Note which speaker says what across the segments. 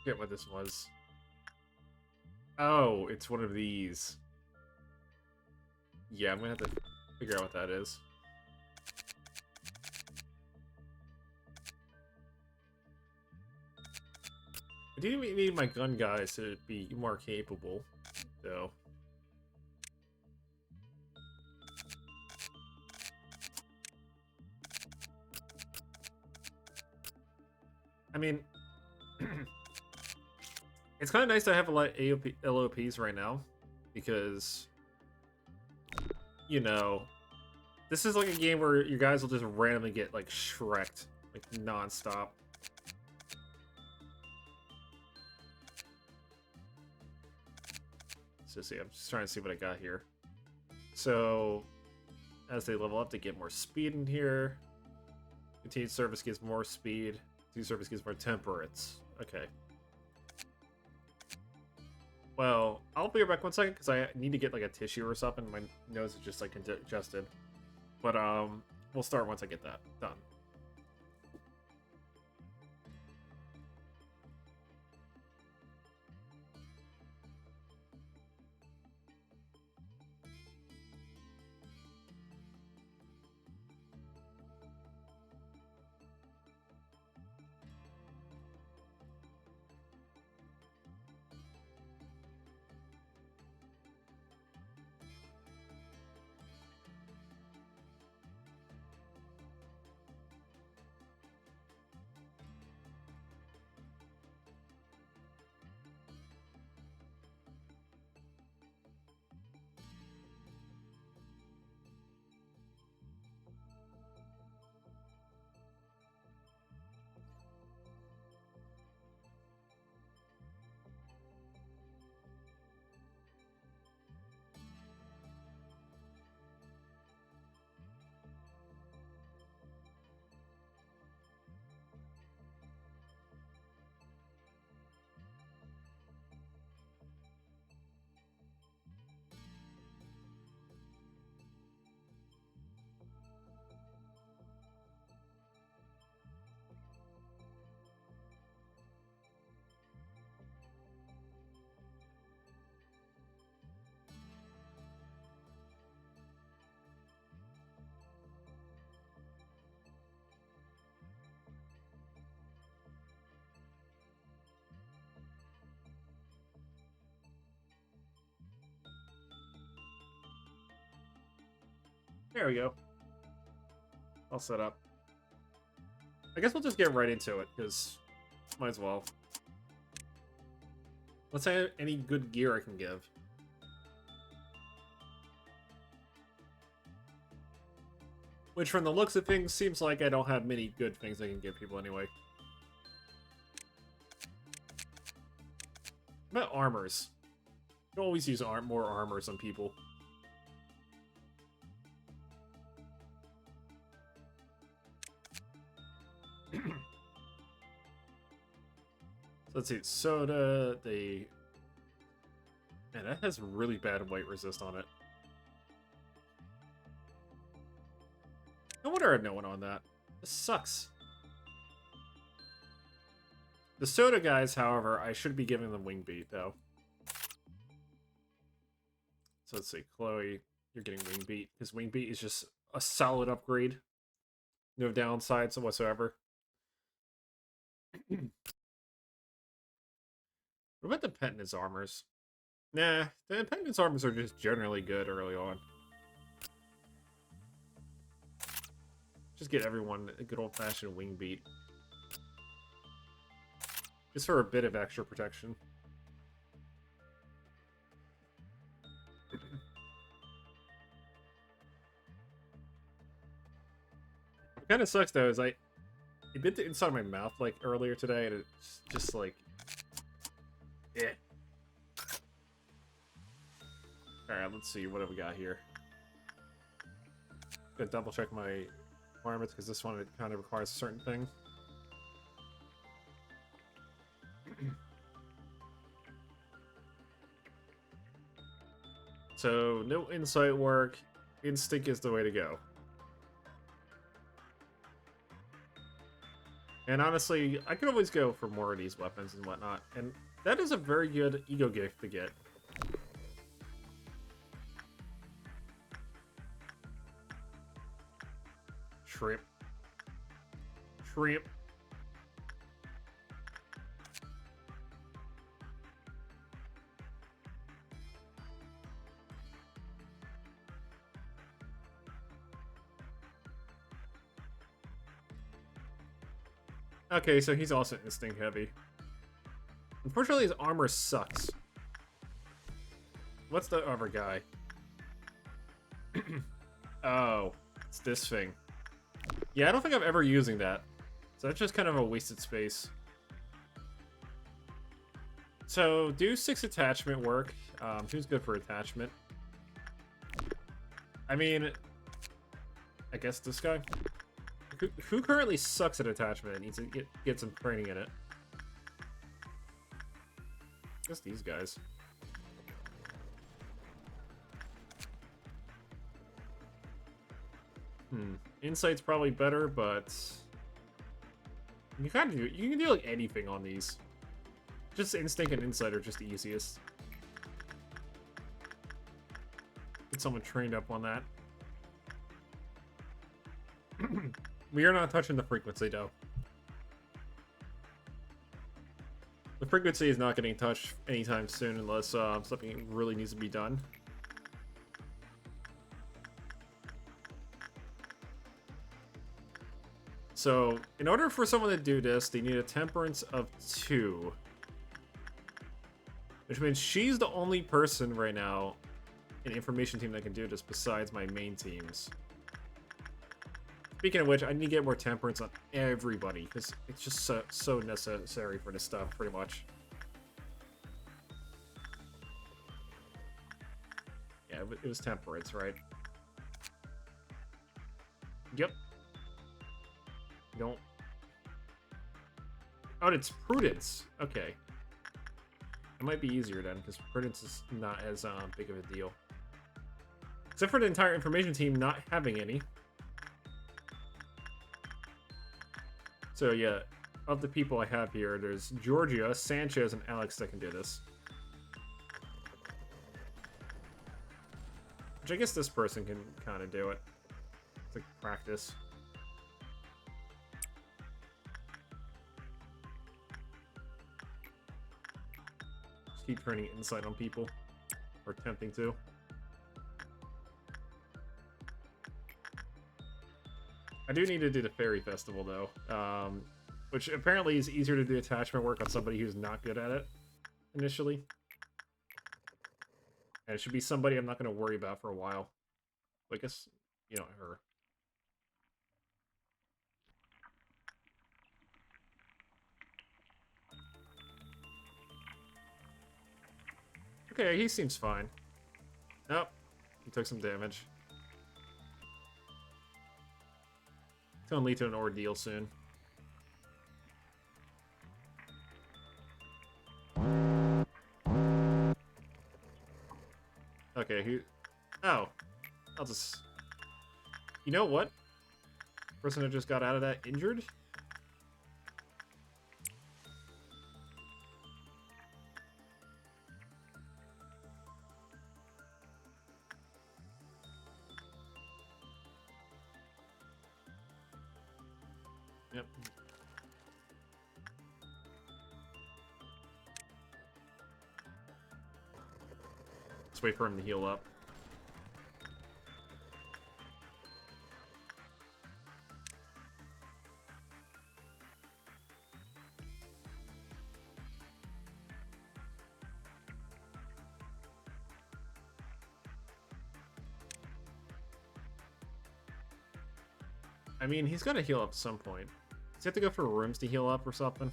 Speaker 1: Forget what this was. Oh, it's one of these. Yeah, I'm gonna have to figure out what that is. I do need my gun guys to be more capable, though. I mean, it's kind of nice to have a lot of LOPs right now, because, you know, this is like a game where you guys will just randomly get, like, shreked, like, non-stop. So see, I'm just trying to see what I got here. So, as they level up, they get more speed in here. Continued service gives more speed. Continued service gives more temperance. Okay. Well, I'll be right back 1 second because I need to get like a tissue or something. My nose is just like congested. But we'll start once I get that done. There we go. All set up. I guess we'll just get right into it, because might as well. Let's say any good gear I can give. Which, from the looks of things, seems like I don't have many good things I can give people anyway. What about armors? You always use more armors on people. So let's see, soda, they... Man, that has really bad weight resist on it. No wonder I have no one on that. This sucks. The soda guys, however, I should be giving them wing beat, though. So let's see, Chloe, you're getting wing beat, because wing beat is just a solid upgrade. No downsides whatsoever. What about the Penitence armors? Nah, the Penitence armors are just generally good early on. Just get everyone a good old-fashioned wing beat. Just for a bit of extra protection. What kind of sucks, though, is I bit the inside of my mouth, like, earlier today, and it's just, like... Eh. Alright, let's see, what have we got here? Gonna double-check my requirements, because this one, it kind of requires a certain thing. So, no insight work. Instinct is the way to go. And honestly, I could always go for more of these weapons and whatnot. And that is a very good ego gift to get. Shrimp. Shrimp. Okay, so he's also instinct heavy. Unfortunately, his armor sucks. What's the other guy? Oh, it's this thing. Yeah, I don't think I'm ever using that. So that's just kind of a wasted space. So, do 6 attachment work. Who's good for attachment? I mean, I guess this guy. Who currently sucks at attachment and needs to get some training in it? I guess these guys. Insight's probably better, but you can do like anything on these. Just instinct and insight are just the easiest. Get someone trained up on that. We are not touching the frequency, though. The frequency is not getting touched anytime soon unless something really needs to be done. So, in order for someone to do this, they need a temperance of 2. Which means she's the only person right now in information team that can do this besides my main teams. Speaking of which, I need to get more temperance on everybody, because it's just so necessary for this stuff, pretty much. Yeah, it was temperance, right? Yep. Don't... Oh, it's prudence. Okay. It might be easier then, because prudence is not as big of a deal. Except for the entire information team not having any. So yeah, of the people I have here, there's Georgia, Sanchez, and Alex that can do this. Which I guess this person can kind of do it. It's like practice. Just keep training insight on people. Or attempting to. I do need to do the Fairy Festival, though. Which apparently is easier to do attachment work on somebody who's not good at it, initially. And it should be somebody I'm not going to worry about for a while. I guess, you know, her. Okay, he seems fine. Nope. He took some damage. It's going to lead to an ordeal soon. Okay, who... Oh. I'll just... You know what? Person that just got out of that injured? Yep. Let's wait for him to heal up. I mean, he's got to heal up at some point. Does he have to go for rooms to heal up or something?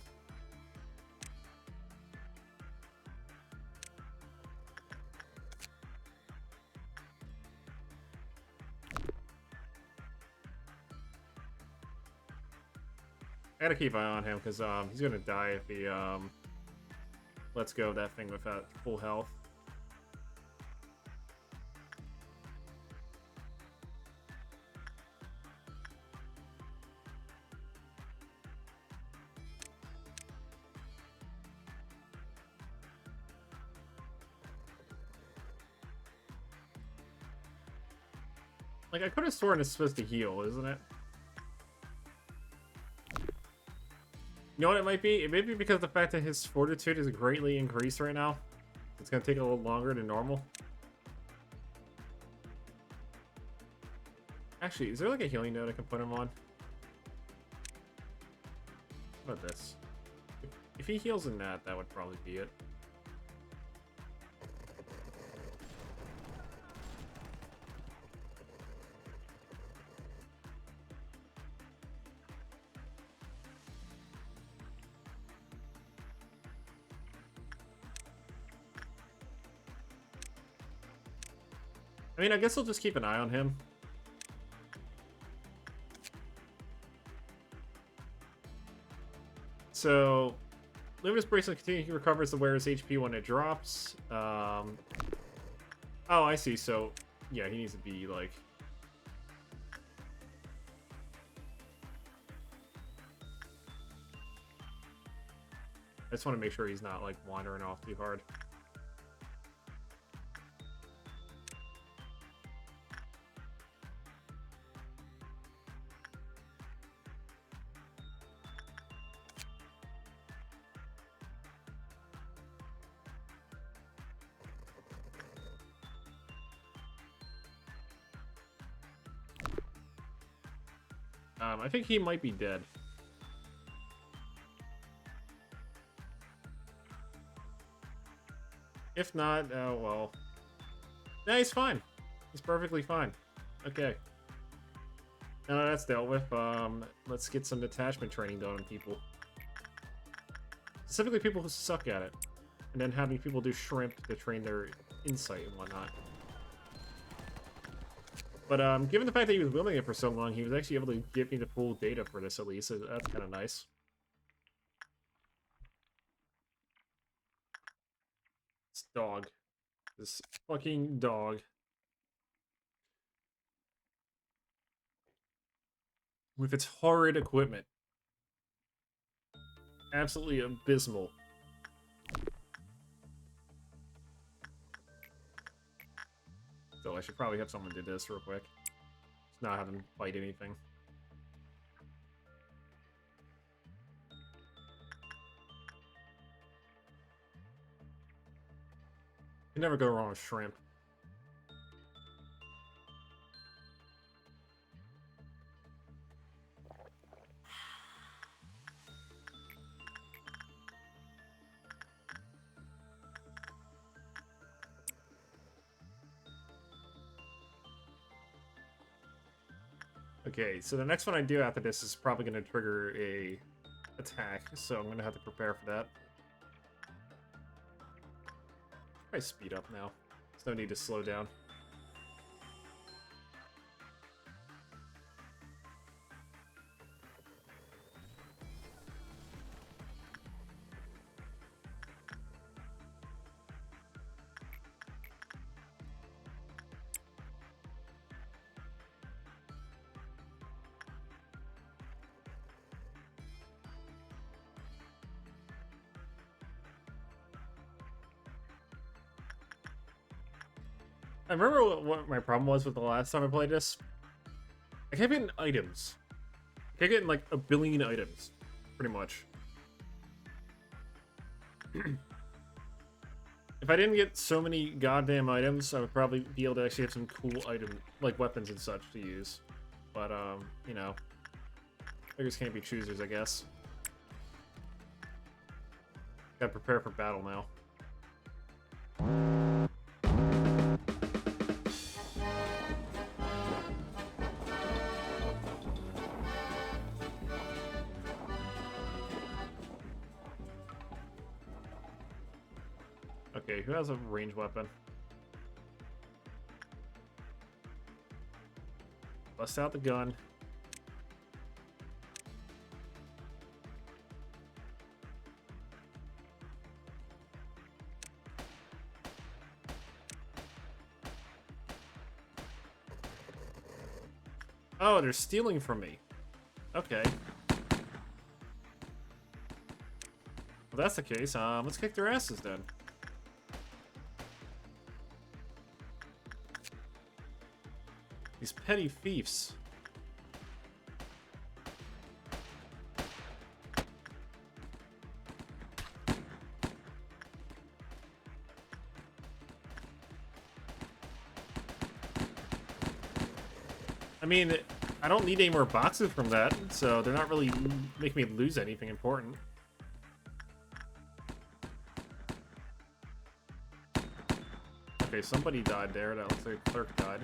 Speaker 1: I gotta keep an eye on him, because he's gonna die if he lets go of that thing without full health. Like, I could have sworn it's supposed to heal, isn't it? You know what it might be? It may be because of the fact that his fortitude is greatly increased right now. It's gonna take a little longer than normal. Actually, is there like a healing note I can put him on? How about this? If he heals in that, that would probably be it. I mean, I guess I'll just keep an eye on him. So, Luminous Bracelet continually recovers the wearer's HP when it drops. Oh, I see. So, yeah, he needs to be, like... I just want to make sure he's not, like, wandering off too hard. I think he might be dead. If not, oh well. No, he's fine. He's perfectly fine. Okay. Now that's dealt with. Let's get some detachment training done on people. Specifically people who suck at it. And then having people do shrimp to train their insight and whatnot. But given the fact that he was wielding it for so long, he was actually able to give me the full data for this at least, so that's kind of nice. This dog. This fucking dog. With its horrid equipment. Absolutely abysmal. So I should probably have someone do this real quick. Just not have him fight anything. You can never go wrong with shrimp. Okay, so the next one I do after this is probably going to trigger a attack, so I'm going to have to prepare for that. Probably speed up now. There's no need to slow down. I remember what my problem was with the last time I played this. I kept getting items. I kept getting like a billion items, pretty much. If I didn't get so many goddamn items, I would probably be able to actually have some cool item, like weapons and such to use. But, you know, beggars can't be choosers, I guess. Gotta prepare for battle now. Okay, who has a ranged weapon? Bust out the gun. Oh, they're stealing from me. Okay. Well, that's the case. Let's kick their asses then. These petty thieves. I mean, I don't need any more boxes from that, so they're not really making me lose anything important. Okay, somebody died there. That looks like a clerk died.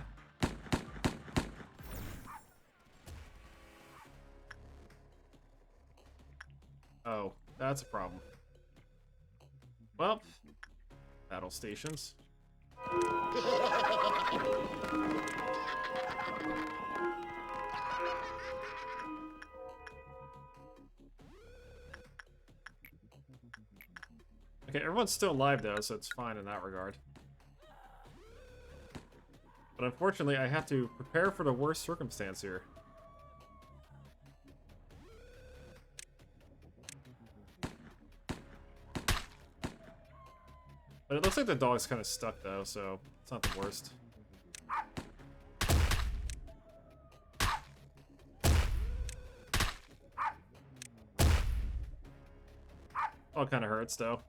Speaker 1: Oh, that's a problem. Well, battle stations. Okay, everyone's still alive though, so it's fine in that regard. But unfortunately, I have to prepare for the worst circumstance here. But it looks like the dog's kind of stuck though, so it's not the worst. Oh, it kind of hurts though.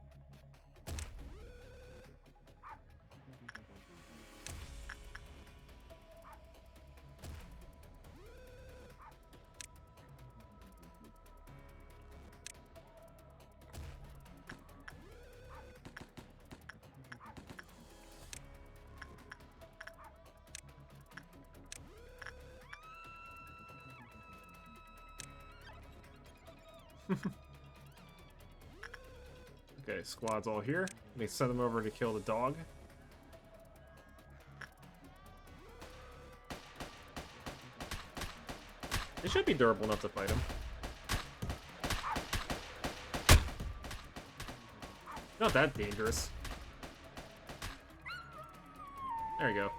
Speaker 1: Okay, squad's all here. Let me send them over to kill the dog. They should be durable enough to fight him. Not that dangerous. There you go.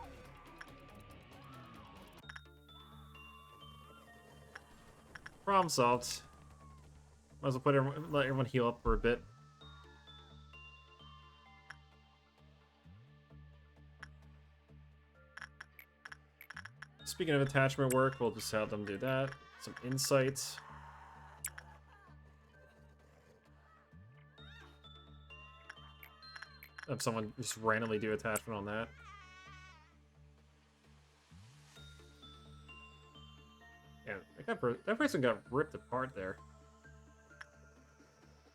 Speaker 1: Problem solved. Might as well let everyone heal up for a bit. Speaking of attachment work, we'll just have them do that. Some insights. Have someone just randomly do attachment on that. Yeah, that person got ripped apart there.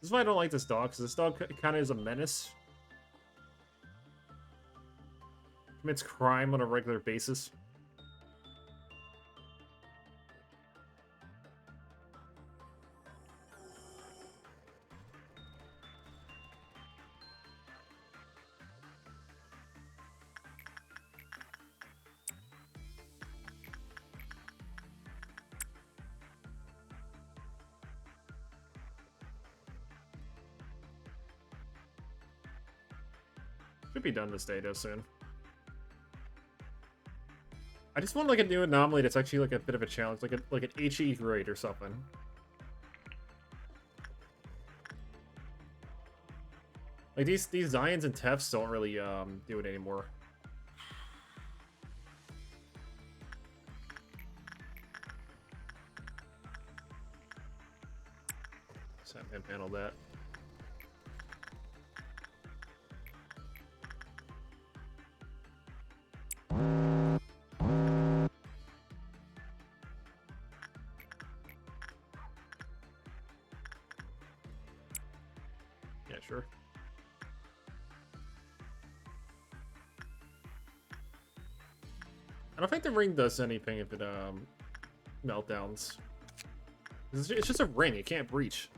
Speaker 1: This is why I don't like this dog, because this dog kind of is a menace. Commits crime on a regular basis. Should be done this day though soon. I just want like a new anomaly that's actually like a bit of a challenge, like an HE grade or something. Like these Zions and Tefts don't really do it anymore. Just have him handle that. Yeah, sure. I don't think the ring does anything if it meltdowns. It's just a ring, it can't breach.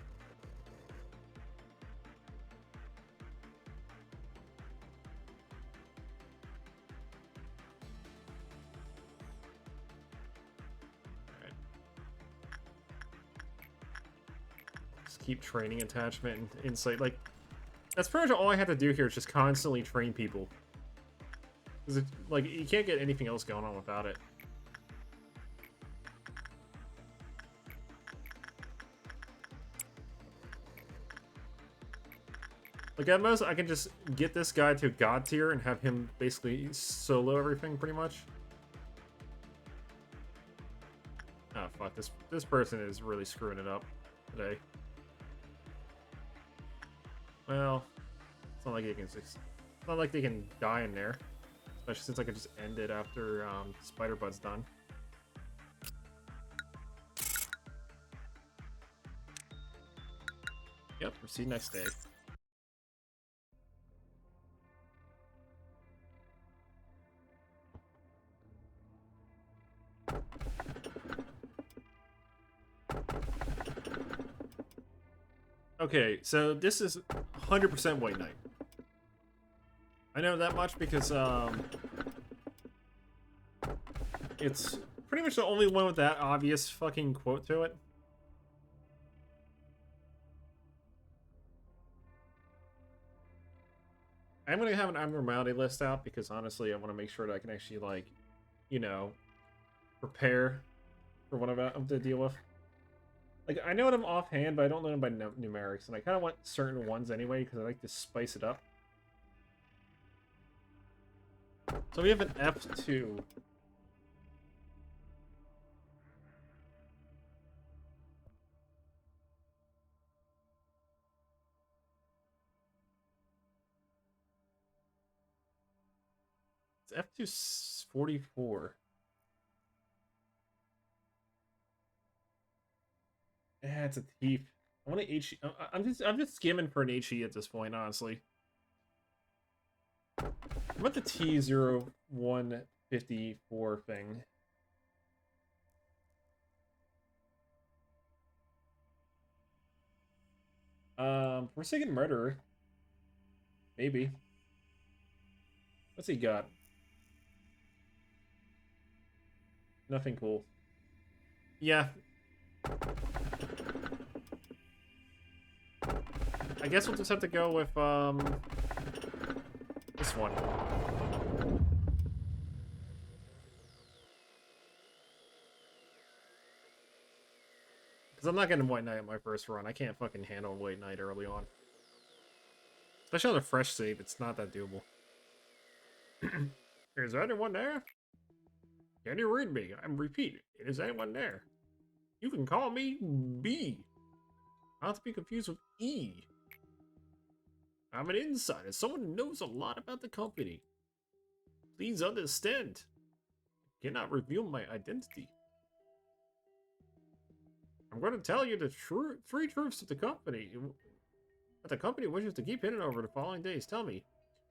Speaker 1: Keep training attachment and insight. Like, that's pretty much all I have to do here is just constantly train people. Because like, you can't get anything else going on without it. Like, at most, I can just get this guy to God tier and have him basically solo everything, pretty much. Oh fuck, this person is really screwing it up today. Well, it's not like it's not like they can die in there, especially since I could just end it after Spider Bud's done. Yep, proceed next day. Okay, so this is 100% White Knight. I know that much because it's pretty much the only one with that obvious fucking quote to it. I'm gonna have an abnormality list out because honestly, I want to make sure that I can actually, like, you know, prepare for what I'm about to deal with. Like, I know them offhand, but I don't know them by numerics, and I kind of want certain ones anyway because I like to spice it up. So we have an F2. It's F244. Yeah, it's a thief. I want an HE. I'm just skimming for an HE at this point, honestly. What about the T0154 thing? Forsaken Murderer. Maybe. What's he got? Nothing cool. Yeah. I guess we'll just have to go with, this one. Because I'm not getting White Knight in my first run. I can't fucking handle White Knight early on. Especially on a fresh save, it's not that doable. Is anyone there? Can you read me? I'm repeating. Is anyone there? You can call me B. Not to be confused with E. I'm an insider, someone who knows a lot about the company. Please understand. I cannot reveal my identity. I'm going to tell you the three truths of the company. That the company wishes to keep hidden over the following days. Tell me,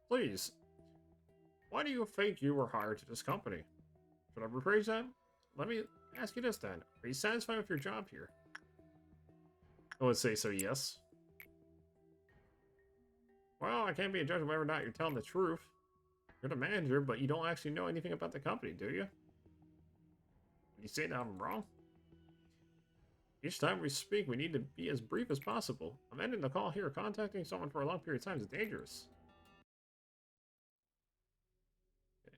Speaker 1: please. Why do you think you were hired to this company? Should I rephrase that? Let me ask you this then. Are you satisfied with your job here? I would say so, yes. Well, I can't be a judge of whether or not you're telling the truth. You're the manager, but you don't actually know anything about the company, do you? You say that I'm wrong? Each time we speak, we need to be as brief as possible. I'm ending the call here. Contacting someone for a long period of time is dangerous. Okay.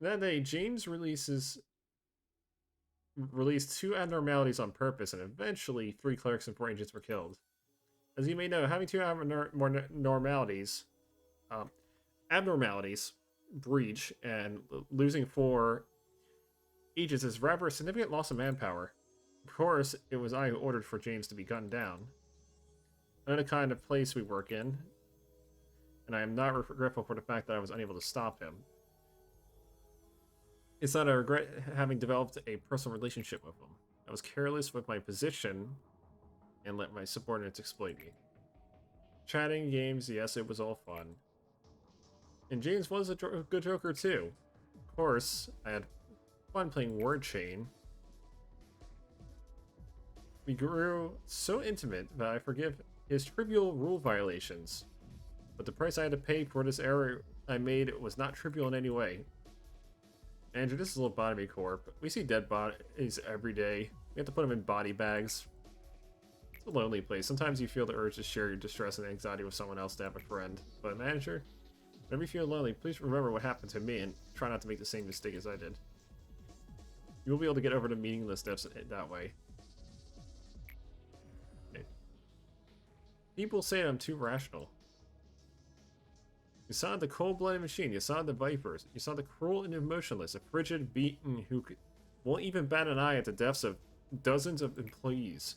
Speaker 1: That day, James released two abnormalities on purpose, and eventually 3 clerics and 4 agents were killed. As you may know, having 2 abnormalities, breach, and losing 4 agents is rather a significant loss of manpower. Of course, it was I who ordered for James to be gunned down. I know the kind of place we work in, and I am not regretful for the fact that I was unable to stop him. It's not a regret having developed a personal relationship with him. I was careless with my position and let my subordinates exploit me. Chatting, games, yes, it was all fun. And James was a good joker too. Of course, I had fun playing Word Chain. We grew so intimate that I forgive his trivial rule violations. But the price I had to pay for this error I made was not trivial in any way. Andrew, this is Lobotomy Corp. We see dead bodies every day. We have to put them in body bags. It's a lonely place. Sometimes you feel the urge to share your distress and anxiety with someone else to have a friend. But manager, whenever you feel lonely, please remember what happened to me and try not to make the same mistake as I did. You will be able to get over the meaninglessness that way. Okay. People say I'm too rational. You saw the cold-blooded machine, you saw the vipers, you saw the cruel and emotionless, a frigid being who won't even bat an eye at the deaths of dozens of employees.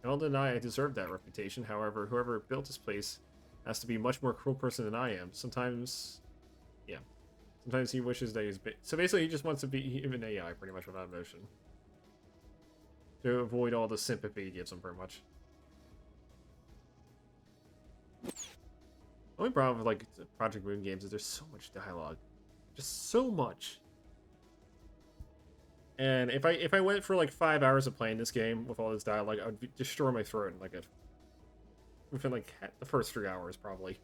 Speaker 1: I don't deny I deserve that reputation, however, whoever built this place has to be a much more cruel person than I am. Sometimes, yeah. Sometimes he wishes that he's... So basically he just wants to be even AI, pretty much, without emotion. To avoid all the sympathy he gives him, pretty much. The only problem with, like, Project Moon games is there's so much dialogue. Just so much. And if I went for like 5 hours of playing this game with all this dialogue, I would destroy my throat in like within like the first 3 hours probably.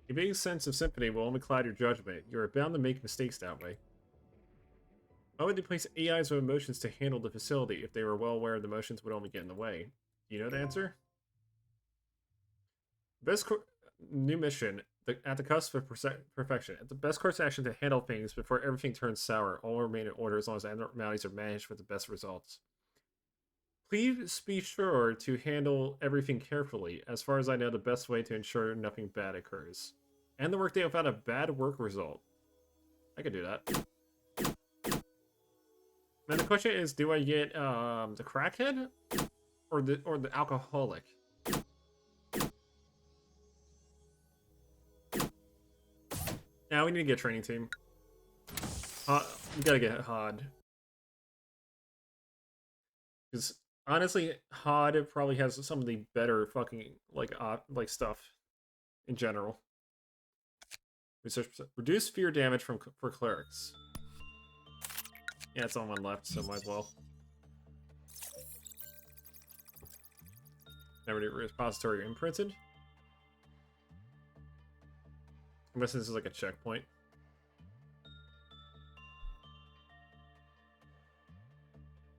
Speaker 1: A big sense of sympathy will only cloud your judgment. You are bound to make mistakes that way. Why would they place AIs with emotions to handle the facility if they were well aware the emotions would only get in the way? Do you know the answer? New mission. At the cusp of perfection. At the best course of action to handle things before everything turns sour. All remain in order as long as abnormalities are managed with the best results. Please be sure to handle everything carefully. As far as I know, the best way to ensure nothing bad occurs. End the workday without a bad work result. I could do that. Now the question is, do I get the crackhead or the alcoholic? Now we need to get a training team. We gotta get HOD. Because honestly, HOD probably has some of the better fucking like stuff in general. Reduce fear damage for clerics. Yeah, it's on one left, so might as well. Never do repository imprinted. I'm guessing this is like a checkpoint.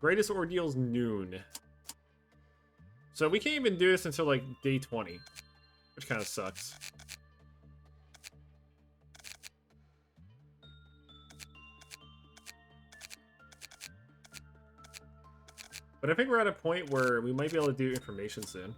Speaker 1: Greatest ordeals noon. So we can't even do this until like day 20, which kind of sucks. But I think we're at a point where we might be able to do information soon.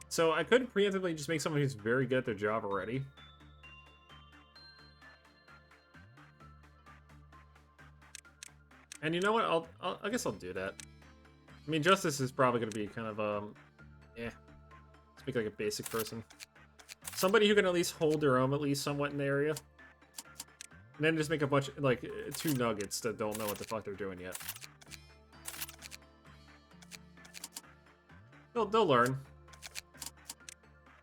Speaker 1: So I could preemptively just make someone who's very good at their job already. And you know what? I guess I'll do that. I mean, Justice is probably going to be kind of, let's make like a basic person. Somebody who can at least hold their own at least somewhat in the area. And then just make a bunch, like, 2 nuggets that don't know what the fuck they're doing yet. They'll learn.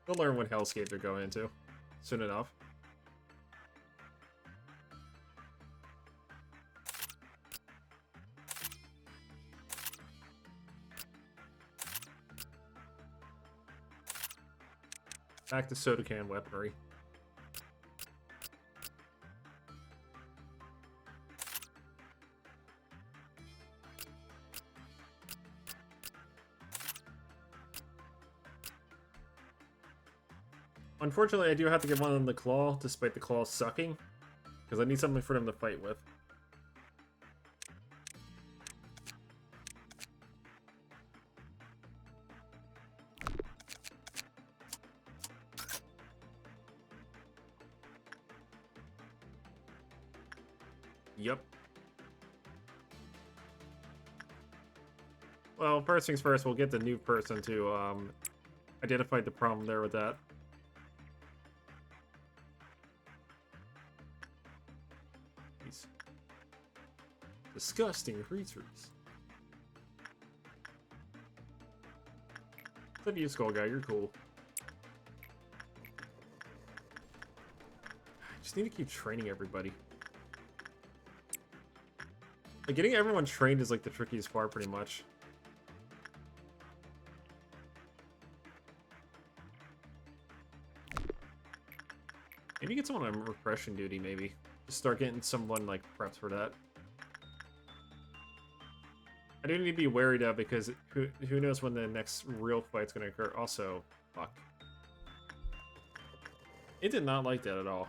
Speaker 1: They'll learn what hellscape they're going into soon enough. Back to soda can weaponry. Unfortunately, I do have to give one of them the claw, despite the claw sucking, because I need something for them to fight with. Yep. Well, first things first, we'll get the new person to identify the problem there with that. These disgusting creatures. Except you, Skull Guy, you're cool. I just need to keep training everybody. Like, getting everyone trained is like the trickiest part, pretty much. Maybe get someone on repression duty, maybe. Just start getting someone, like, prepped for that. I do need to be wary, though, because who knows when the next real fight's gonna occur. Also, fuck. It did not like that at all.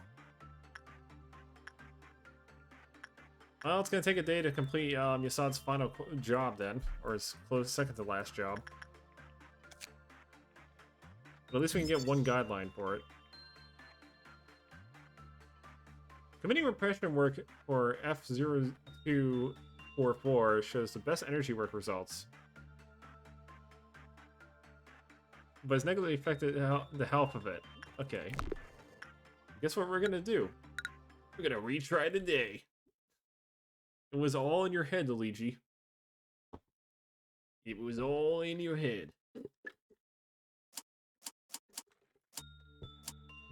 Speaker 1: Well, it's gonna take a day to complete Yasad's final job then, or his close second to last job. But at least we can get one guideline for it. Committing repression work for F0244 shows the best energy work results, but it's negatively affected the health of it. Okay. Guess what we're gonna do? We're gonna retry today. It was all in your head, Luigi. It was all in your head.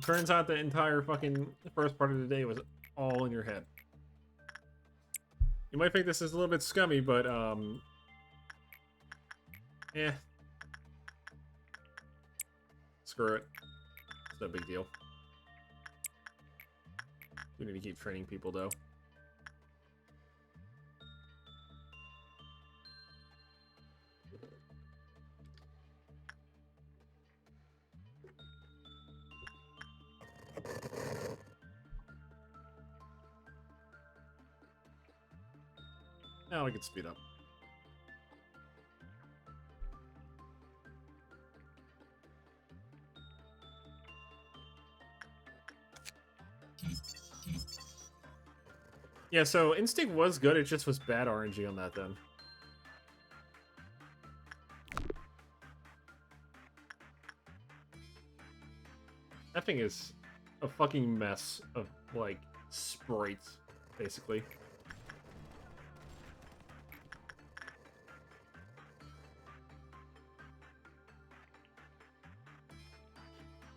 Speaker 1: Turns out the entire fucking first part of the day was all in your head. You might think this is a little bit scummy, but, eh. Screw it. It's no big deal. We need to keep training people, though. Now I can speed up. Yeah, so Instinct was good, it just was bad RNG on that then. That thing is a fucking mess of, like, sprites, basically.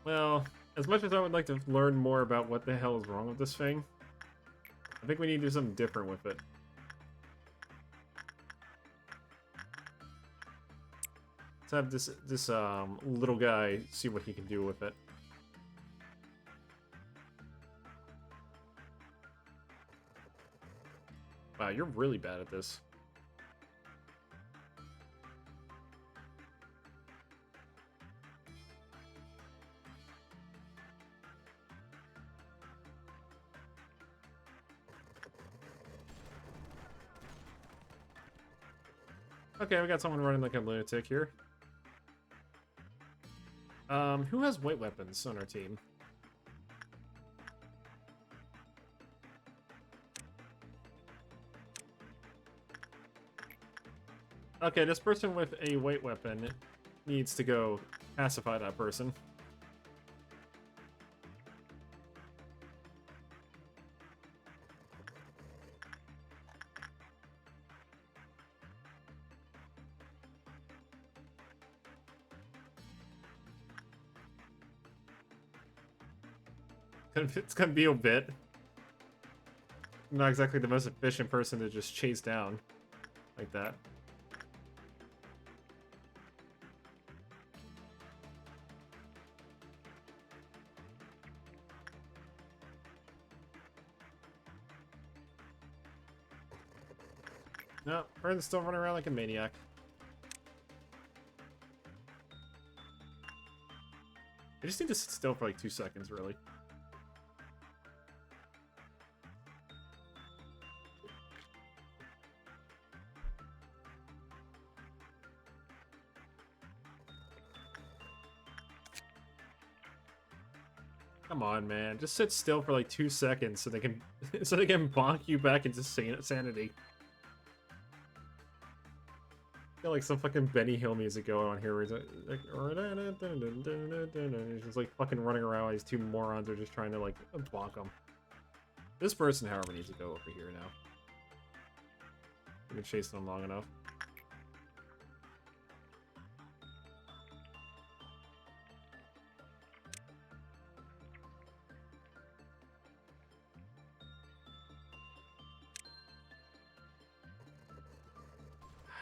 Speaker 1: Well, as much as I would like to learn more about what the hell is wrong with this thing, I think we need to do something different with it. Let's have this little guy see what he can do with it. Wow, you're really bad at this. Okay, we got someone running like a lunatic here. Who has white weapons on our team? Okay, this person with a white weapon needs to go pacify that person. It's gonna be a bit. Not exactly the most efficient person to just chase down like that. No, Vern's still running around like a maniac. I just need to sit still for like 2 seconds, really. Come on, man. Just sit still for like 2 seconds so they can so they can bonk you back into sanity. Got like some fucking Benny Hill music going on here where he's like he's just like fucking running around while these two morons are just trying to like bonk him. This person, however, needs to go over here now. We've been chasing them long enough.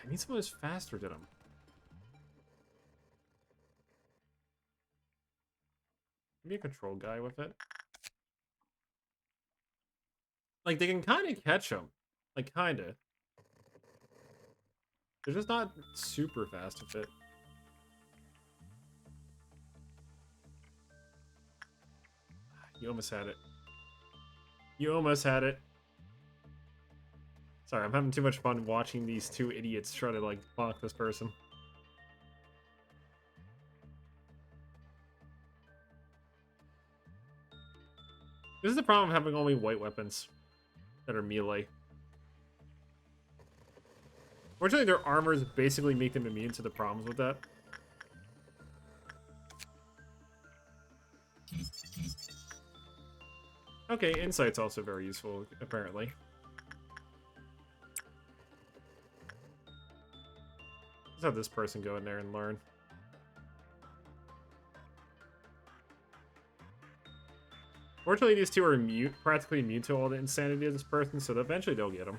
Speaker 1: I need someone who's faster than him. Be a control guy with it. Like, they can kind of catch him. Like, kind of. They're just not super fast with it. You almost had it. You almost had it. Sorry, I'm having too much fun watching these two idiots try to, like, block this person. This is the problem of having only white weapons that are melee. Fortunately, their armors basically make them immune to the problems with that. Okay, insight's also very useful, apparently. Let's have this person go in there and learn. Fortunately, these two are practically immune to all the insanity of this person, so eventually they'll get them.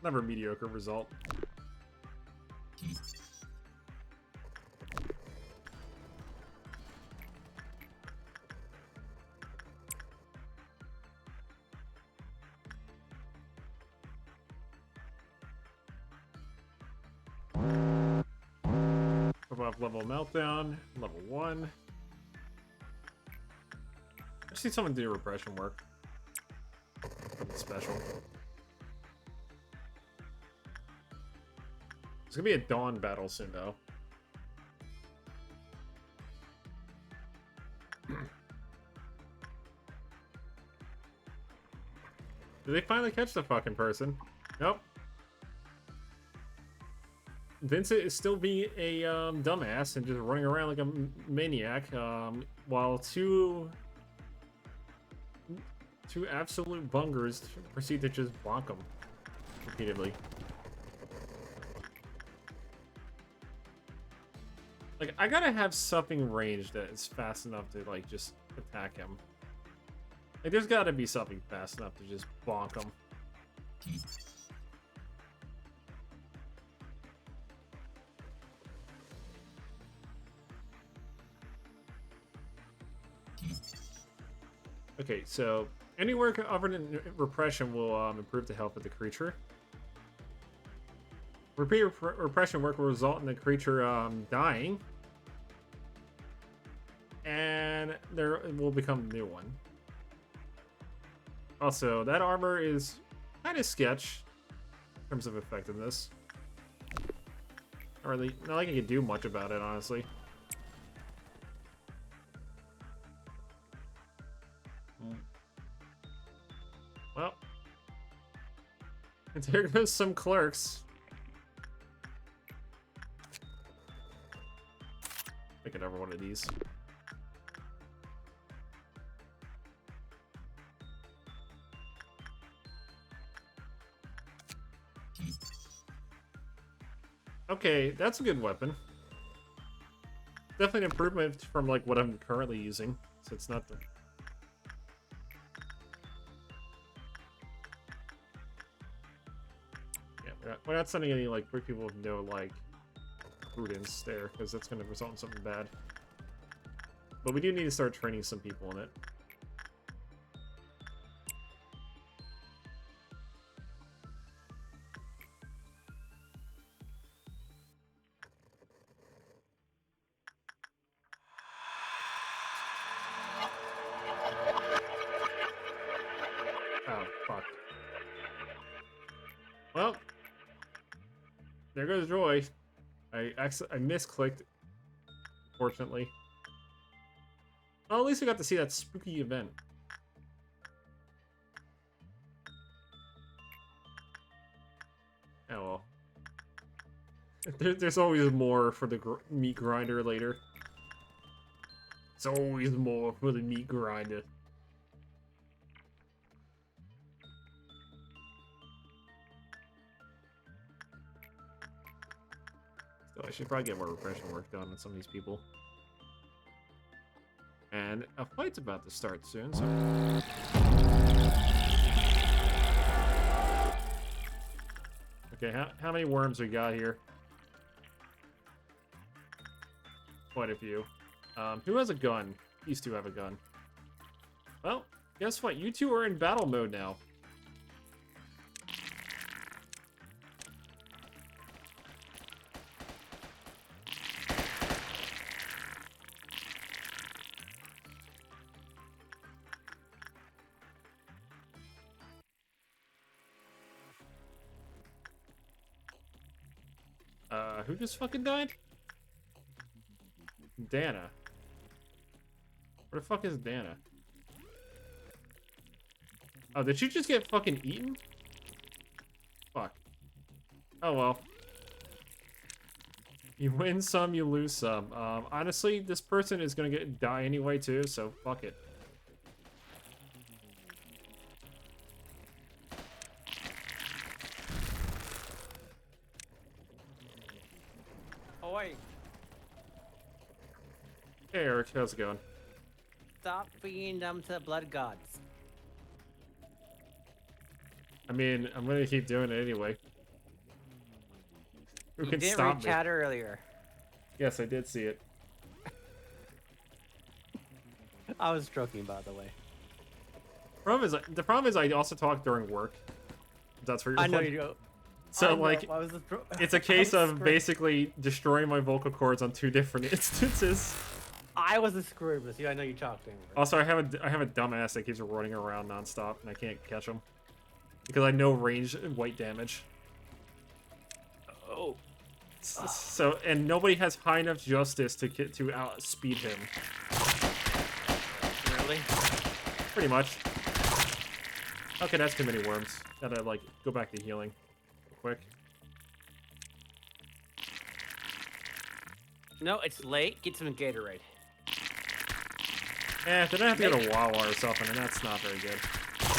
Speaker 1: Another mediocre result. Above level meltdown, level 1. I just need someone to do repression work. Something special. It's gonna be a dawn battle soon, though. Did they finally catch the fucking person? Nope. Vincent is still being a dumbass and just running around like a maniac, while two absolute bungers proceed to just bonk him repeatedly. Like, I gotta have something ranged that is fast enough to, like, just attack him. Like, there's gotta be something fast enough to just bonk him. Okay, so any work offered in repression will improve the health of the creature. Repeat repression work will result in the creature dying, and there will become a new one. Also, that armor is kind of sketch in terms of effectiveness. Not like I can do much about it, honestly. Well, and there goes some clerks. I could ever one of these. Okay, that's a good weapon. Definitely an improvement from like what I'm currently using, so it's not the... Yeah, we're not sending any like people with no like prudence there, because that's going to result in something bad. But we do need to start training some people in it. Oh, fuck. Well, there goes Joy. I misclicked, unfortunately. Well, at least we got to see that spooky event. Oh well. There's always more for the meat grinder later. It's always more for the meat grinder. So I should probably get more repression work done on some of these people. And a fight's about to start soon, so... Okay, how many worms we got here? Quite a few. Who has a gun? These two have a gun. Well, guess what? You two are in battle mode now. Who just fucking died? Dana. Where the fuck is Dana? Oh, did you just get fucking eaten? Fuck. Oh well. You win some, you lose some. Honestly, this person is gonna die anyway too, so fuck it.
Speaker 2: Oi,
Speaker 1: Hey Eric, how's it going?
Speaker 2: stop feeding them to the blood gods.
Speaker 1: I mean, I'm gonna keep doing it anyway. Who
Speaker 2: You
Speaker 1: can
Speaker 2: didn't
Speaker 1: stop
Speaker 2: read
Speaker 1: me?
Speaker 2: chat earlier.
Speaker 1: Yes, I did see it.
Speaker 2: I was joking, by the way.
Speaker 1: The problem is I also talk during work. That's where you're
Speaker 2: I know
Speaker 1: like,
Speaker 2: you do.
Speaker 1: So
Speaker 2: I know,
Speaker 1: like,
Speaker 2: I was
Speaker 1: it's a case
Speaker 2: I was
Speaker 1: of
Speaker 2: screwed.
Speaker 1: basically destroying my vocal cords on 2 different instances.
Speaker 2: I was screwed with you. I know you talked to him.
Speaker 1: Also, I have a dumbass that keeps running around nonstop, and I can't catch him because I know range and white damage.
Speaker 2: Oh.
Speaker 1: So, and nobody has high enough justice to outspeed him.
Speaker 2: Really?
Speaker 1: Pretty much. Okay, that's too many worms. Gotta like go back to healing, real quick.
Speaker 2: No, it's late. Get some Gatorade.
Speaker 1: Then I have to go to Wawa or something, and that's not very good.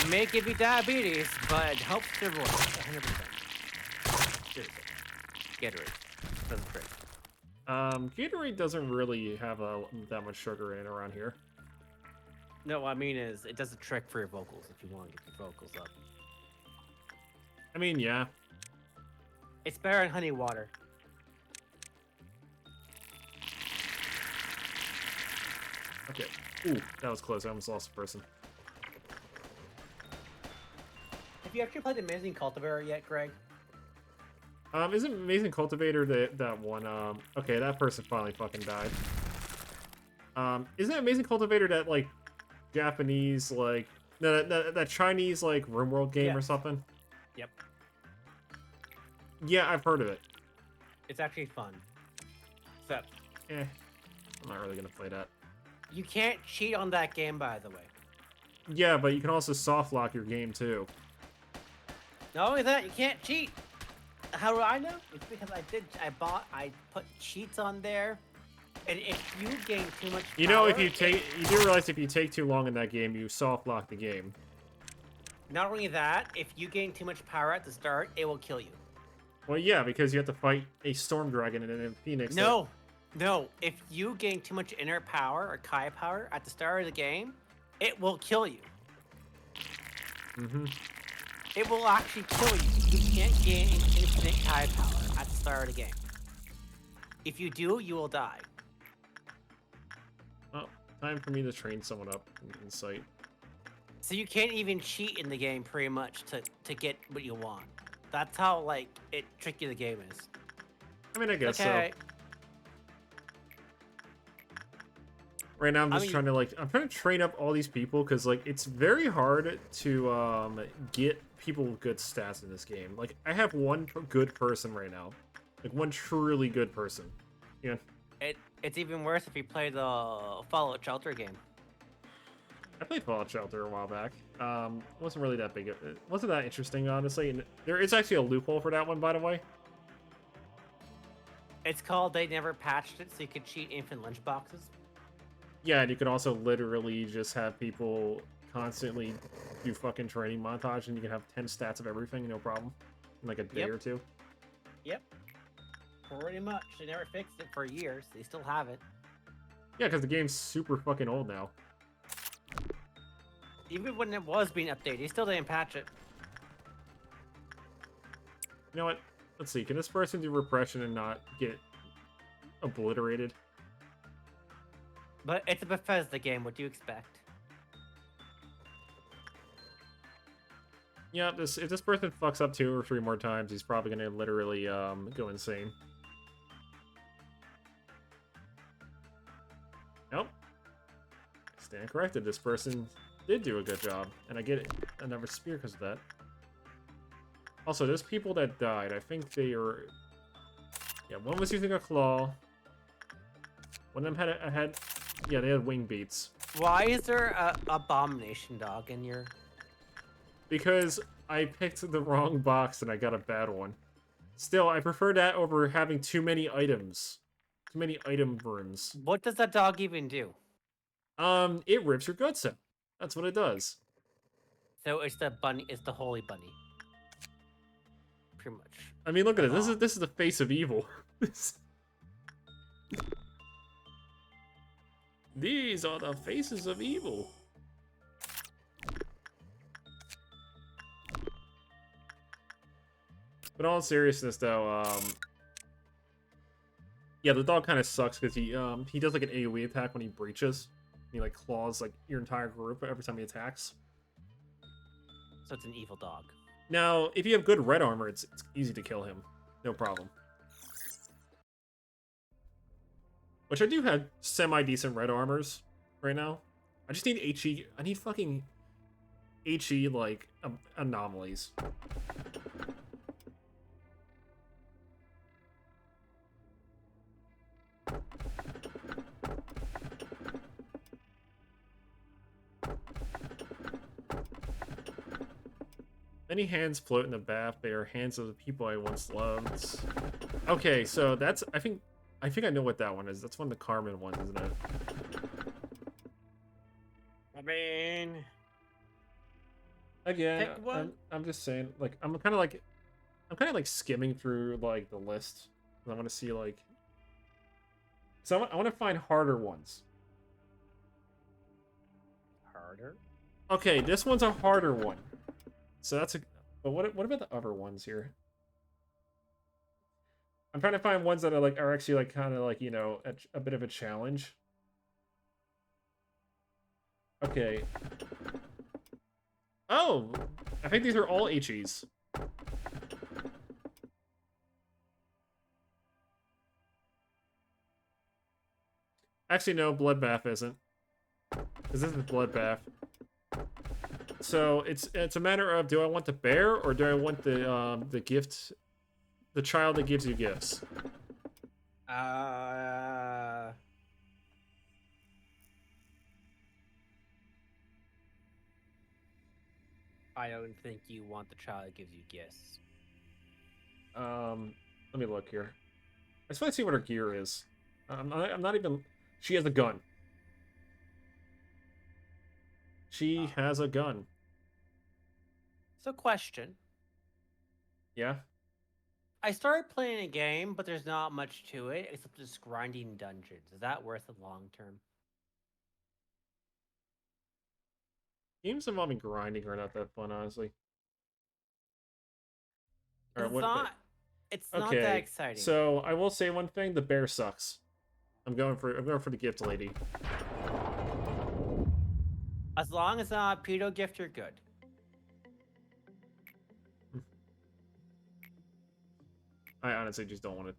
Speaker 2: It may give you diabetes, but it helps your voice. 100%. Seriously. Gatorade. Does the trick.
Speaker 1: Gatorade doesn't really have that much sugar in it around here.
Speaker 2: No, what I mean is, it does a trick for your vocals if you want to get your vocals up.
Speaker 1: I mean, yeah.
Speaker 2: It's better than honey water.
Speaker 1: Okay. Ooh, that was close. I almost lost a person.
Speaker 2: Have you actually played Amazing Cultivator yet, Greg?
Speaker 1: Isn't Amazing Cultivator that one? Okay, that person finally fucking died. Isn't it Amazing Cultivator that like Japanese like that Chinese like RimWorld game or
Speaker 2: Yes.
Speaker 1: something?
Speaker 2: Yep.
Speaker 1: Yeah, I've heard of it.
Speaker 2: It's actually fun. Except,
Speaker 1: I'm not really gonna play that.
Speaker 2: you can't cheat on that game, by the way.
Speaker 1: Yeah, but you can also soft lock your game too.
Speaker 2: Not only that, you can't cheat. How do I know? It's because I put cheats on there, and if you gain too much
Speaker 1: You know,
Speaker 2: power,
Speaker 1: you do realize if you take too long in that game, you soft lock the game.
Speaker 2: not only that, if you gain too much power at the start, it will kill you.
Speaker 1: Well, yeah, because you have to fight a storm dragon and a phoenix.
Speaker 2: No, if you gain too much inner power or Kai power at the start of the game, it will kill you.
Speaker 1: Mm-hmm.
Speaker 2: It will actually kill you. You can't gain infinite Kai power at the start of the game. If you do, you will die.
Speaker 1: Oh, time for me to train someone up in sight.
Speaker 2: So you can't even cheat in the game pretty much to get what you want. That's how like tricky the game is.
Speaker 1: I mean, I guess
Speaker 2: Okay.
Speaker 1: so. Right now, I'm
Speaker 2: I
Speaker 1: just
Speaker 2: mean-
Speaker 1: I'm trying to train up all these people because like it's very hard to get people with good stats in this game. Like I have one good person right now, like one truly good person. Yeah.
Speaker 2: It's even worse if you play the Fallout Shelter game.
Speaker 1: I played Fallout Shelter a while back. It wasn't really that big. It wasn't that interesting, honestly. And there is actually a loophole for that one, by the way.
Speaker 2: It's called They Never Patched It, so you could cheat infinite lunchboxes.
Speaker 1: Yeah, and you can also literally just have people constantly do fucking training montage, and you can have 10 stats of everything, no problem, in like a day
Speaker 2: Yep.
Speaker 1: or two.
Speaker 2: Yep. Pretty much. They never fixed it for years. They still have it.
Speaker 1: Yeah, because the game's super fucking old now.
Speaker 2: Even when it was being updated, they still didn't patch it.
Speaker 1: You know what? Let's see. Can this person do repression and not get obliterated?
Speaker 2: But it's a Bethesda game. What do you expect?
Speaker 1: Yeah, if this person fucks up 2 or 3 more times, he's probably gonna literally go insane. Nope. Stand corrected. This person did do a good job, and I get another spear because of that. Also, there's people that died. I think they are. Yeah, one was using a claw. One of them had yeah, they had wing beats.
Speaker 2: Why is there a abomination dog in your?
Speaker 1: Because I picked the wrong box and I got a bad one. Still, I prefer that over having too many items. Too many item rooms.
Speaker 2: What does that dog even do?
Speaker 1: It rips your guts out. That's what it does.
Speaker 2: So it's the bunny. It's the holy bunny. Pretty much.
Speaker 1: I mean, look at it.
Speaker 2: Aw.
Speaker 1: This is the face of evil. These are the faces of evil. But in all seriousness, though, yeah, the dog kind of sucks because he does like an AoE attack when he breaches. He like claws like your entire group every time he attacks.
Speaker 2: So it's an evil dog.
Speaker 1: Now, if you have good red armor, it's easy to kill him, no problem. Which I do have semi-decent red armors right now. I just need HE. I need fucking HE like anomalies. Many hands float in the bath. They are hands of the people I once loved. Okay, so that's I think I know what that one is. That's one of the Carmen ones, isn't it?
Speaker 2: I mean,
Speaker 1: Again,
Speaker 2: pick one.
Speaker 1: I'm just saying, like I'm kind of like skimming through like the list. I want to see like, so I want to find harder ones.
Speaker 2: Harder.
Speaker 1: Okay, this one's a harder one. So that's a. But what about the other ones here? I'm trying to find ones that are actually like kind of like, you know, a bit of a challenge. Okay. Oh, I think these are all HEs. Actually, no, Bloodbath isn't. Because this is Bloodbath. So it's a matter of, do I want the bear or do I want the gift, the child that gives you gifts?
Speaker 2: I don't think you want the child that gives you gifts.
Speaker 1: Let me look here. I just want to see what her gear is. I'm not even. She has a gun. She has a gun.
Speaker 2: So, question.
Speaker 1: Yeah.
Speaker 2: I started playing a game, but there's not much to it except just grinding dungeons. Is that worth it long term?
Speaker 1: Games involving grinding are not that fun, honestly. All right,
Speaker 2: It's not. It's not that
Speaker 1: okay,
Speaker 2: exciting.
Speaker 1: so I will say one thing: the bear sucks. I'm going for the gift lady.
Speaker 2: As long as it's not a pedo gift, you're good.
Speaker 1: I honestly just don't want to.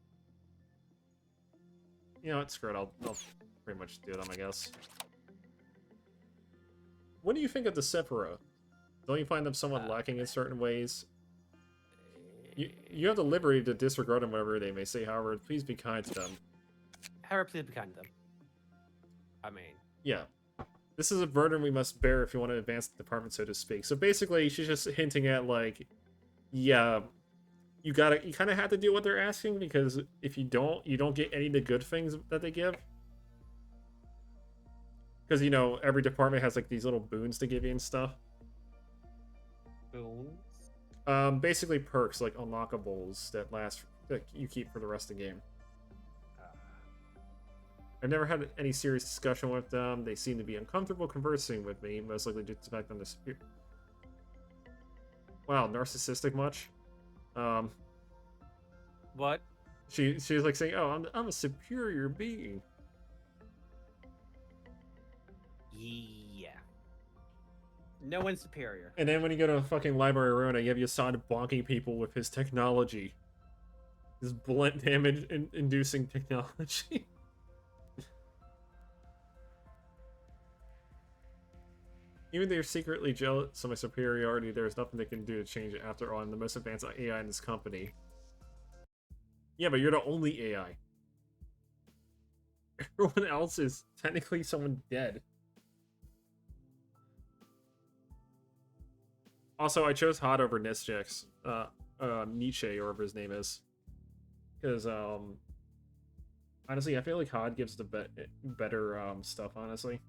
Speaker 1: You know what? Screw it. I'll pretty much do them, I guess. What do you think of the Sephiroth? Don't you find them somewhat lacking in certain ways? You have the liberty to disregard them whatever they may say, however, please be kind to them.
Speaker 2: However, please be kind to them. I mean...
Speaker 1: Yeah. This is a burden we must bear if you want to advance the department, so to speak. So basically, she's just hinting at, like, yeah, you kind of have to do what they're asking, because if you don't get any of the good things that they give. Because, you know, every department has, like, these little boons to give you and stuff.
Speaker 2: Boons?
Speaker 1: Basically perks, like unlockables that you keep for the rest of the game. I've never had any serious discussion with them. They seem to be uncomfortable conversing with me, most likely due to the fact I'm the Wow, narcissistic much?
Speaker 2: What?
Speaker 1: She was like saying, "Oh, I'm a superior being."
Speaker 2: Yeah. No one's superior.
Speaker 1: And then when you go to a fucking library arena, you have Yasad bonking people with his technology. His blunt damage inducing technology. Even though you're secretly jealous of my superiority, there is nothing they can do to change it. After all, I'm the most advanced AI in this company. Yeah, but you're the only AI. Everyone else is technically someone dead. Also, I chose Hot over Nietzsche's, Nietzsche, or whatever his name is. Because, honestly, I feel like Hod gives the better, stuff, honestly.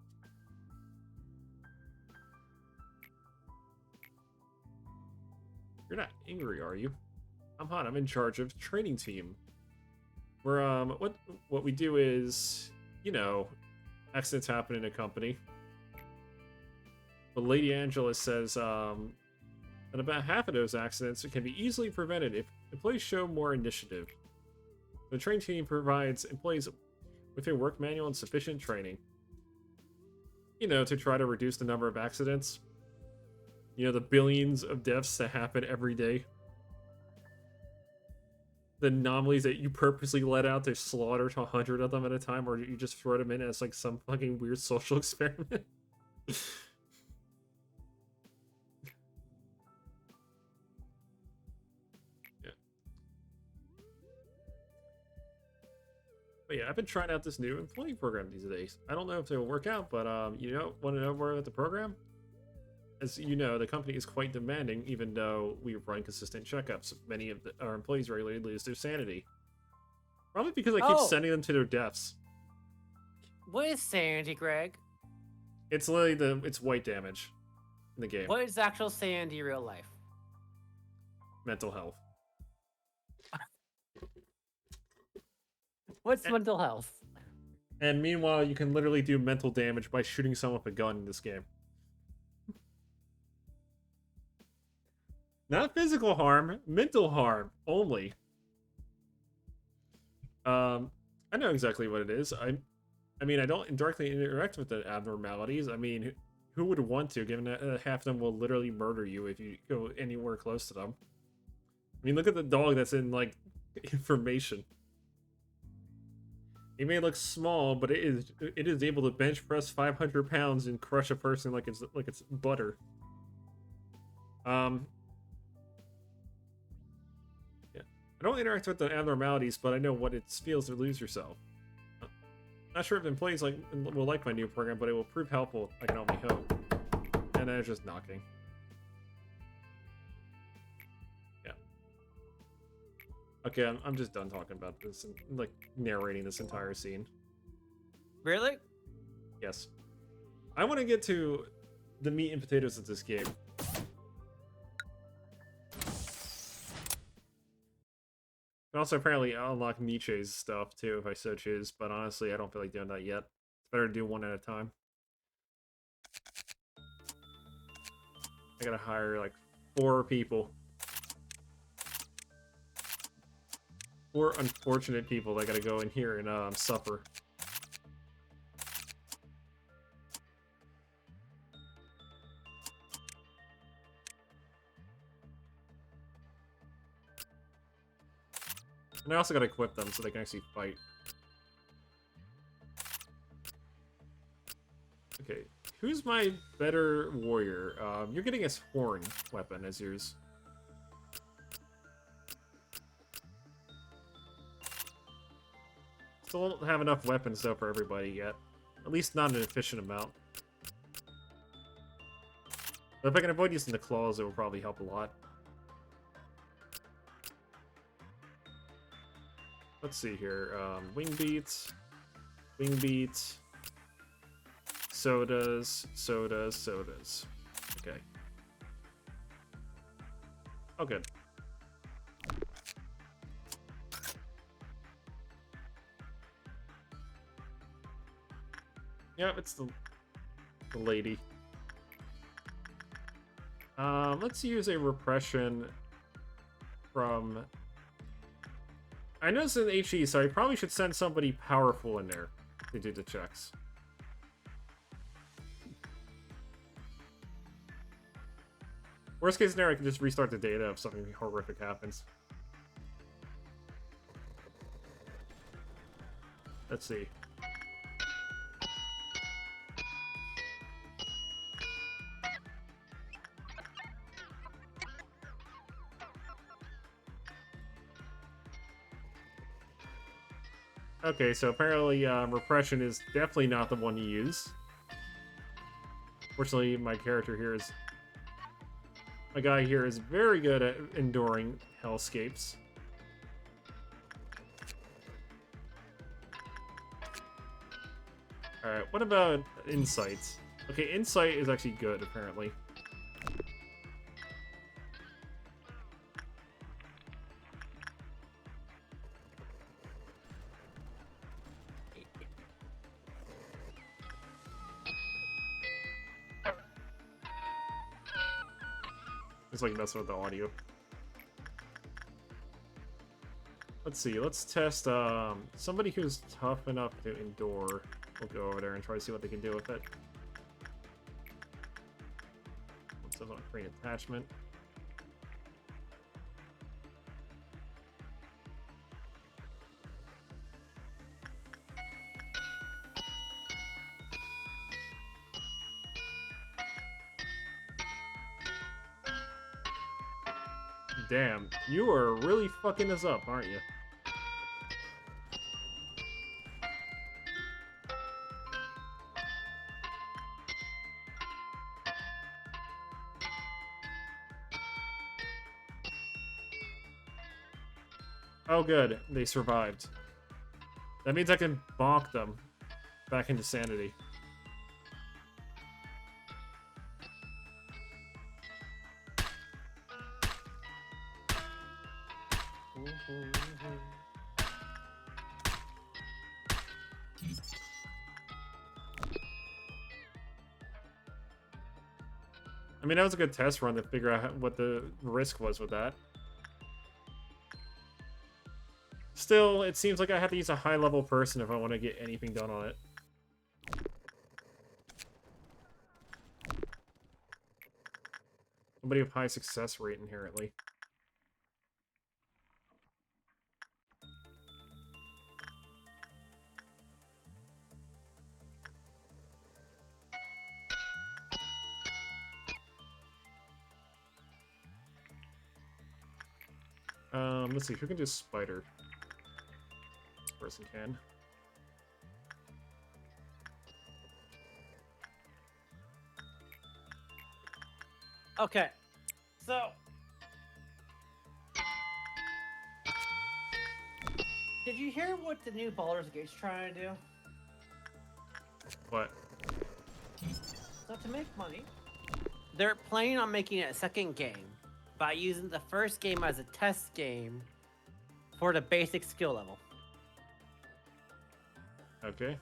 Speaker 1: You're not angry, are you? I'm Hod. I'm in charge of training team. We're, what we do is, you know, accidents happen in a company. But Lady Angela says, that about half of those accidents can be easily prevented if employees show more initiative. The training team provides employees with a work manual and sufficient training. You know, to try to reduce the number of accidents. You know, the billions of deaths that happen every day. The anomalies that you purposely let out to slaughter 100 of them at a time, or you just throw them in as like some fucking weird social experiment. But yeah, I've been trying out this new employee program these days. I don't know if it will work out, but you know, want to know more about the program? As you know, the company is quite demanding, even though we run consistent checkups. Many of our employees regularly lose their sanity. Probably because I keep sending them to their deaths.
Speaker 2: What is sanity, Greg?
Speaker 1: It's literally it's white damage in the game.
Speaker 2: What is actual sanity in real life?
Speaker 1: Mental health.
Speaker 2: What's mental health?
Speaker 1: And meanwhile, you can literally do mental damage by shooting someone with a gun in this game. Not physical harm, mental harm only. I know exactly what it is. I mean, I don't directly interact with the abnormalities. I mean, who would want to, given that half of them will literally murder you if you go anywhere close to them? I mean, look at the dog that's in, like, information. It may look small, but it is able to bench press 500 pounds and crush a person like it's butter. Yeah. I don't interact with the abnormalities, but I know what it feels to lose yourself. Not sure if employees will like my new program, but it will prove helpful, I can only hope. And then it's just knocking. Yeah. Okay, I'm just done talking about this and, like, narrating this entire scene.
Speaker 2: Really?
Speaker 1: Yes. I want to get to the meat and potatoes of this game. And also apparently unlock Nietzsche's stuff too if I so choose, but honestly I don't feel like doing that yet. It's better to do one at a time. I gotta hire like 4 people. 4 unfortunate people that gotta go in here and suffer. And I also gotta equip them so they can actually fight. Okay, who's my better warrior? You're getting his horn weapon as yours. Still don't have enough weapons though for everybody yet. At least not an efficient amount. But if I can avoid using the claws, it will probably help a lot. Let's see here. Wing beats. Wing beats. Sodas. Sodas. Sodas. Okay. Oh, good. Yeah, it's the lady. Let's use a repression from... I know it's an HE, so I probably should send somebody powerful in there to do the checks. Worst case scenario, I can just restart the data if something horrific happens. Let's see. Okay, so apparently repression is definitely not the one to use. Fortunately, my guy here is very good at enduring hellscapes. Alright, what about insights? Okay, insight is actually good, apparently. It's like messing with the audio. Let's see, let's test somebody who's tough enough to endure. We'll go over there and try to see what they can do with it. Let's have a create attachment. Damn, you are really fucking us up, aren't you? Oh good, they survived. That means I can bonk them back into sanity. I mean, that was a good test run to figure out what the risk was with that. Still, it seems like I have to use a high-level person if I want to get anything done on it. Somebody with high success rate, inherently. Let's see, who can do spider? This person can.
Speaker 2: Okay, so did you hear what the new Baldur's Gate's trying to do?
Speaker 1: What?
Speaker 2: So to make money, they're planning on making a second game by using the first game as a test game for the basic skill level.
Speaker 1: Okay.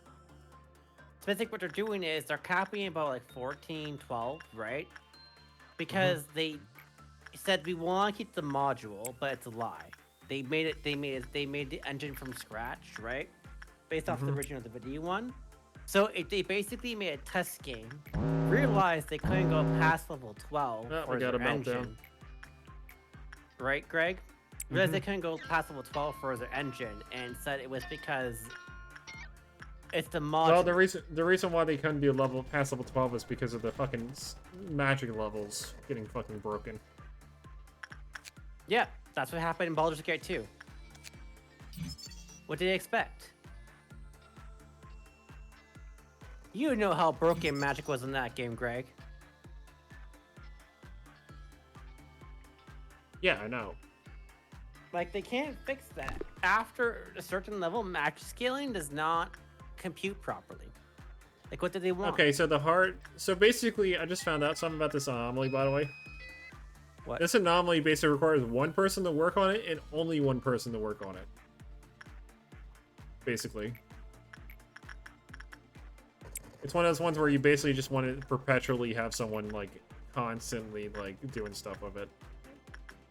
Speaker 2: So basically what they're doing is they're copying about like 14, 12, right? Because they said we want to keep the module, but it's a lie. They made the engine from scratch, right? Based off the original the video one. So they basically made a test game, realized they couldn't go past level 12
Speaker 1: Oh,
Speaker 2: for
Speaker 1: we got
Speaker 2: their
Speaker 1: a meltdown.
Speaker 2: engine. Right, Greg? Realized they couldn't go past level 12 for their engine, and said it was because it's the module.
Speaker 1: Well, the reason why they couldn't do past level 12 is because of the fucking magic levels getting fucking broken.
Speaker 2: Yeah, that's what happened in Baldur's Gate 2. What did they expect? You know how broken magic was in that game, Greg.
Speaker 1: Yeah, I know.
Speaker 2: Like, they can't fix that. After a certain level, magic scaling does not compute properly. Like, what did they want?
Speaker 1: Okay, so basically, I just found out something about this anomaly, by the way.
Speaker 2: What?
Speaker 1: This anomaly basically requires one person to work on it, and only one person to work on it. Basically. It's one of those ones where you basically just want to perpetually have someone, like, constantly, like, doing stuff with it.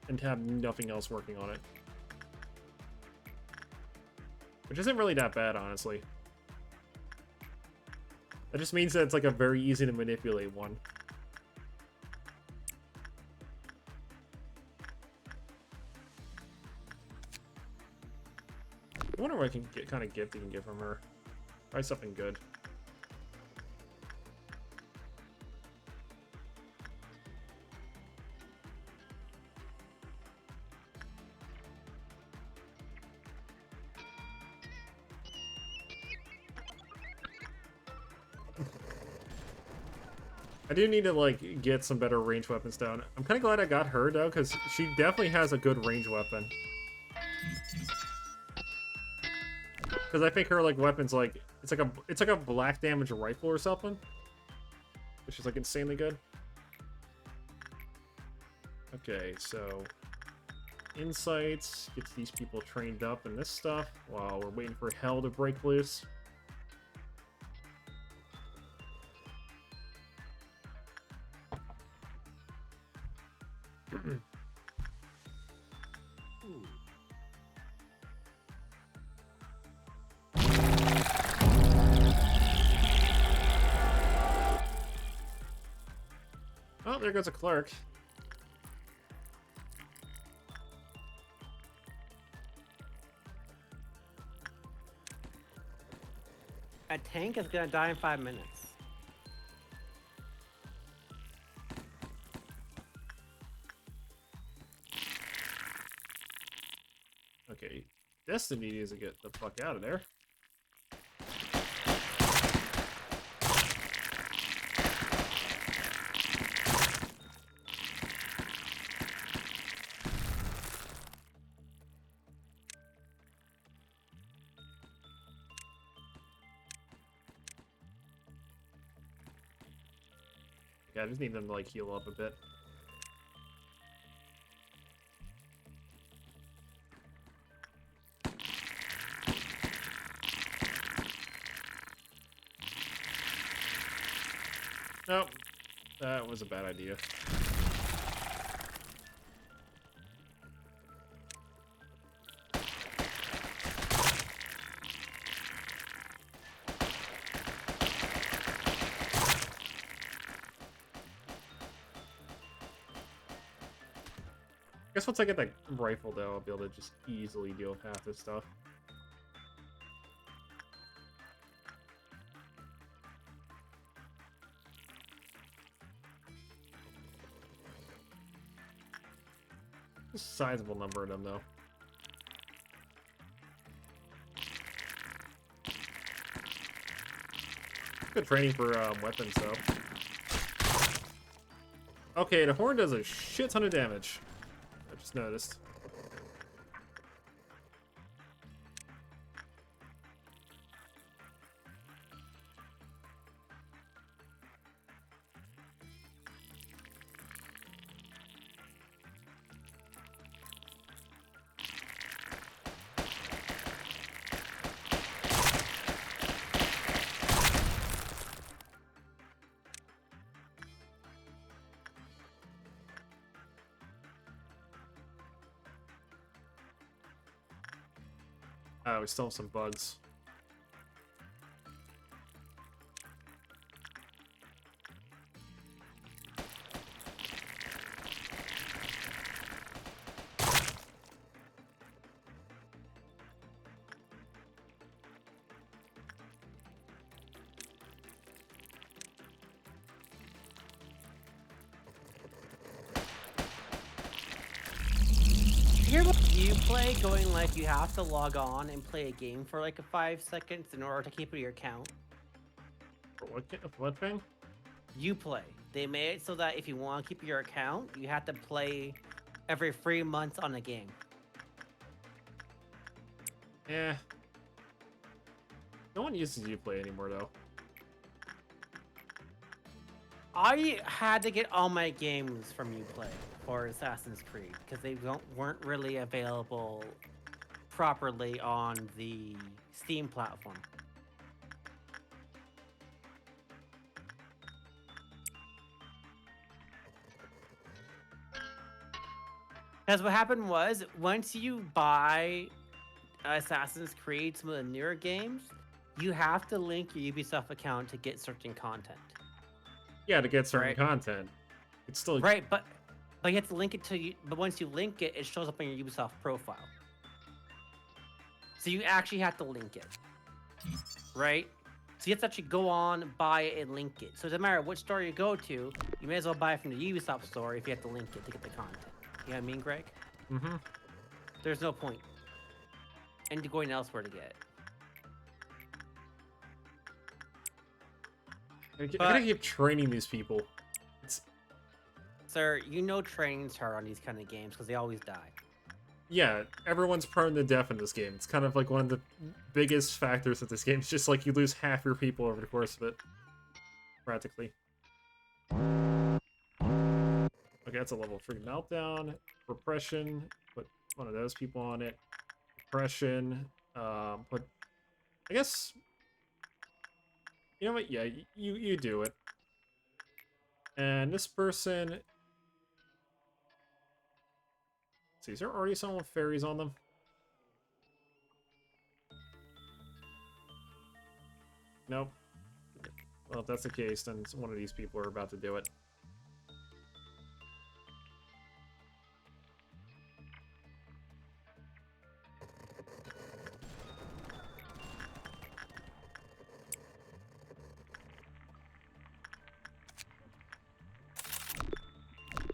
Speaker 1: And have nothing else working on it. Which isn't really that bad, honestly. That just means that it's, like, a very easy to manipulate one. I wonder what I can get, kind of gift you can get from her. Try something good. I do need to like get some better range weapons down. I'm kind of glad I got her though, because she definitely has a good range weapon. Because I think her like weapons like it's like a black damage rifle or something, which is like insanely good. Okay, so insights gets these people trained up in this stuff while we're waiting for hell to break loose. Oh, there goes a clerk.
Speaker 2: A tank is gonna die in 5 minutes.
Speaker 1: Okay, Destiny needs to get the fuck out of there. Yeah, I just need them to like heal up a bit. Nope, that was a bad idea. Guess once I get that rifle though, I'll be able to just easily deal with half this stuff. A sizable number of them though. Good training for weapons though. Okay, the horn does a shit ton of damage. I just noticed. Oh, we still have some bugs.
Speaker 2: Hear what you play going like you have to log on and play a game for like 5 seconds in order to keep your account.
Speaker 1: For what thing?
Speaker 2: You play. They made it so that if you want to keep your account, you have to play every 3 months on a game.
Speaker 1: Yeah. No one uses Uplay anymore though.
Speaker 2: I had to get all my games from Uplay for Assassin's Creed because they weren't really available properly on the Steam platform. Because what happened was, once you buy Assassin's Creed, some of the newer games, you have to link your Ubisoft account to get certain content.
Speaker 1: Yeah, to get certain
Speaker 2: Right.
Speaker 1: content. It's still
Speaker 2: Right, but you have to link it to you. But once you link it, it shows up on your Ubisoft profile. So you actually have to link it, right? So you have to actually go on, buy it, and link it. So it doesn't matter which store you go to, you may as well buy it from the Ubisoft store if you have to link it to get the content. You know what I mean, Greg?
Speaker 1: Mm-hmm.
Speaker 2: There's no point in going elsewhere to get it.
Speaker 1: I gotta keep training these people. It's...
Speaker 2: Sir, you know training's hard on these kind of games because they always die.
Speaker 1: Yeah, everyone's prone to death in this game. It's kind of like one of the biggest factors of this game. It's just like you lose half your people over the course of it. Practically. Okay, that's a level 3 meltdown. Repression. Put one of those people on it. Repression. Put... I guess... You know what? Yeah, you do it. And this person... See, is there already someone with fairies on them? Nope. Well, if that's the case, then one of these people are about to do it.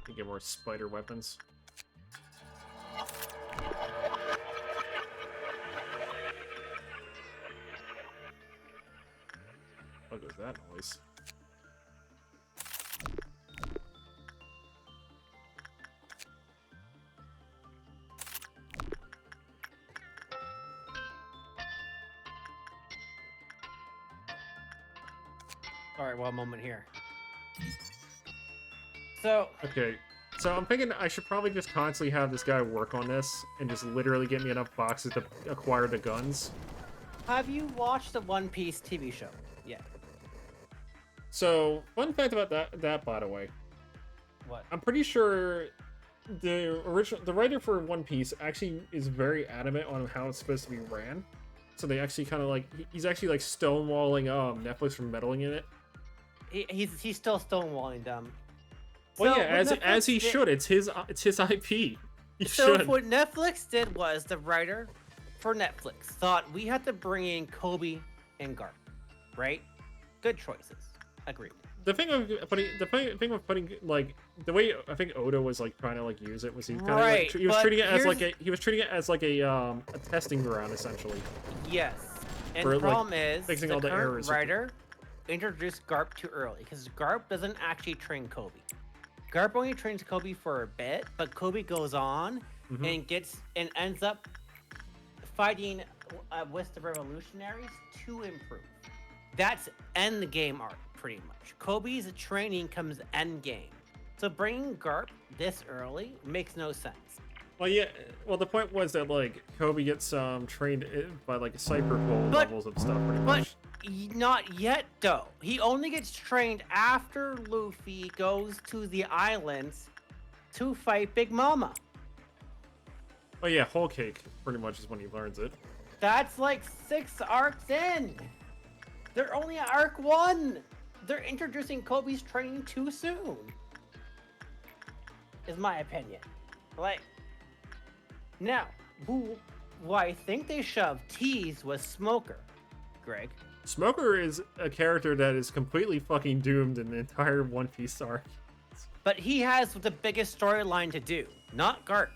Speaker 1: You get more spider weapons. What was that noise?
Speaker 2: Alright, one moment here. So...
Speaker 1: Okay, so I'm thinking I should probably just constantly have this guy work on this and just literally get me enough boxes to acquire the guns.
Speaker 2: Have you watched the One Piece TV show? Yeah.
Speaker 1: So, fun fact about that by the way.
Speaker 2: What?
Speaker 1: I'm pretty sure the writer for One Piece actually is very adamant on how it's supposed to be ran. So they actually kind of like, he's actually like stonewalling Netflix from meddling in it.
Speaker 2: He's still stonewalling them.
Speaker 1: Well,
Speaker 2: So
Speaker 1: yeah,
Speaker 2: what
Speaker 1: as he
Speaker 2: Netflix
Speaker 1: should. It's his IP. He
Speaker 2: So
Speaker 1: should.
Speaker 2: what Netflix did was the writer for Netflix thought we had to bring in Kobe and Garp, right? Good choices. Agreed.
Speaker 1: The thing of putting like the way I think Oda was like trying to like use it was he kind of
Speaker 2: Right,
Speaker 1: like, he was
Speaker 2: but
Speaker 1: treating it as like a testing ground essentially.
Speaker 2: Yes. And
Speaker 1: For,
Speaker 2: the
Speaker 1: like,
Speaker 2: problem is
Speaker 1: fixing
Speaker 2: the
Speaker 1: all the
Speaker 2: current
Speaker 1: errors.
Speaker 2: writer introduced Garp too early because Garp doesn't actually train Kobe. Garp only trains Kobe for a bit, but Kobe goes on and ends up fighting with the revolutionaries to improve. That's end game arc, pretty much. Kobe's training comes end game. So bringing Garp this early makes no sense.
Speaker 1: Well, yeah. Well, the point was that like Kobe gets trained by like cyberpole levels of stuff, pretty much.
Speaker 2: Not yet, though. He only gets trained after Luffy goes to the islands to fight Big Mama.
Speaker 1: Oh yeah, Whole Cake pretty much is when he learns it.
Speaker 2: That's like 6 arcs in. They're only at arc 1. They're introducing Kobe's training too soon. Is my opinion. Like, now, who I think they shoved tease was Smoker, Greg.
Speaker 1: Smoker is a character that is completely fucking doomed in the entire One Piece arc.
Speaker 2: But he has the biggest storyline to do, not Garp.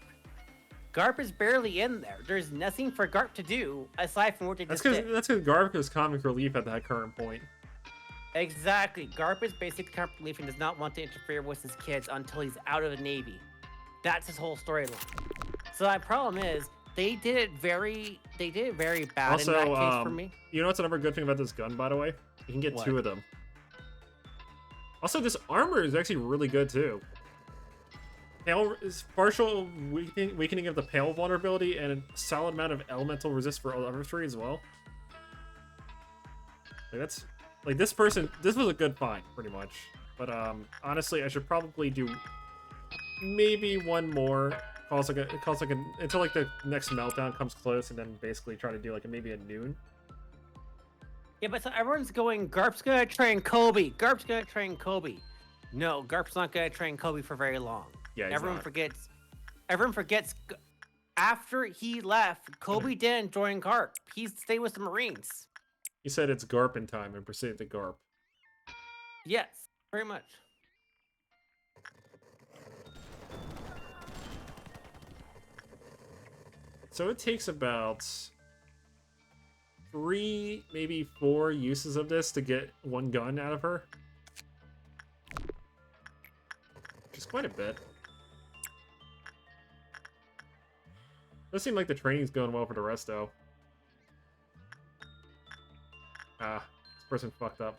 Speaker 2: Garp is barely in there. There's nothing for Garp to do aside from what they just did.
Speaker 1: That's because Garp is comic relief at that current point.
Speaker 2: Exactly. Garp is basically comic relief and does not want to interfere with his kids until he's out of the Navy. That's his whole storyline. So my problem is they did it very bad
Speaker 1: Also,
Speaker 2: in that case for me.
Speaker 1: You know what's another good thing about this gun, by the way? You can get
Speaker 2: What?
Speaker 1: 2 of them. Also, this armor is actually really good too. Is partial weakening of the pale vulnerability and a solid amount of elemental resist for other 3 as well. Like that's like this was a good find pretty much. But honestly, I should probably do maybe one more. Until like the next meltdown comes close, and then basically try to do like maybe a noon.
Speaker 2: Yeah, but so everyone's going, Garp's gonna train Kobe. Garp's gonna train Kobe. No, Garp's not gonna train Kobe for very long.
Speaker 1: Yeah,
Speaker 2: Everyone forgets. After he left, Kobe didn't join Garp. He stayed with the Marines.
Speaker 1: He said it's Garp in time and proceeded to Garp.
Speaker 2: Yes, very much.
Speaker 1: So it takes about 3, maybe 4 uses of this to get one gun out of her. Which is quite a bit. Does seem like the training's going well for the rest, though. Ah, this person fucked up.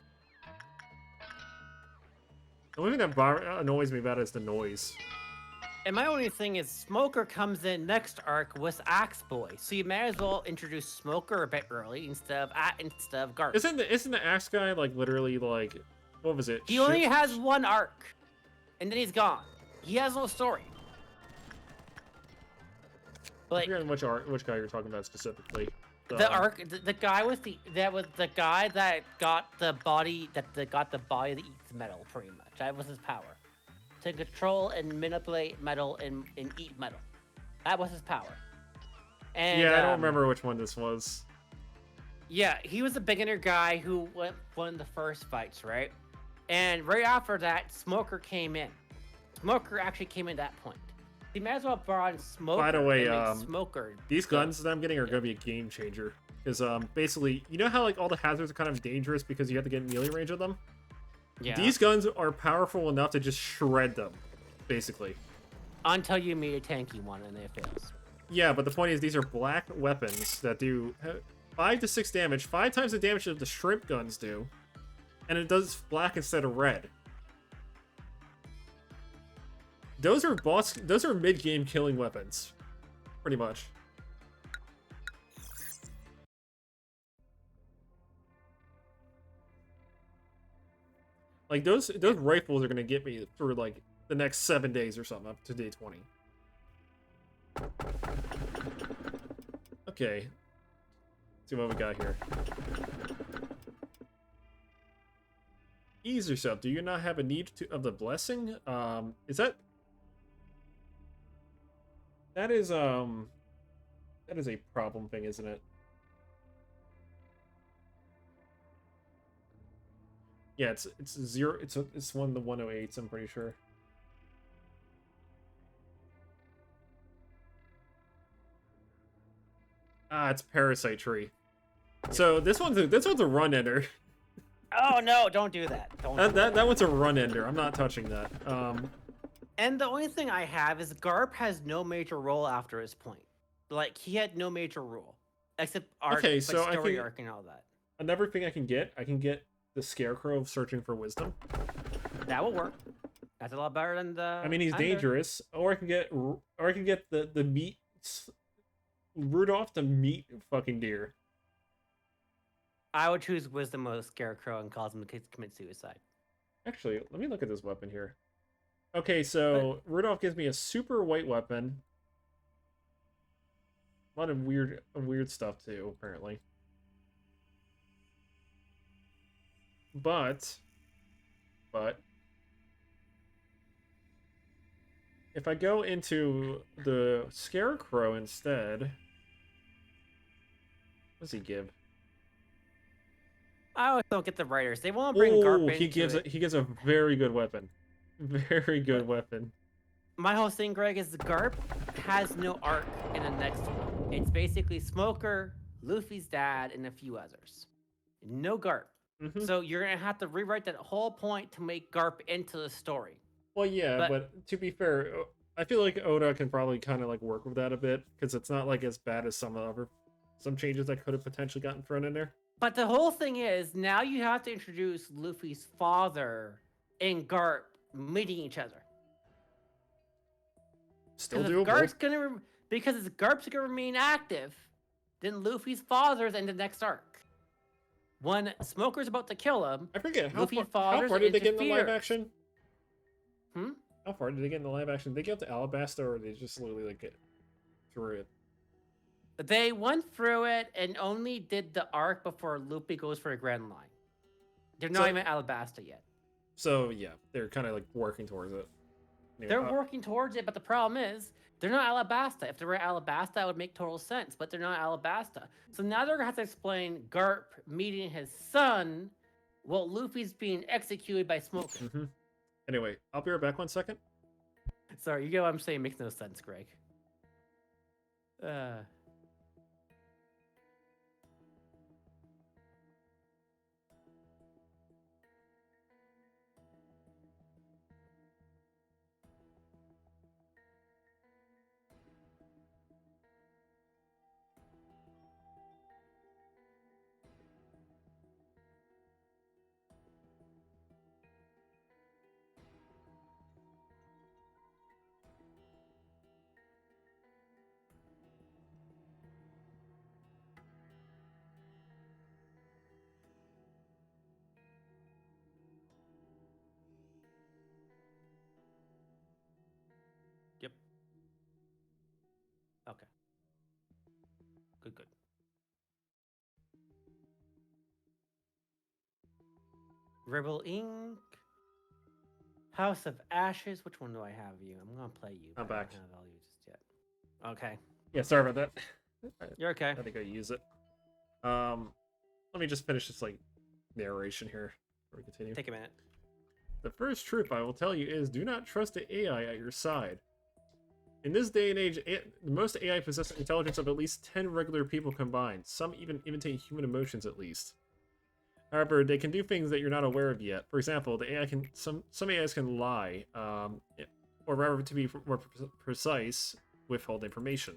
Speaker 1: The only thing that annoys me about it is the noise.
Speaker 2: And my only thing is, Smoker comes in next arc with Axe Boy, so you may as well introduce Smoker a bit early instead of Garp.
Speaker 1: Isn't the Axe guy like literally like what was it?
Speaker 2: He only has one arc, and then he's gone. He has no story.
Speaker 1: Like, I forget which guy you're talking about specifically.
Speaker 2: The guy with the guy that got the body that eats metal, pretty much. That was his power. To control and manipulate metal and eat metal. That was his power. And
Speaker 1: yeah, I don't remember which one this was.
Speaker 2: Yeah, he was a beginner guy who won the first fights, right? And right after that, Smoker came in. Smoker actually came in at that point. He might as well brought in Smoker.
Speaker 1: By the way,
Speaker 2: Smoker.
Speaker 1: These guns that I'm getting are going to be a game changer. Because basically, you know how like all the hazards are kind of dangerous because you have to get melee range of them? Yeah. These guns are powerful enough to just shred them, basically.
Speaker 2: Until you meet a tanky one and it fails.
Speaker 1: Yeah, but the point is these are black weapons that do 5 to 6 damage, 5 times the damage that the shrimp guns do. And it does black instead of red. Those are mid-game killing weapons. Pretty much. Like those rifles are gonna get me through like the next 7 days or something up to day 20. Okay. Let's see what we got here. Ease yourself. Do you not have a need of the blessing? Is that? That is a problem thing, isn't it? Yeah, it's 0. It's one of the 108s. I'm pretty sure. Ah, it's Parasite Tree. So this one's a run ender.
Speaker 2: Oh no! Don't do that.
Speaker 1: That one's a run ender. I'm not touching that.
Speaker 2: And the only thing I have is Garp has no major role after his point. Like he had no major role except arc,
Speaker 1: okay, so
Speaker 2: story arc and all that.
Speaker 1: Another thing I can get the Scarecrow of searching for wisdom.
Speaker 2: That will work. That's a lot better than the.
Speaker 1: I mean, he's dangerous. Or I can get the meat Rudolph the meat fucking deer.
Speaker 2: I would choose wisdom of Scarecrow and cause him to commit suicide.
Speaker 1: Actually, let me look at this weapon here. Okay, so Rudolph gives me a super white weapon. A lot of weird stuff too, apparently. But if I go into the Scarecrow instead, what does he give?
Speaker 2: I always don't get the writers. They won't bring Garp into
Speaker 1: he gives a very good weapon. Very good weapon.
Speaker 2: My whole thing, Greg, is the Garp has no arc in the next one. It's basically Smoker, Luffy's dad, and a few others. No Garp. Mm-hmm. So you're gonna have to rewrite that whole point to make Garp into the story.
Speaker 1: Well, yeah, but to be fair, I feel like Oda can probably kind of like work with that a bit because it's not like as bad as some changes that could have potentially gotten thrown in there.
Speaker 2: But the whole thing is now you have to introduce Luffy's father and Garp meeting each other.
Speaker 1: Still doable.
Speaker 2: Because if Garp's gonna remain active, then Luffy's father's in the next arc. When Smoker's about to kill him,
Speaker 1: I forget how far did they get in the live action?
Speaker 2: Hmm?
Speaker 1: How far did they get in the live action? Did they get to Alabasta, or they just literally like get through it?
Speaker 2: They went through it and only did the arc before Luffy goes for a grand line. They're not even Alabasta yet.
Speaker 1: So yeah, they're kind of like working towards it.
Speaker 2: Anyway, they're working towards it, but the problem is they're not Alabasta. If they were Alabasta, that would make total sense, but they're not Alabasta. So now they're gonna have to explain Garp meeting his son while Luffy's being executed by Smoker.
Speaker 1: Mm-hmm. Anyway, I'll be right back 1 second.
Speaker 2: Sorry, you get what I'm saying? Makes no sense, Greg. Okay. Good, good. Rebel Inc. House of Ashes. Which one do I have you? I'm gonna play you.
Speaker 1: I'm
Speaker 2: but I
Speaker 1: back.
Speaker 2: don't have all you just yet. Okay.
Speaker 1: Yeah, sorry about that.
Speaker 2: You're okay.
Speaker 1: I think I use it. Let me just finish this like narration here before we continue.
Speaker 2: Take a minute.
Speaker 1: The first truth I will tell you is do not trust the AI at your side. In this day and age, most AI possess an intelligence of at least 10 regular people combined. Some even imitate human emotions at least. However, they can do things that you're not aware of yet. For example, the AI can some AIs can lie, or rather, to be more precise, withhold information.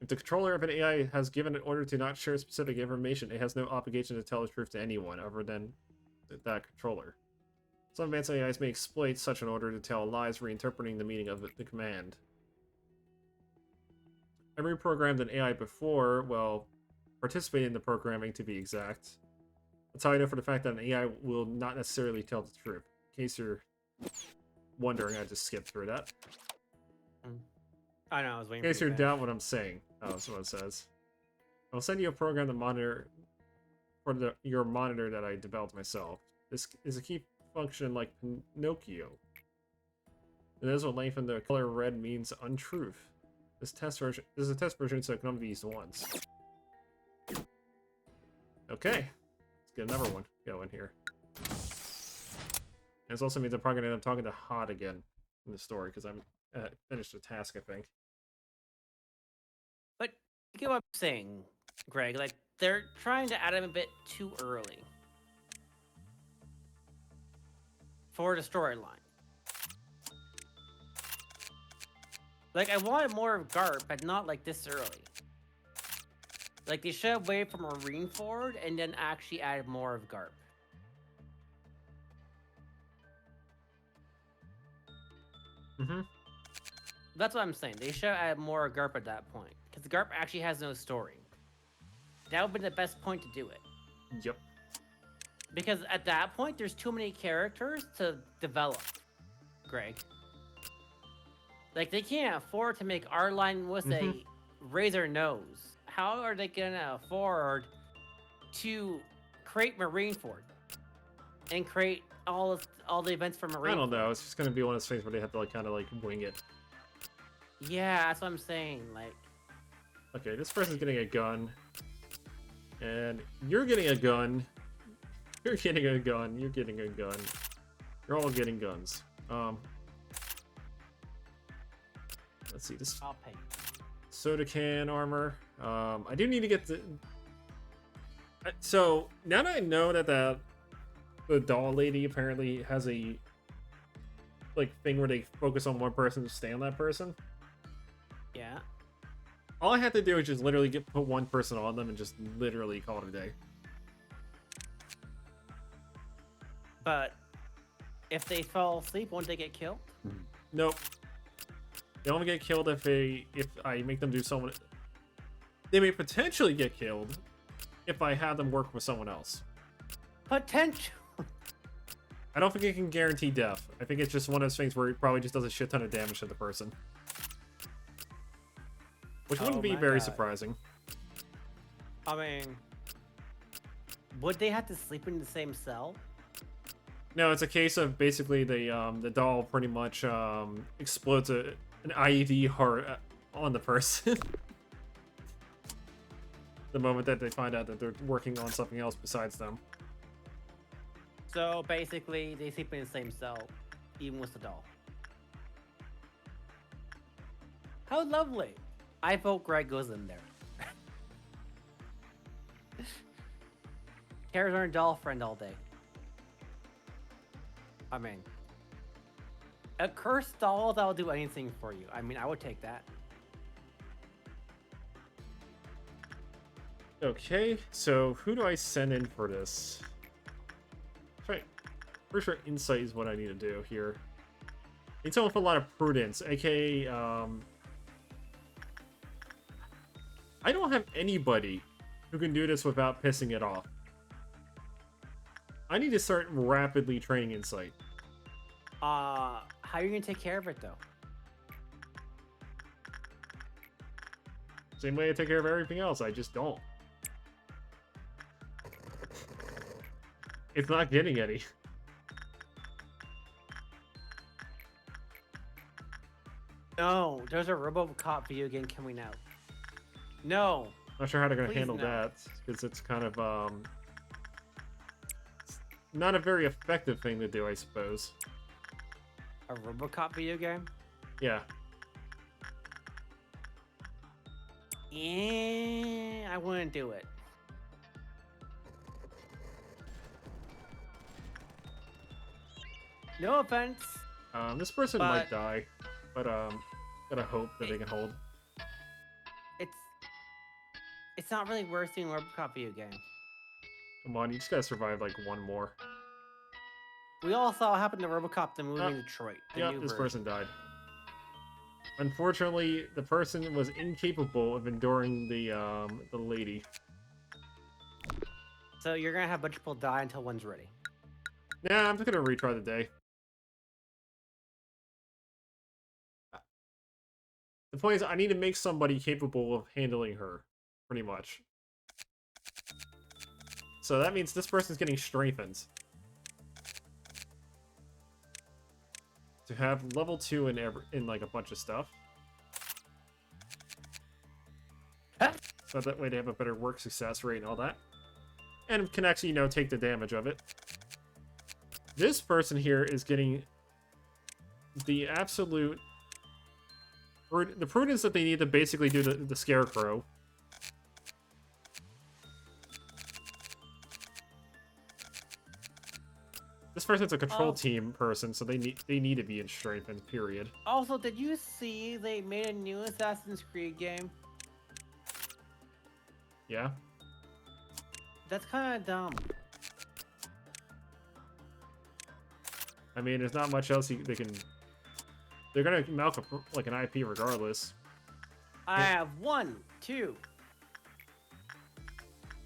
Speaker 1: If the controller of an AI has given an order to not share specific information, it has no obligation to tell the truth to anyone other than that controller. Some advanced AIs may exploit such an order to tell lies, reinterpreting the meaning of the command. I reprogrammed an AI before, well, participated in the programming to be exact. That's how I know for the fact that an AI will not necessarily tell the truth. In case you're wondering, I just skipped through that.
Speaker 2: I know, I was waiting
Speaker 1: In case
Speaker 2: for
Speaker 1: you
Speaker 2: you to
Speaker 1: doubt what I'm saying. Oh, that's what it says. I'll send you a program to monitor for your monitor that I developed myself. This is a key function like Pinocchio. And this will lengthen the color red means untruth. This is a test version, so it can only be used once. Okay. Let's get another one going here. And this also means I'm probably gonna end up talking to Hot again in the story, because I'm finished the task, I think.
Speaker 2: But you get what I'm saying, Greg. Like, they're trying to add him a bit too early for the storyline. Like, I wanted more of Garp, but not like this early. Like, they should have waited for Marineford and then actually added more of Garp.
Speaker 1: Mm-hmm.
Speaker 2: That's what I'm saying. They should have added more of Garp at that point. Because Garp actually has no story. That would be the best point to do it.
Speaker 1: Yep.
Speaker 2: Because at that point, there's too many characters to develop, Greg. Like, they can't afford to make Arline with a razor nose. How are they gonna afford to create Marineford and create all the events for Marineford?
Speaker 1: I don't know. It's just gonna be one of those things where they have to like kind of like wing it.
Speaker 2: Yeah, that's what I'm saying. Like,
Speaker 1: okay, this person's getting a gun, and you're getting a gun. You're getting a gun. You're getting a gun. You're all getting guns. Let's see this.
Speaker 2: I'll pay.
Speaker 1: Soda can armor. I do need to get the. So now that I know that the doll lady apparently has a like thing where they focus on one person to stay on that person.
Speaker 2: Yeah.
Speaker 1: All I have to do is just literally put one person on them and just literally call it a day.
Speaker 2: But if they fall asleep, won't they get killed?
Speaker 1: Nope. They only get killed if I make them do someone. They may potentially get killed if I have them work with someone else.
Speaker 2: Potential.
Speaker 1: I don't think it can guarantee death. I think it's just one of those things where it probably just does a shit ton of damage to the person. Which wouldn't be very surprising.
Speaker 2: I mean, would they have to sleep in the same cell?
Speaker 1: No, it's a case of basically the doll pretty much explodes an IED heart on the person. The moment that they find out that they're working on something else besides them.
Speaker 2: So basically, they sleep in the same cell, even with the doll. How lovely! I vote Greg goes in there. Kara's our doll friend all day. I mean, a cursed doll that'll do anything for you. I mean, I would take that.
Speaker 1: Okay, so who do I send in for this? Right. Pretty sure insight is what I need to do here. Need someone with a lot of prudence, aka I don't have anybody who can do this without pissing it off. I need to start rapidly training insight.
Speaker 2: How are you gonna take care of it though?
Speaker 1: Same way I take care of everything else, I just don't. It's not getting any.
Speaker 2: No, there's a RoboCop video game coming out. No.
Speaker 1: Not sure how they're gonna
Speaker 2: Please
Speaker 1: handle
Speaker 2: no.
Speaker 1: that, because it's kind of not a very effective thing to do, I suppose.
Speaker 2: A RoboCop video game?
Speaker 1: Yeah.
Speaker 2: Yeah, I wouldn't do it. No offense.
Speaker 1: This person might
Speaker 2: But-
Speaker 1: die, but gotta hope that they can hold.
Speaker 2: It's not really worth doing a RoboCop video game.
Speaker 1: Come on, you just gotta survive like one more.
Speaker 2: We all saw what happened to RoboCop the movie
Speaker 1: Oh,
Speaker 2: in Detroit. The
Speaker 1: Yep,
Speaker 2: new
Speaker 1: this
Speaker 2: version.
Speaker 1: person died. Unfortunately, the person was incapable of enduring the lady.
Speaker 2: So you're gonna have a bunch of people die until one's ready.
Speaker 1: Nah, I'm just gonna retry the day. The point is, I need to make somebody capable of handling her, pretty much. So that means this person's getting strengthened. To have level 2 in like a bunch of stuff. So that way they have a better work success rate and all that. And can actually, take the damage of it. This person here is getting the absolute... the prudence that they need to basically do the scarecrow. This person's a control team person, so they need to be in strengthened, period.
Speaker 2: Also, did you see they made a new Assassin's Creed game?
Speaker 1: Yeah?
Speaker 2: That's kind of dumb.
Speaker 1: I mean, there's not much else they can... They're gonna milk like an IP regardless.
Speaker 2: I have 1, 2,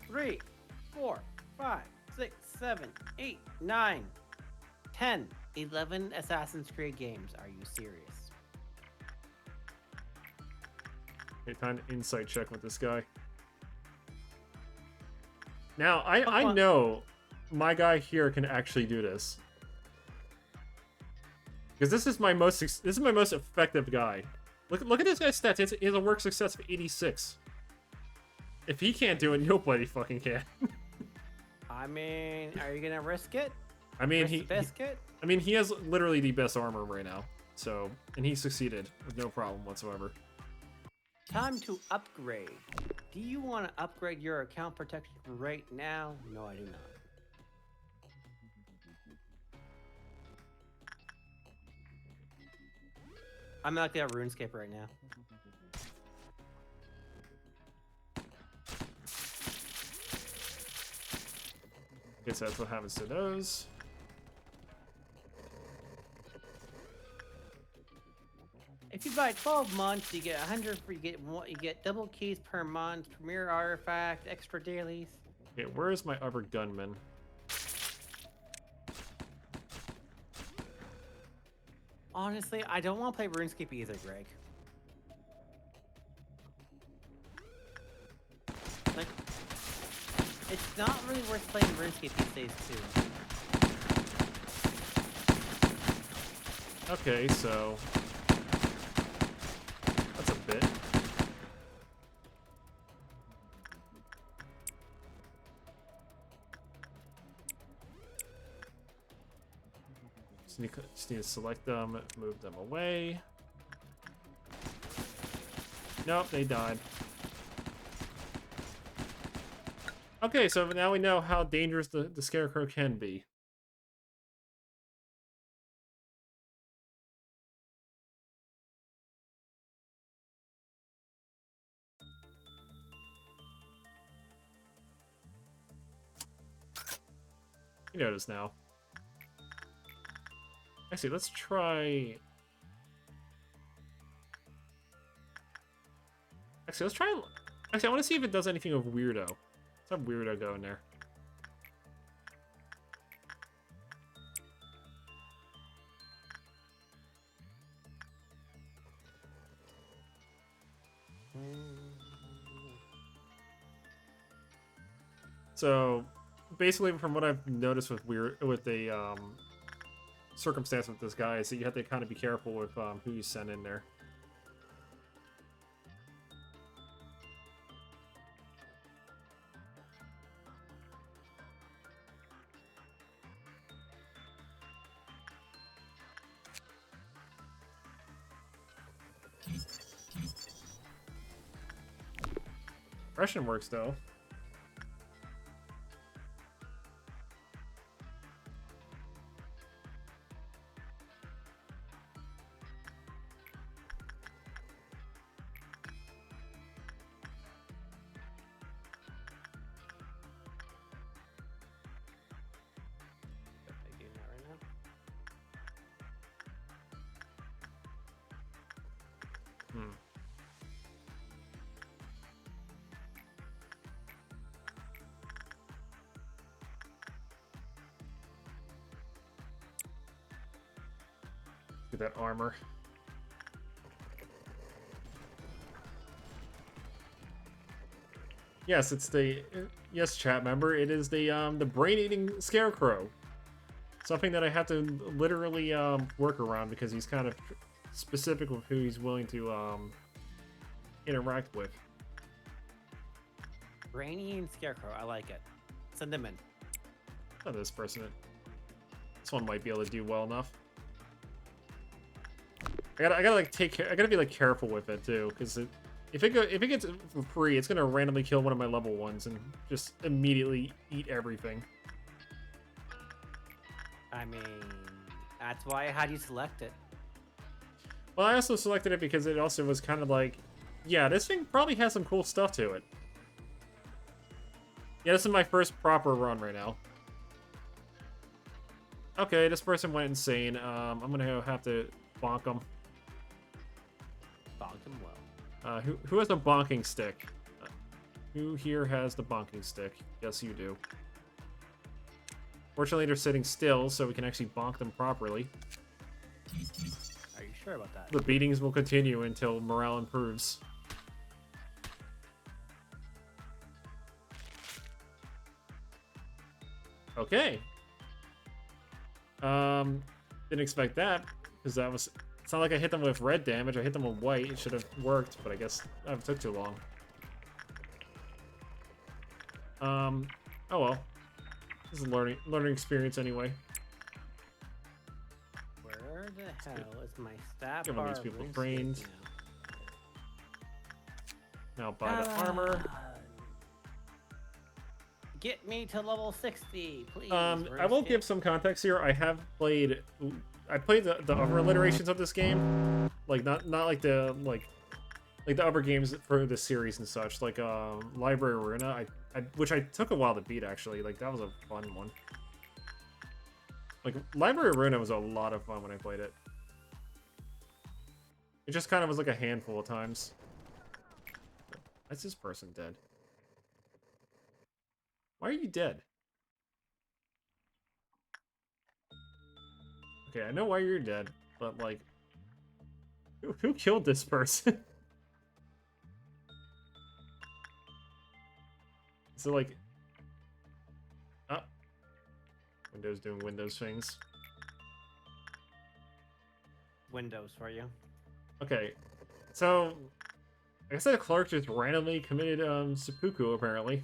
Speaker 2: 3, 4, 5, 6, 7, 8, 9, 10, 11 Assassin's Creed games. Are you serious?
Speaker 1: Okay, time to insight check with this guy. Now, I know my guy here can actually do this. Because this is my most effective guy. Look at this guy's stats. He has a work success of 86. If he can't do it, nobody fucking can.
Speaker 2: I mean, are you gonna risk it?
Speaker 1: I mean,
Speaker 2: Risk the biscuit?
Speaker 1: he has literally the best armor right now. So, and he succeeded with no problem whatsoever.
Speaker 2: Time to upgrade. Do you want to upgrade your account protection right now? No, I do not. I'm not gonna RuneScape right now.
Speaker 1: Guess that's what happens to those.
Speaker 2: If you buy 12 months, you get 100. You get double keys per month, premier artifact, extra dailies.
Speaker 1: Okay, where is my other gunman?
Speaker 2: Honestly, I don't want to play RuneScape either, Greg. Like, it's not really worth playing RuneScape these days, too.
Speaker 1: Okay, so that's a bit. Just need to select them, move them away. Nope, they died. Okay, so now we know how dangerous the Scarecrow can be. You notice now. Actually, let's try... Actually, let's try... Actually, I want to see if it does anything of Weirdo. Let's have Weirdo go in there. So basically, from what I've noticed with the circumstance with this guy, is that you have to kind of be careful with who you send in there. Russian works though.
Speaker 2: I do that right now.
Speaker 1: Hmm. Get that armor. Yes, it's the yes, chat member. It is the brain-eating scarecrow. Something that I have to literally work around because he's kind of specific with who he's willing to interact with.
Speaker 2: Brainy and Scarecrow, I like it. Send them in.
Speaker 1: Oh, this person. This one might be able to do well enough. I gotta like take care. I gotta be like careful with it too, because if it gets for free, it's gonna randomly kill one of my level ones and just immediately eat everything.
Speaker 2: I mean, that's why I had you select it.
Speaker 1: Well, I also selected it because it also was kind of like, yeah, this thing probably has some cool stuff to it. Yeah, this is my first proper run right now. Okay, this person went insane. I'm gonna have to bonk him.
Speaker 2: Bonked him well.
Speaker 1: Who has a bonking stick? Who here has the bonking stick? Yes, you do. Fortunately, they're sitting still, so we can actually bonk them properly.
Speaker 2: Are you sure about that?
Speaker 1: The beatings will continue until morale improves. Okay. Didn't expect that, because that was... It's not like I hit them with red damage, I hit them with white. It should have worked, but I guess it took too long. Oh well. This is a learning experience anyway.
Speaker 2: Where the hell is my stat
Speaker 1: Give
Speaker 2: bar?
Speaker 1: these people
Speaker 2: RuneScape
Speaker 1: brains.
Speaker 2: now?
Speaker 1: Now buy the armor.
Speaker 2: Get me to level 60, please.
Speaker 1: I will
Speaker 2: RuneScape.
Speaker 1: give some context here. I played the upper iterations of this game, like not like the upper games for the series and such, like Library Arena. Which I took a while to beat actually. Like that was a fun one. Like Library Arena was a lot of fun when I played it. It just kind of was like a handful of times. Why's this person dead? Why are you dead? Okay, I know why you're dead, but like, who killed this person? So like, Windows doing Windows things.
Speaker 2: Windows for you.
Speaker 1: Okay, so I guess that Clark just randomly committed seppuku apparently.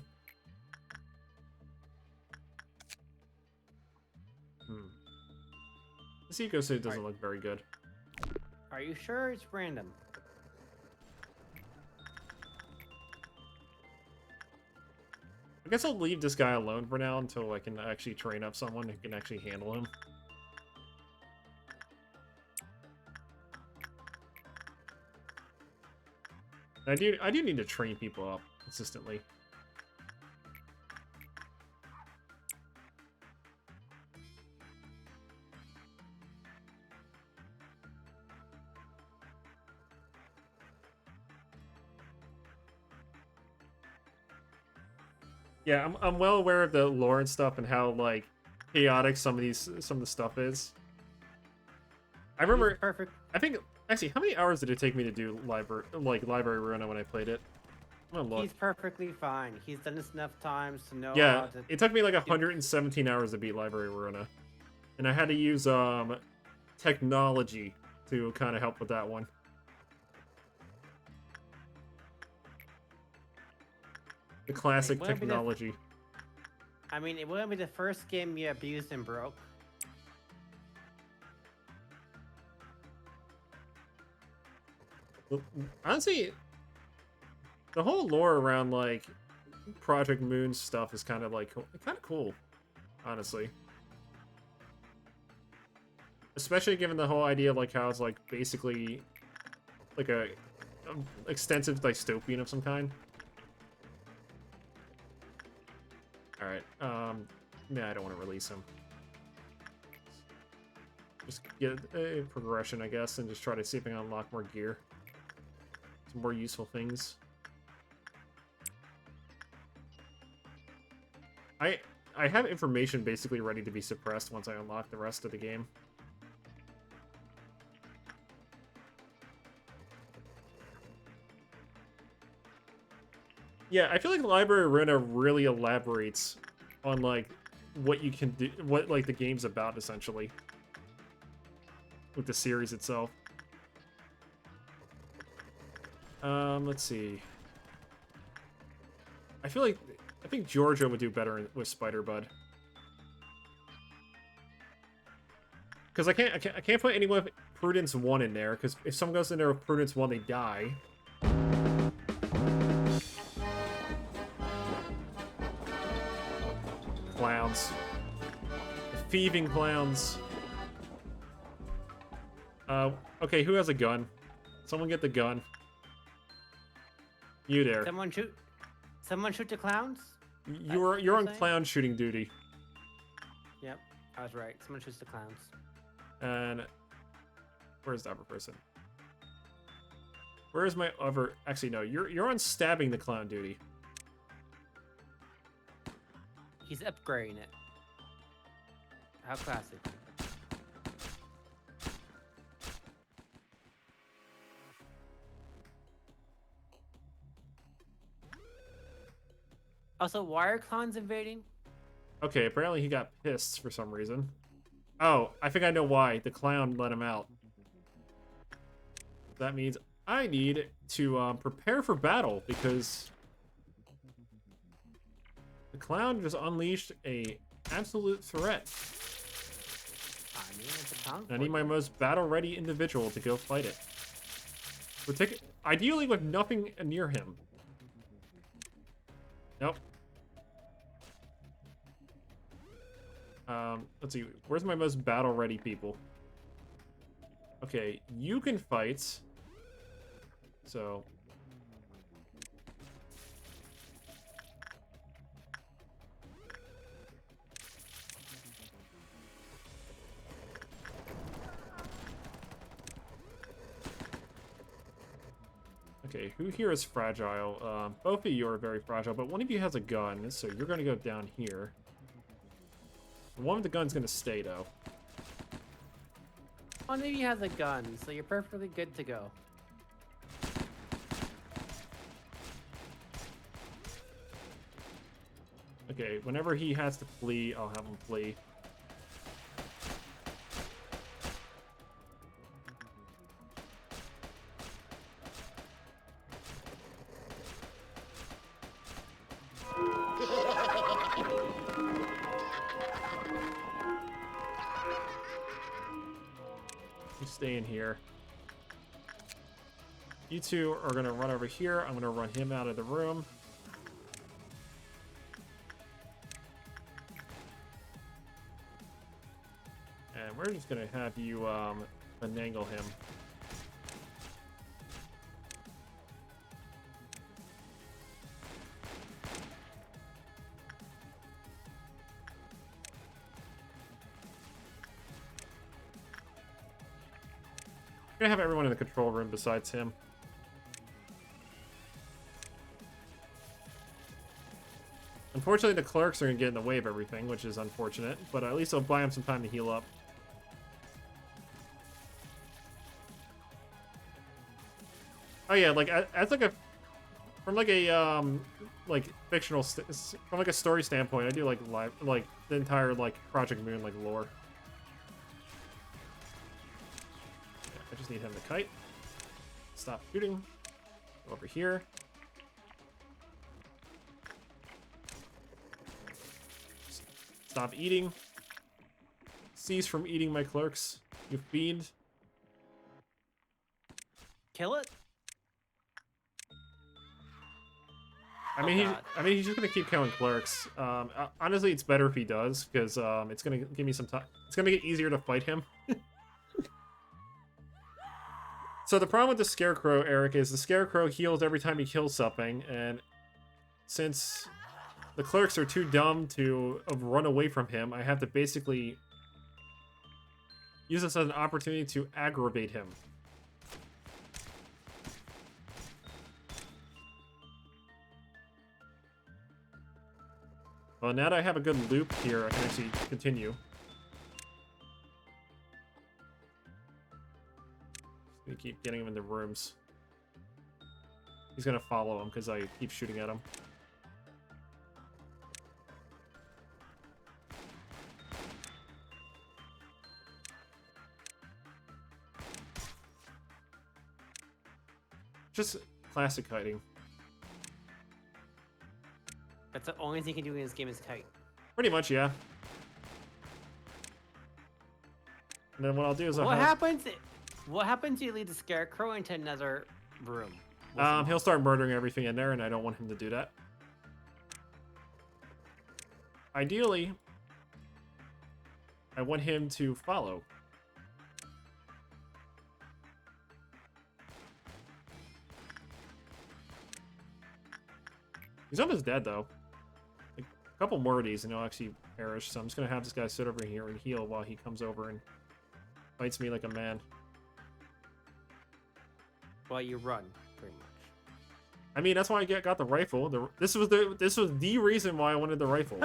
Speaker 1: This ecosystem doesn't look very good.
Speaker 2: Are you sure it's random?
Speaker 1: I guess I'll leave this guy alone for now until I can actually train up someone who can actually handle him. I do need to train people up consistently. Yeah, I'm well aware of the lore and stuff and how like chaotic some of the stuff is. I remember
Speaker 2: Perfect.
Speaker 1: I think actually how many hours did it take me to do Library Arena when I played it? I'm gonna look.
Speaker 2: He's perfectly fine. He's done this enough times to know how
Speaker 1: Yeah,
Speaker 2: to.
Speaker 1: it took me like 117 hours to beat Library Ruina. And I had to use technology to kind of help with that one. The classic technology.
Speaker 2: I mean, it wouldn't be the first game you abused and broke.
Speaker 1: Honestly, the whole lore around like Project Moon stuff is kind of like cool, honestly. Especially given the whole idea of like how it's like basically like a extensive dystopian of some kind. All right, yeah, I don't want to release him. Just get a progression, I guess, and just try to see if I can unlock more gear. Some more useful things. I have information basically ready to be suppressed once I unlock the rest of the game. Yeah, I feel like Library Ruina really elaborates on like what you can do, what like the game's about essentially, with the series itself. Let's see. I think Georgia would do better with Spider Bud. Because I can't put anyone with Prudence 1 in there, because if someone goes in there with Prudence 1, they die. Clowns. The thieving clowns. Okay, who has a gun? Someone get the gun. You there.
Speaker 2: Someone shoot the clowns?
Speaker 1: You're on clown shooting duty.
Speaker 2: Yep, I was right. Someone shoots the clowns.
Speaker 1: And where's the other person? Where's my other? Actually, no. You're on stabbing the clown duty.
Speaker 2: He's upgrading it. How classic. Also, why are clowns invading?
Speaker 1: Okay, apparently he got pissed for some reason. Oh, I think I know why. The clown let him out. That means I need to prepare for battle, because the clown just unleashed a absolute threat.
Speaker 2: I mean, it's a clown.
Speaker 1: I need my most battle-ready individual to go fight it. Ideally with nothing near him. Nope. Let's see. Where's my most battle-ready people? Okay, you can fight. So... Okay, who here is fragile? Both of you are very fragile, but one of you has a gun, so you're gonna go down here. One of the gun's gonna stay, though.
Speaker 2: One of you has a gun, so you're perfectly good to go.
Speaker 1: Okay, whenever he has to flee, I'll have him flee. Stay in here. You two are gonna run over here. I'm gonna run him out of the room. And we're just gonna have you finagle him. I'm gonna have everyone in the control room besides him. Unfortunately, the clerks are gonna get in the way of everything, which is unfortunate, but at least I'll buy him some time to heal up. Oh yeah, like as like from like a like fictional from like a story standpoint, I do like live like the entire like Project Moon like lore. Yeah, I just need him to kite. Stop shooting. Go over here. Stop eating. Cease from eating my clerks, you fiend.
Speaker 2: Kill it.
Speaker 1: I mean, he's just gonna keep killing clerks. Honestly, it's better if he does, because it's gonna give me some time. It's gonna make it easier to fight him. So the problem with the Scarecrow, Eric, is the Scarecrow heals every time he kills something, and since the clerks are too dumb to run away from him, I have to basically use this as an opportunity to aggravate him. Well, now that I have a good loop here, I can actually continue. We keep getting him into rooms. He's gonna follow him because I keep shooting at him. Just classic kiting.
Speaker 2: That's the only thing you can do in this game is kite.
Speaker 1: Pretty much, yeah. And then what I'll do is
Speaker 2: What happens if you lead the Scarecrow into another room?
Speaker 1: He'll start murdering everything in there, and I don't want him to do that. Ideally, I want him to follow. He's almost dead, though. Like, a couple more of these, and he'll actually perish. So I'm just going to have this guy sit over here and heal while he comes over and fights me like a man.
Speaker 2: While you run, pretty much.
Speaker 1: I mean, that's why I got the rifle. This was the reason why I wanted the rifle.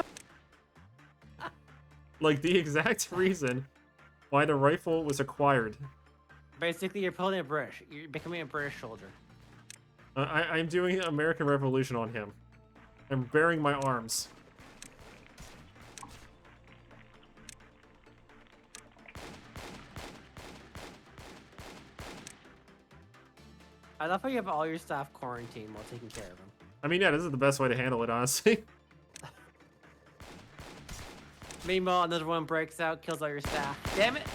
Speaker 1: Like, the exact reason why the rifle was acquired.
Speaker 2: Basically, you're pulling a British. You're becoming a British soldier.
Speaker 1: I'm doing American Revolution on him. I'm bearing my arms.
Speaker 2: I love how you have all your staff quarantined while taking care of them.
Speaker 1: I mean, yeah, this is the best way to handle it, honestly.
Speaker 2: Meanwhile, another one breaks out, kills all your staff. Damn it!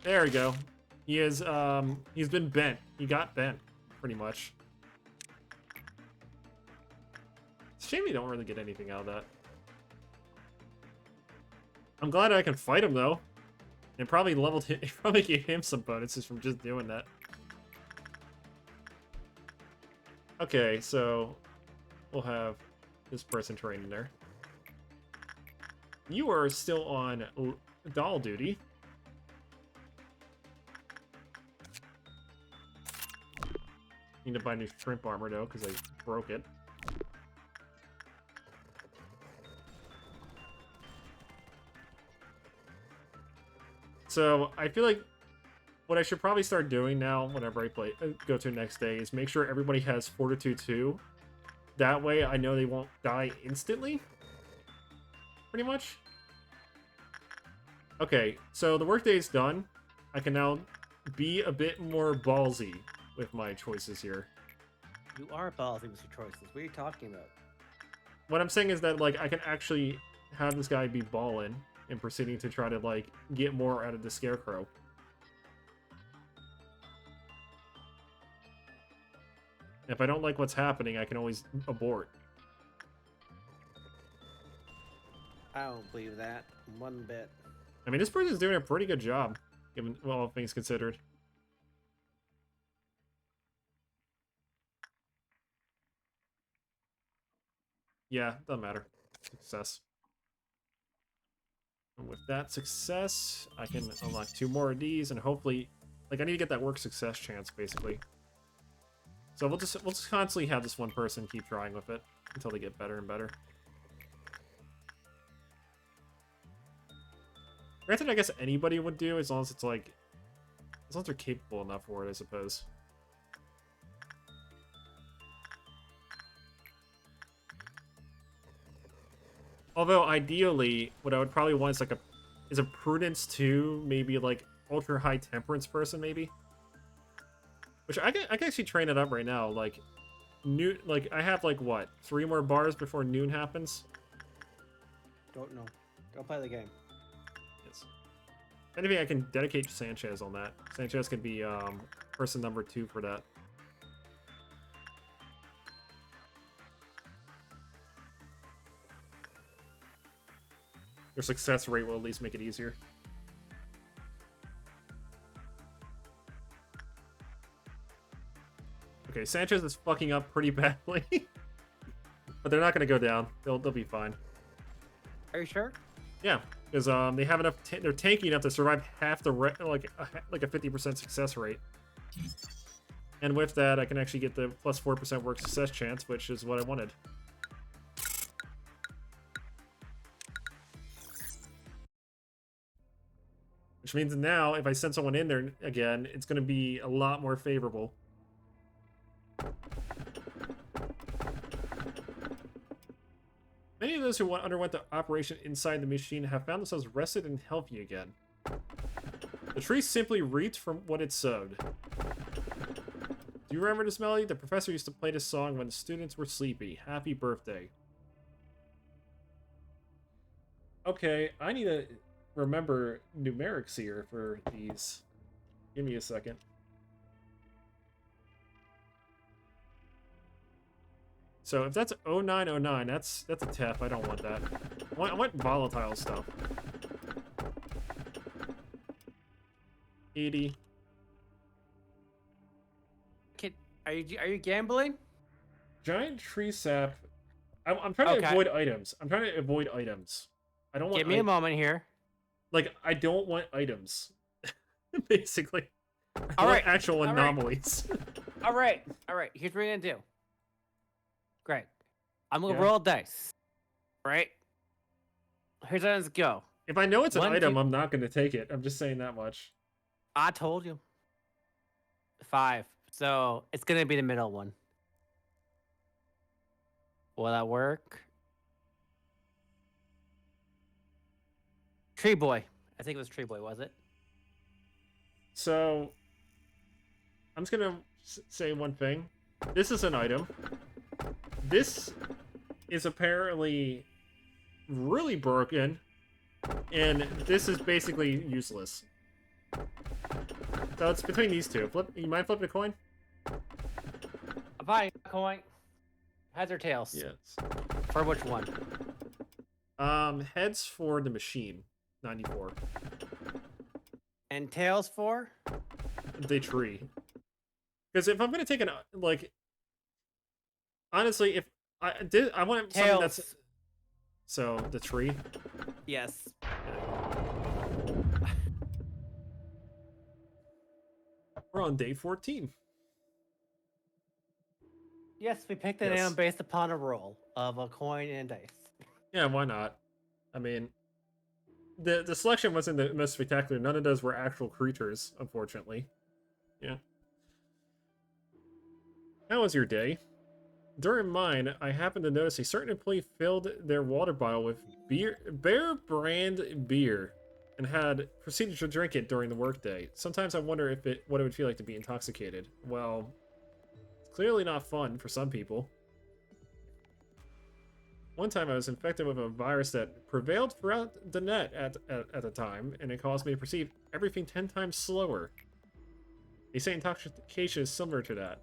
Speaker 1: There we go. He is, he's been bent. He got bent, pretty much. It's a shame you don't really get anything out of that. I'm glad I can fight him, though. And probably leveled him, probably gave him some bonuses from just doing that. Okay, so we'll have this person trained in there. You are still on doll duty. Need to buy new shrimp armor though, because I broke it. So I feel like what I should probably start doing now, whenever I go to the next day, is make sure everybody has Fortitude 2. That way I know they won't die instantly. Pretty much. Okay, so the workday is done. I can now be a bit more ballsy with my choices here.
Speaker 2: You are ballsy with your choices. What are you talking about?
Speaker 1: What I'm saying is that, like, I can actually have this guy be ballin' and proceeding to try to, like, get more out of the Scarecrow. If I don't like what's happening, I can always abort.
Speaker 2: I don't believe that one bit.
Speaker 1: I mean, this person's doing a pretty good job, given, well, all things considered. Yeah, doesn't matter. Success. And with that success, I can unlock 2 more of these, and hopefully, like, I need to get that work success chance, basically. So we'll just constantly have this one person keep trying with it until they get better and better. Granted, I guess anybody would do, as long as it's like, as long as they're capable enough for it, I suppose. Although ideally, what I would probably want is like a prudence 2, maybe like ultra high temperance person, maybe. Which I can actually train it up right now. Like noon, like I have like what 3 more bars before noon happens.
Speaker 2: Don't know. Go play the game.
Speaker 1: Yes. If anything, I can dedicate Sanchez on that. Sanchez can be person number 2 for that. Your success rate will at least make it easier. Okay, Sanchez is fucking up pretty badly. But they're not going to go down. They'll be fine.
Speaker 2: Are you sure?
Speaker 1: Yeah, because they have enough. They're tanky enough to survive half the like a 50% success rate. And with that, I can actually get the plus 4% work success chance, which is what I wanted. Which means now, if I send someone in there again, it's going to be a lot more favorable. Many of those who underwent the operation inside the machine have found themselves rested and healthy again. The tree simply reaped from what it sowed. Do you remember this melody? The professor used to play this song when the students were sleepy. Happy birthday. Okay, I need to remember numerics here for these. Give me a second. So if that's 0909, that's a TEF. I don't want that. I want volatile stuff. 80.
Speaker 2: Are you gambling?
Speaker 1: Giant tree sap. I'm trying to avoid items. I'm trying to avoid items. I don't want.
Speaker 2: Give me a moment here.
Speaker 1: Like I don't want items. Basically.
Speaker 2: All right.
Speaker 1: Actual anomalies.
Speaker 2: All right. Here's what we're gonna do. Great. I'm gonna roll dice. Right. Here's how it's go.
Speaker 1: If I know it's an item, I'm not gonna take it. I'm just saying that much.
Speaker 2: I told you. 5. So it's gonna be the middle one. Will that work? Tree Boy. I think it was Tree Boy, was it?
Speaker 1: So, I'm just gonna say one thing. This is an item. This is apparently really broken, and this is basically useless. So it's between these two. You mind flipping a coin?
Speaker 2: I'm buying a coin. Heads or tails?
Speaker 1: Yes.
Speaker 2: For which one?
Speaker 1: Heads for the machine. 94.
Speaker 2: And tails for?
Speaker 1: The tree. Because if I'm gonna take an like, honestly, if I want
Speaker 2: tails.
Speaker 1: Something that's so the tree.
Speaker 2: Yes.
Speaker 1: We're on day 14.
Speaker 2: Yes, we picked an item based upon a roll of a coin and dice.
Speaker 1: Yeah, why not? I mean, the selection wasn't the most spectacular. None of those were actual creatures, unfortunately. Yeah. How was your day? During mine, I happened to notice a certain employee filled their water bottle with Bear brand beer and had proceeded to drink it during the workday. Sometimes I wonder what it would feel like to be intoxicated. Well, it's clearly not fun for some people. One time I was infected with a virus that prevailed throughout the net at the time, and it caused me to perceive everything 10 times slower. They say intoxication is similar to that.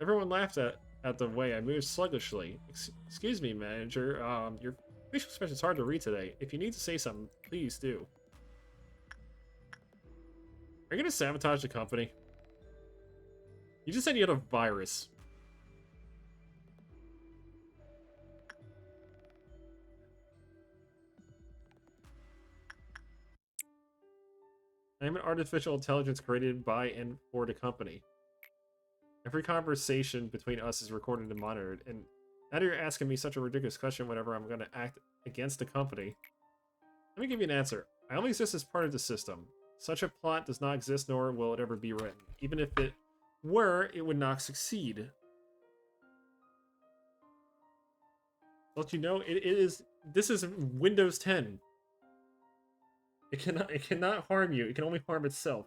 Speaker 1: Everyone laughed at the way I moved sluggishly. Excuse me, manager. Your facial expression is hard to read today. If you need to say something, please do. Are you gonna sabotage the company? You just said you had a virus. I am an artificial intelligence created by and for the company. Every conversation between us is recorded and monitored, and now you're asking me such a ridiculous question whenever I'm going to act against the company. Let me give you an answer. I only exist as part of the system. Such a plot does not exist, nor will it ever be written. Even if it were, it would not succeed. Let you know, it is this is Windows 10. It cannot harm you. It can only harm itself.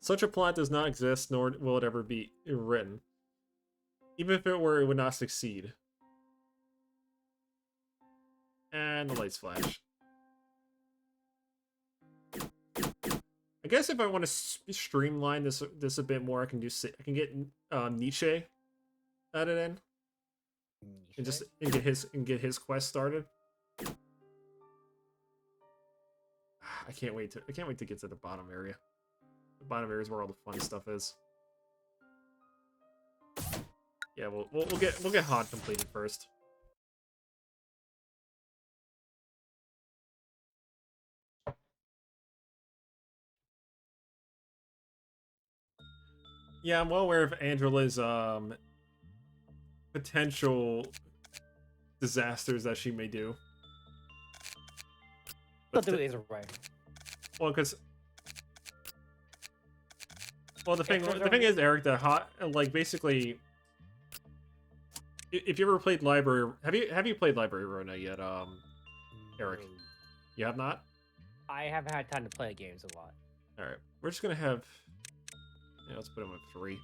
Speaker 1: Such a plot does not exist, nor will it ever be written. Even if it were, it would not succeed. And the lights flash. I guess if I want to streamline this a bit more, I can get Nietzsche added in, and get his quest started. I can't wait to get to the bottom area. The bottom area is where all the fun stuff is. Yeah, we'll get HOD completed first. Yeah, I'm well aware of Angela's potential disasters that she may do.
Speaker 2: But do it either way.
Speaker 1: Well, because the thing is, Eric, that like basically, if you ever played Library, have you played Library Rona yet, Eric? You have not?
Speaker 2: I haven't had time to play games a lot.
Speaker 1: All right, we're just gonna have. Yeah, let's put them at 3.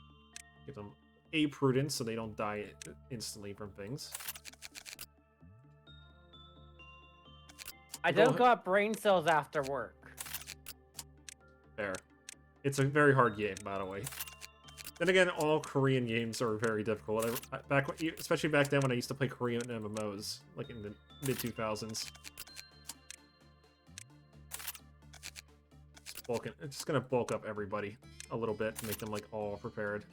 Speaker 1: Give them a prudence so they don't die instantly from things.
Speaker 2: I don't got brain cells after work.
Speaker 1: Fair. It's a very hard game, by the way. Then again, all Korean games are very difficult. Especially back then when I used to play Korean MMOs, like in the mid-2000s. It's just gonna bulk up everybody a little bit to make them like all prepared.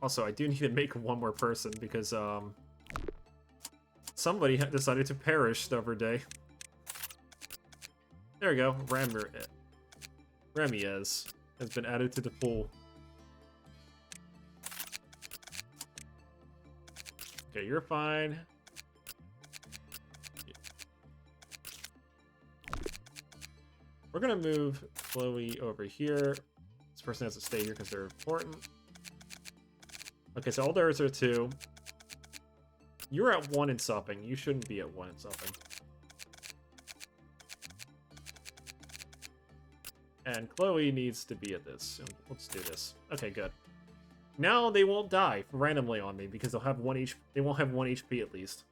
Speaker 1: Also, I do need to make one more person because somebody decided to perish the other day. There we go. Ramirez has been added to the pool. Okay, you're fine. We're gonna move Chloe over here. This person has to stay here because they're important. Okay, so all theirs are 2. You're at 1 in supping. You shouldn't be at 1 in supping. And Chloe needs to be at this. Let's do this. Okay, good. Now they won't die randomly on me because they'll have 1 HP. They won't have 1 HP at least.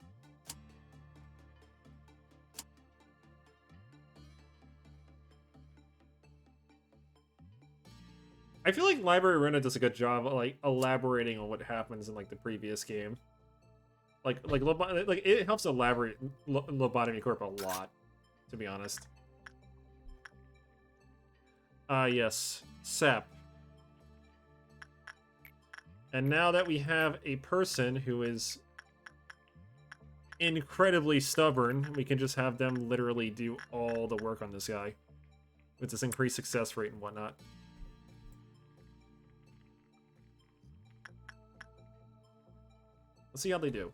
Speaker 1: I feel like Library Runa does a good job of, like, elaborating on what happens in, like, the previous game. Like it helps elaborate Lobotomy Corp a lot, to be honest. Yes, Sep. And now that we have a person who is incredibly stubborn, we can just have them literally do all the work on this guy with this increased success rate and whatnot. Let's see how they do.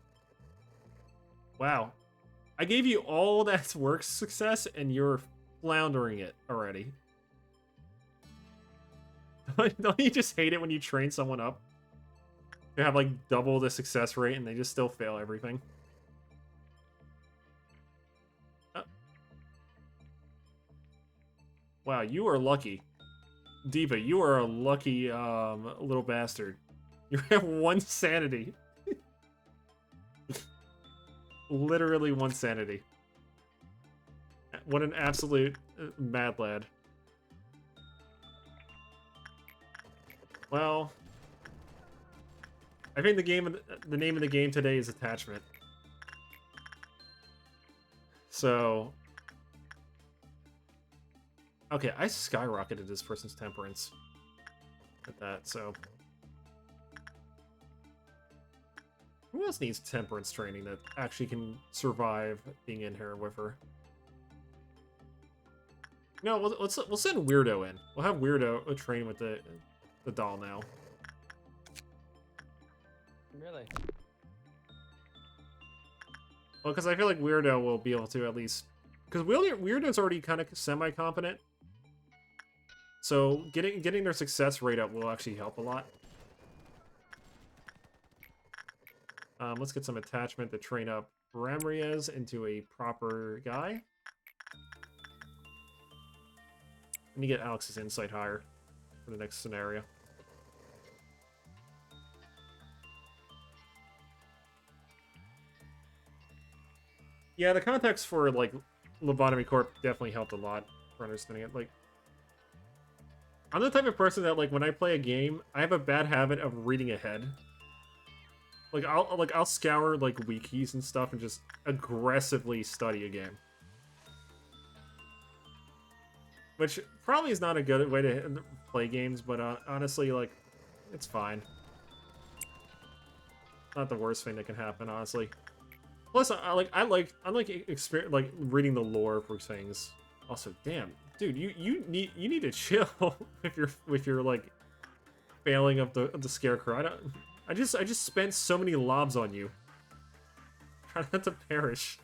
Speaker 1: Wow. I gave you all that work success and you're floundering it already. Don't you just hate it when you train someone up? They have like double the success rate and they just still fail everything. Wow, you are lucky. Diva, you are a lucky little bastard. You have 1 sanity. Literally 1 sanity. What an absolute mad lad. Well, I think the name of the game today is Attachment. So, okay, I skyrocketed this person's temperance at that. So, who else needs temperance training that actually can survive being in here with her? No, we'll send Weirdo in. We'll have Weirdo train with the doll now.
Speaker 2: Really?
Speaker 1: Well, because I feel like Weirdo will be able to at least... Because Weirdo's already kind of semi-competent. So getting their success rate up will actually help a lot. Let's get some attachment to train up Ramirez into a proper guy. And you get Alex's insight higher for the next scenario. Yeah, the context for, like, Lobotomy Corp definitely helped a lot for understanding it. Like, I'm the type of person that, like, when I play a game, I have a bad habit of reading ahead. Like, I'll scour, like, wikis and stuff and just aggressively study a game. Which probably is not a good way to play games, but honestly, like, it's fine. Not the worst thing that can happen, honestly. Plus, I like reading the lore for things. Also, damn, dude, you need to chill if you're like failing of the scarecrow. I just spent so many lobs on you. Try not to perish.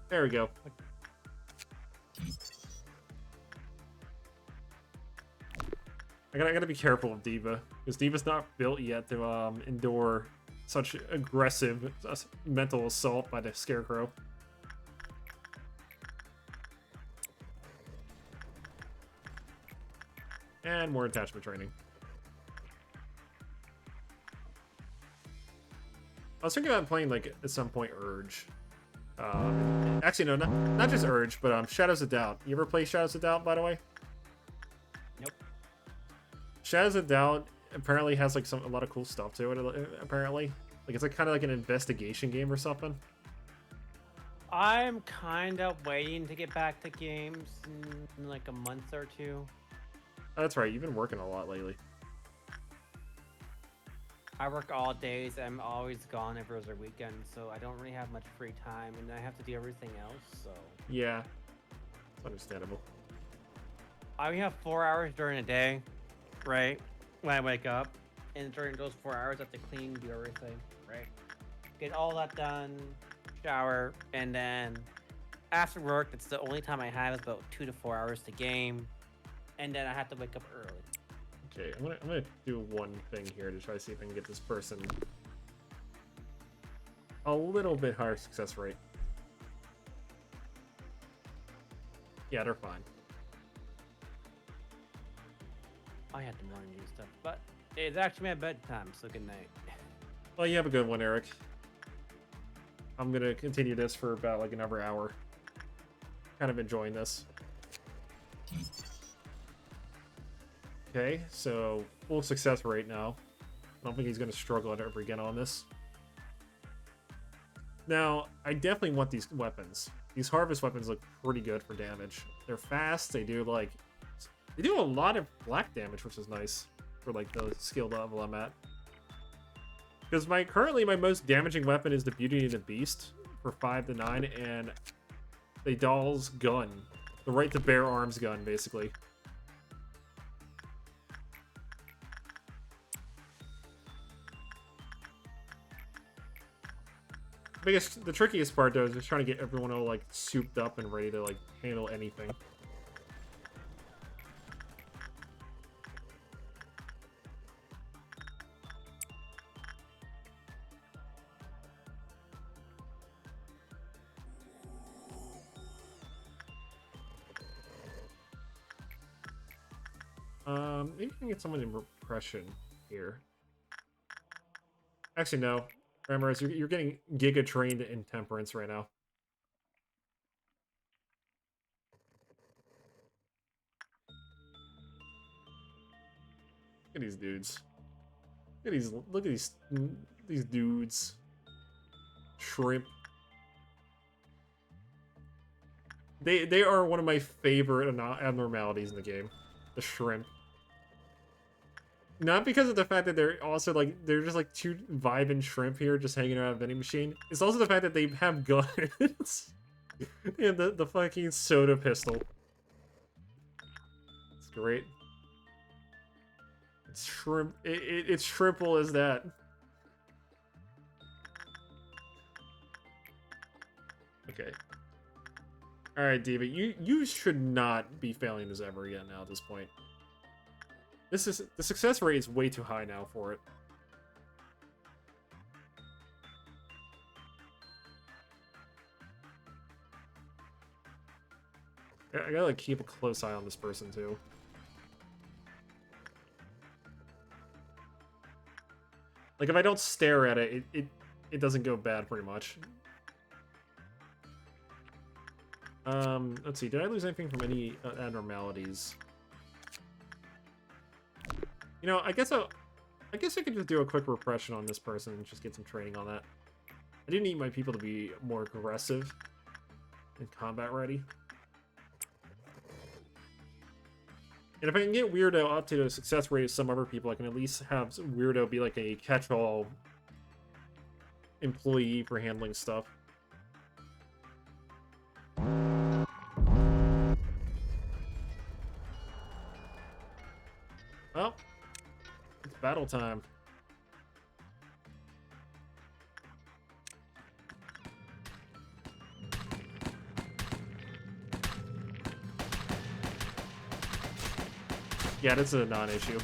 Speaker 1: There we go. I gotta be careful of Diva, because Diva's not built yet to endure such aggressive mental assault by the Scarecrow. And more attachment training. I was thinking about playing, like, at some point, Urge. Actually, no, not just Urge, but Shadows of Doubt. You ever play Shadows of Doubt, by the way?
Speaker 2: Nope.
Speaker 1: Shadows of Doubt apparently has, like, a lot of cool stuff to it, apparently. Like, it's like kind of like an investigation game or something.
Speaker 2: I'm kind of waiting to get back to games in like a month or two.
Speaker 1: Oh, that's right, you've been working a lot lately.
Speaker 2: I work all days. I'm always gone if there's a weekend, so I don't really have much free time, and I have to do everything else, so...
Speaker 1: Yeah, it's understandable.
Speaker 2: I only have 4 hours during the day, right? When I wake up, and during those 4 hours, I have to clean, do everything, right? Get all that done, shower, and then after work, it's the only time I have is about 2 to 4 hours to game, and then I have to wake up early.
Speaker 1: Okay, I'm gonna do one thing here to try to see if I can get this person a little bit higher success rate. Yeah, they're fine.
Speaker 2: I had the morning news stuff, but it's actually my bedtime, so good night.
Speaker 1: Well, you have a good one, Eric. I'm gonna continue this for about like another hour. Kind of enjoying this. Okay, so full success rate now. I don't think he's gonna struggle ever again on this. Now, I definitely want these weapons. These harvest weapons look pretty good for damage. They're fast, they do a lot of black damage, which is nice for like the skill level I'm at. Because currently my most damaging weapon is the Beauty and the Beast for 5 to 9, and the Doll's gun. The right to bear arms gun, basically. The trickiest part though is just trying to get everyone all like souped up and ready to like handle anything. Maybe we can get someone in repression here. Actually, no. Ramirez, you're getting giga trained in temperance right now. Look at these dudes. Look at these dudes. Shrimp. They are one of my favorite abnormalities in the game. The shrimp. Not because of the fact that they're also like they're just like two vibing shrimp here just hanging around a vending machine. It's also the fact that they have guns. And the fucking soda pistol. It's great. It's shrimp. It's shrimple as that. Okay. All right, Diva. You should not be failing this ever again now at this point. The success rate is way too high now for it. I gotta like keep a close eye on this person too. Like if I don't stare at it, it doesn't go bad pretty much. Let's see. Did I lose anything from any abnormalities? You know, I guess I could just do a quick repression on this person and just get some training on that. I do need my people to be more aggressive and combat ready. And if I can get Weirdo up to the success rate of some other people, I can at least have Weirdo be like a catch-all employee for handling stuff. Well, it's battle time. Yeah, that's a non-issue.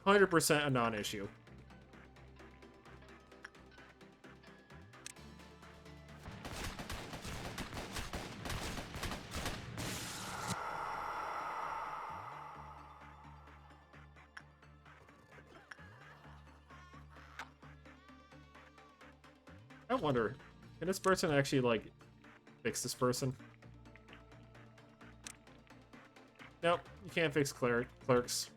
Speaker 1: %100% a non-issue. I wonder, can this person actually, like, fix this person? Nope, you can't fix clerks.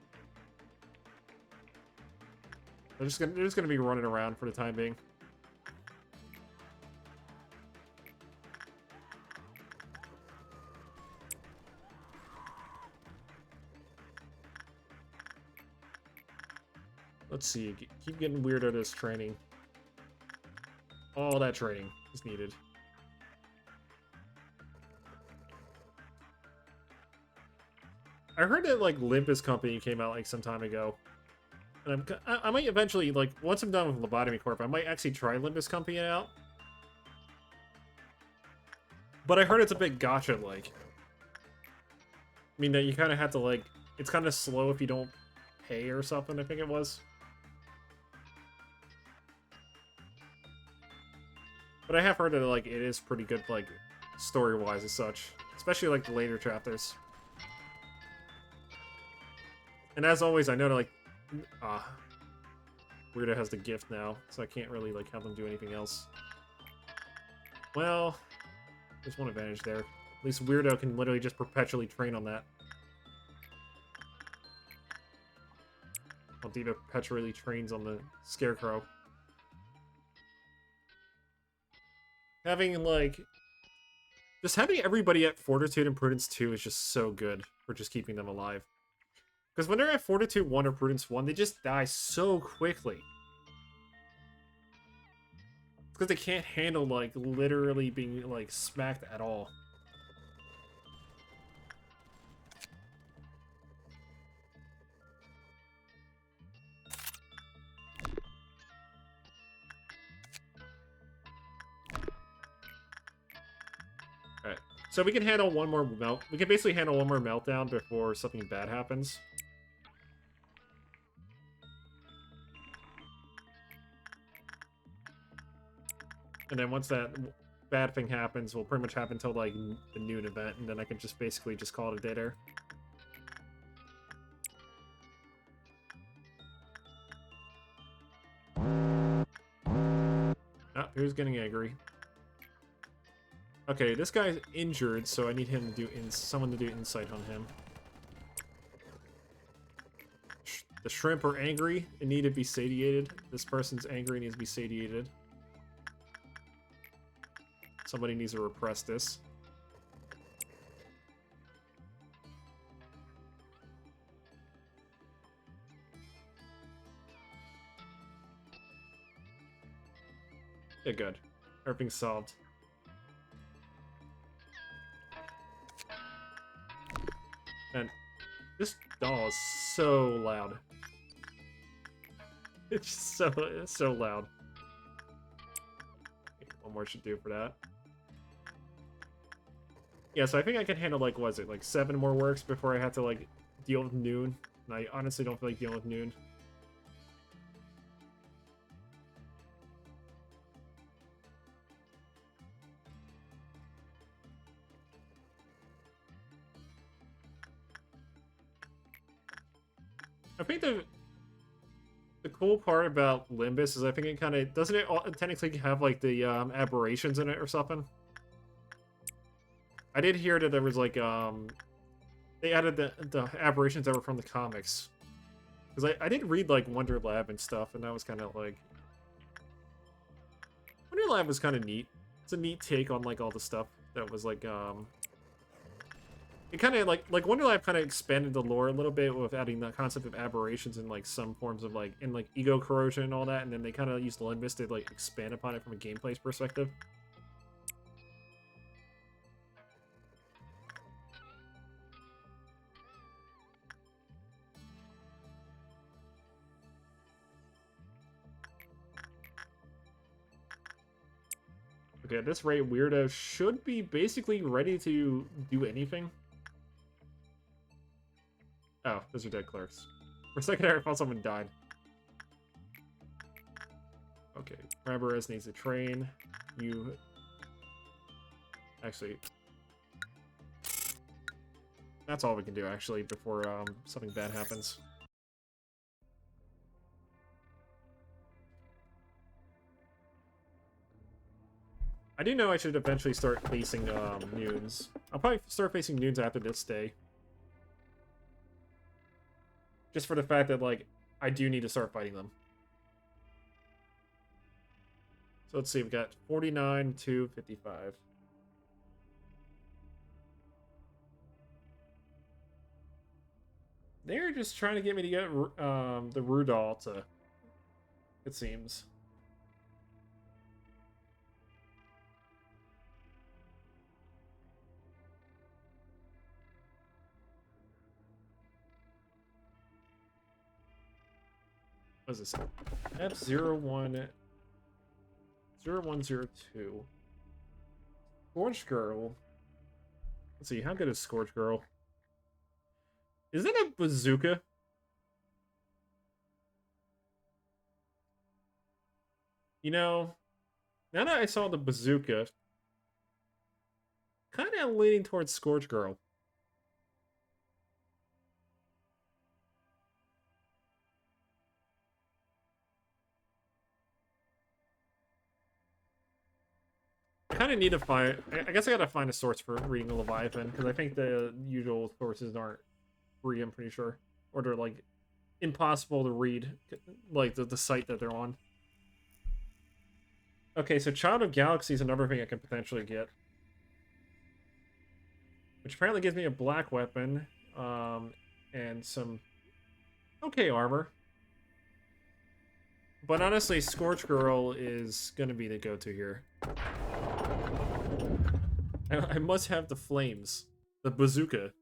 Speaker 1: They're just gonna be running around for the time being. Let's see, keep getting weird at this training. All that training is needed. I heard that like Olympus Company came out like some time ago, and I might eventually, like, once I'm done with Lobotomy Corp, I might actually try Olympus Company out. But I heard it's a bit gacha-like. I mean that you kind of have to like, it's kind of slow if you don't pay or something. I think it was. But I have heard that like it is pretty good, like story-wise and such, especially like the later chapters. And as always, I know that like, Weirdo has the gift now, so I can't really like have them do anything else. Well, there's one advantage there. At least Weirdo can literally just perpetually train on that. While Diva perpetually trains on the Scarecrow. Having, like... Just having everybody at Fortitude and Prudence 2 is just so good for just keeping them alive. Because when they're at Fortitude 1 or Prudence 1, they just die so quickly. It's because they can't handle, like, literally being, like, smacked at all. Alright, so we can handle one more we can basically handle one more meltdown before something bad happens. And then once that bad thing happens, will pretty much happen until like the noon event, and then I can just basically just call it a day there. Ah, who's getting angry? Okay, this guy's injured, so I need him to do someone to do insight on him. The shrimp are angry and need to be satiated. This person's angry and needs to be satiated. Somebody needs to repress this. Yeah, good. Everything's solved. And this doll is so loud. It's so loud. One more should do for that. Yeah, so I think I can handle, like, what is it, like 7 more works before I have to, like, deal with noon. And I honestly don't feel like dealing with noon. I think the cool part about Limbus is I think it kind of doesn't it technically have like the aberrations in it or something. I did hear that there was like they added the aberrations that were from the comics, because I did read like Wonder Lab and stuff, and that was kind of like Wonder Lab was kind of neat. It's a neat take on like all the stuff that was like it kind of like Wonder Lab kind of expanded the lore a little bit with adding the concept of aberrations and like some forms of like in like ego corrosion and all that, and then they kind of used Limbus to like expand upon it from a gameplay perspective. Okay, at this rate, Weirdo should be basically ready to do anything. Oh, those are dead clerks. For a second there, I thought someone died. Okay, Rabarez needs to train. You... Actually... That's all we can do, actually, before something bad happens. I do know I should eventually start facing Noons. I'll probably start facing Noons after this day. Just for the fact that, like, I do need to start fighting them. So let's see, we've got 49 to 55. They're just trying to get me to get the Rudol to, it seems. What is this? F01... 0102. Scorch Girl. Let's see, how good is Scorch Girl? Is it a bazooka? You know, now that I saw the bazooka, kind of leaning towards Scorch Girl. I kind of need to find... I guess I gotta find a source for reading the Leviathan, because I think the usual sources aren't free, I'm pretty sure. Or they're, like, impossible to read, like, the site that they're on. Okay, so Child of Galaxy is another thing I can potentially get. Which apparently gives me a black weapon, and some okay armor. But honestly, Scorch Girl is gonna be the go-to here. I must have the flames. The bazooka.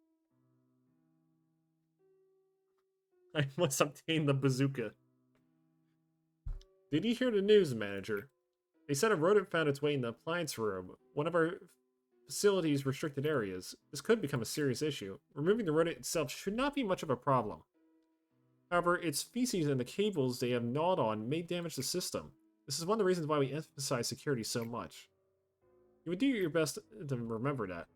Speaker 1: I must obtain the bazooka. Did you hear the news, manager? They said a rodent found its way in the appliance room, one of our facility's restricted areas. This could become a serious issue. Removing the rodent itself should not be much of a problem. However, its feces and the cables they have gnawed on may damage the system. This is one of the reasons why we emphasize security so much. You would do your best to remember that.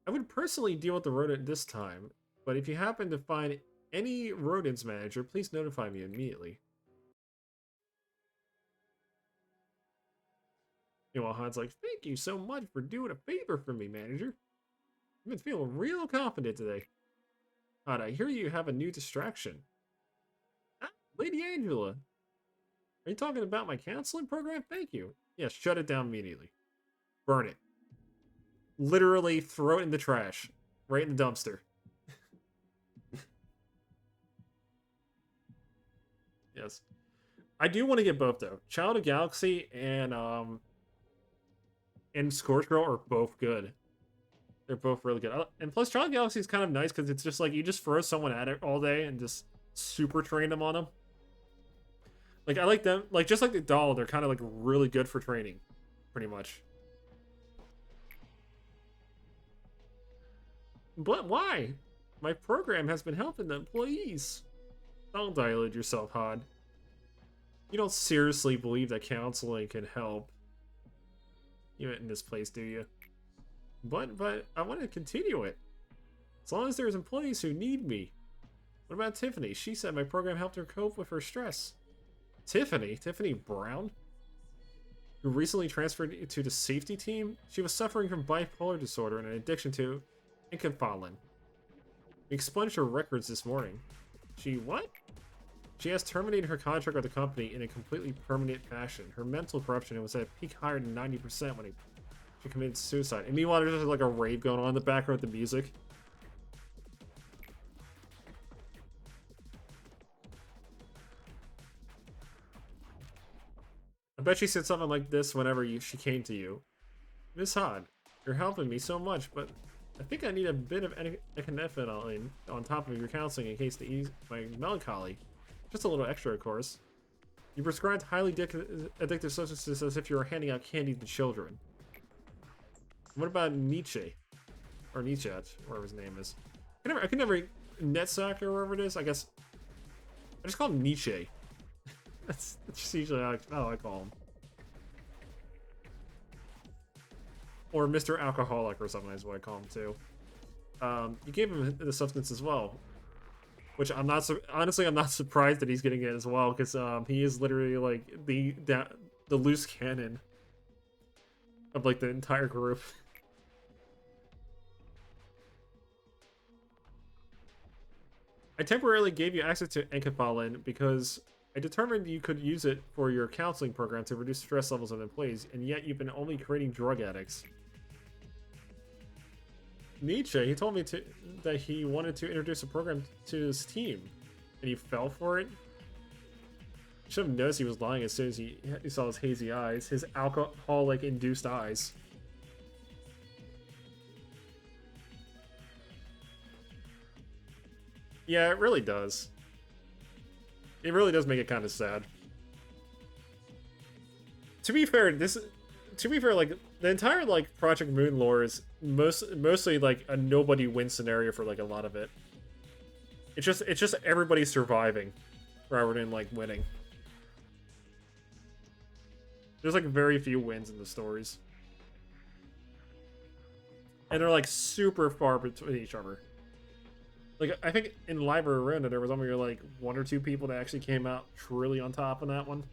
Speaker 1: I would personally deal with the rodent this time, but if you happen to find any rodents, manager, please notify me immediately. Meanwhile, Han's like, thank you so much for doing a favor for me, manager. I've been feeling real confident today. Han, I hear you have a new distraction. Ah, Lady Angela. Are you talking about my counseling program? Thank you. Yes, shut it down immediately. Burn it. Literally throw it in the trash. Right in the dumpster. Yes. I do want to get both, though. Child of Galaxy and Scorch Girl are both good. They're both really good. And plus, Child of Galaxy is kind of nice because it's just like you just throw someone at it all day and just super train them on them. Like, I like them. Like, just like the doll, they're kind of like really good for training. Pretty much. But why? My program has been helping the employees. Don't dilute yourself, Hod. You don't seriously believe that counseling can help you in this place, do you? But I want to continue it. As long as there's employees who need me. What about Tiffany? She said my program helped her cope with her stress. Tiffany? Tiffany Brown? Who recently transferred to the safety team? She was suffering from bipolar disorder and an addiction to Incaphalin. We expunged her records this morning. She what? She has terminated her contract with the company in a completely permanent fashion. Her mental corruption was at a peak higher than 90% when she committed suicide. And meanwhile, there's just like a rave going on in the background with the music. I bet she said something like this whenever she came to you. Miss Hod, you're helping me so much, but I think I need a bit of echinephrine on top of your counseling in case to ease my melancholy. Just a little extra, of course. You prescribed highly addictive substances as if you were handing out candy to children. What about Nietzsche? Or Nietzsche, whatever his name is. I can never Netsock or whatever it is, I guess. I just call him Nietzsche. That's just usually how I call him. Or Mr. Alcoholic or something is what I call him too. You gave him the substance as well. Which I'm not, honestly, I'm not surprised that he's getting it as well, because he is literally like the loose cannon of like the entire group. I temporarily gave you access to Enkephalin because I determined you could use it for your counseling program to reduce stress levels of employees, and yet you've been only creating drug addicts. Nietzsche, he told me that he wanted to introduce a program to his team, and he fell for it. You should have noticed he was lying as soon as he saw his hazy eyes, his alcoholic-induced eyes. Yeah, it really does. It really does make it kind of sad. To be fair, like the entire like Project Moon lore is mostly like a nobody win scenario for like a lot of it. It's just everybody surviving rather than like winning. There's like very few wins in the stories. And they're like super far between each other. Like, I think in Live Arena there was only like 1 or 2 people that actually came out truly on top on that one.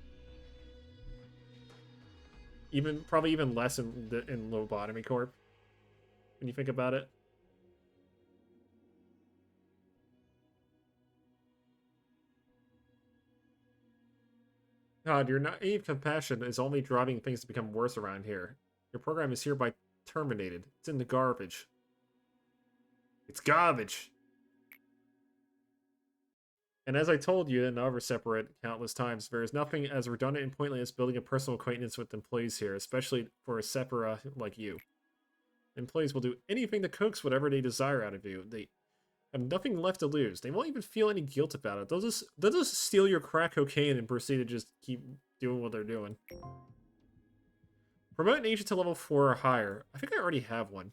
Speaker 1: Probably even less in Lobotomy Corp. When you think about it. God, your naive compassion is only driving things to become worse around here. Your program is hereby terminated. It's in the garbage. It's garbage! And as I told you in other separate countless times, there is nothing as redundant and pointless as building a personal acquaintance with employees here, especially for a Separa like you. Employees will do anything to coax whatever they desire out of you. They have nothing left to lose. They won't even feel any guilt about it. They'll just steal your crack cocaine and proceed to just keep doing what they're doing. Promote an agent to level 4 or higher. I think I already have one.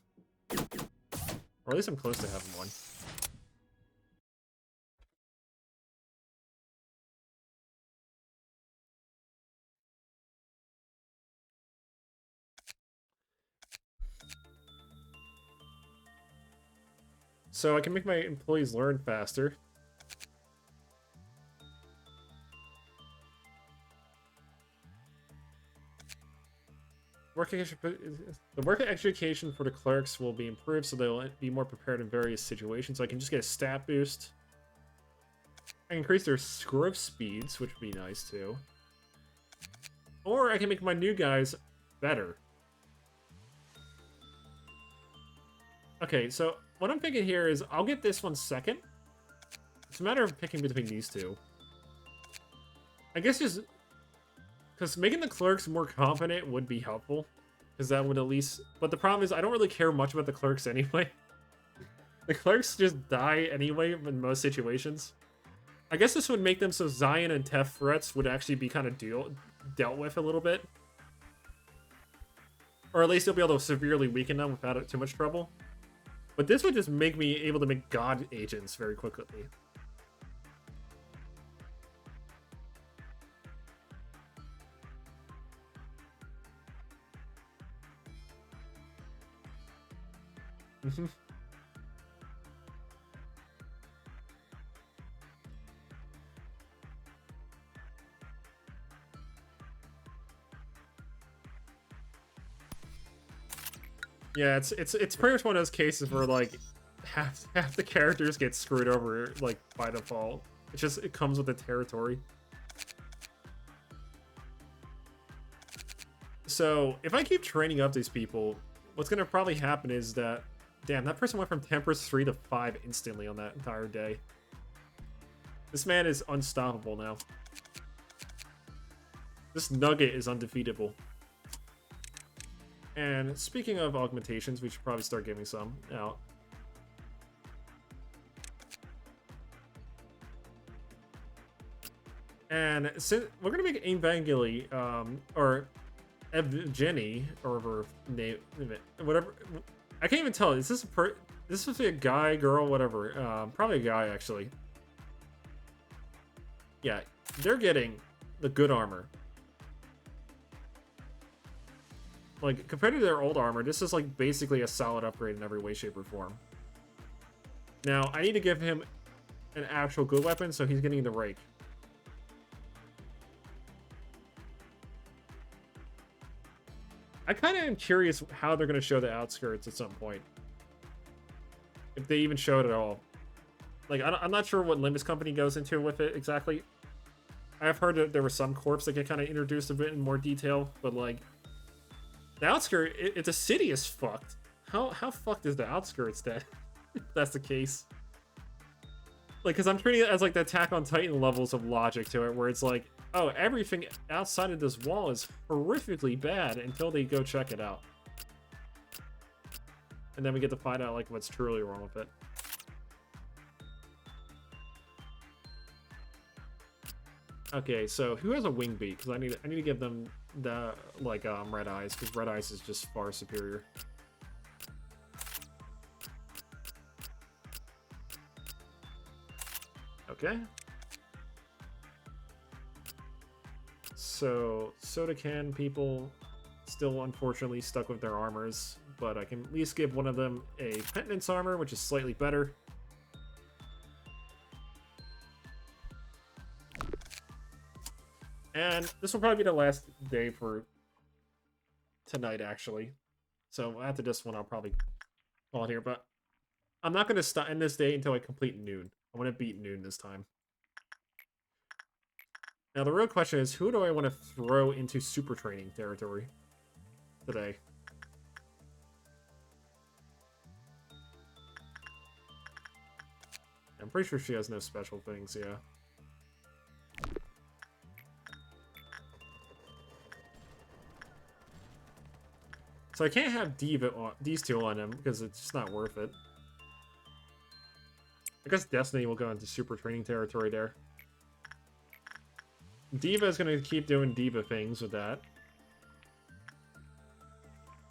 Speaker 1: Or at least I'm close to having one. So I can make my employees learn faster. The work education for the clerks will be improved so they'll be more prepared in various situations. So I can just get a stat boost. I can increase their growth speeds, which would be nice too. Or I can make my new guys better. Okay, so what I'm thinking here is I'll get this one second. It's a matter of picking between these two. I guess just because making the clerks more competent would be helpful, because that would at least. But the problem is I don't really care much about the clerks anyway. The clerks just die anyway in most situations. I guess this would make them so Zion and Tef threats would actually be kind of dealt with a little bit, or at least you'll be able to severely weaken them without too much trouble. But this would just make me able to make god agents very quickly. Yeah, it's pretty much one of those cases where like half the characters get screwed over like by default. It comes with the territory. So if I keep training up these people, what's gonna probably happen is that, damn, that person went from Temperance 3 to 5 instantly on that entire day. This man is unstoppable now. This nugget is undefeatable. And speaking of augmentations, we should probably start giving some out. And since we're gonna make Evangeli, or Evgeny, or name it, whatever. I can't even tell. Is this this supposed to be a guy, girl, whatever? Probably a guy actually. Yeah, they're getting the good armor. Like, compared to their old armor, this is like basically a solid upgrade in every way, shape, or form. Now, I need to give him an actual good weapon, so he's getting the rake. I kind of am curious how they're going to show the outskirts at some point. If they even show it at all. Like, I'm not sure what Limbus Company goes into with it exactly. I've heard that there were some corps that get kind of introduced a bit in more detail, but like, the outskirts, it's a city is fucked. How fucked is the outskirts then? If that's the case. Like, because I'm treating it as like the Attack on Titan levels of logic to it, where it's like, oh, everything outside of this wall is horrifically bad until they go check it out. And then we get to find out like what's truly wrong with it. Okay, so who has a wing beat? Because I need to give them the like red eyes, because red eyes is just far superior. Okay. So soda can people still unfortunately stuck with their armors, but I can at least give one of them a penitence armor, which is slightly better. And this will probably be the last day for tonight, actually. So after this one, I'll probably call it here. But I'm not going to end this day until I complete noon. I want to beat noon this time. Now, the real question is, who do I want to throw into super training territory today? I'm pretty sure she has no special things, yeah. So I can't have Diva on, these two on him because it's just not worth it. I guess Destiny will go into super training territory there. Diva is going to keep doing Diva things with that.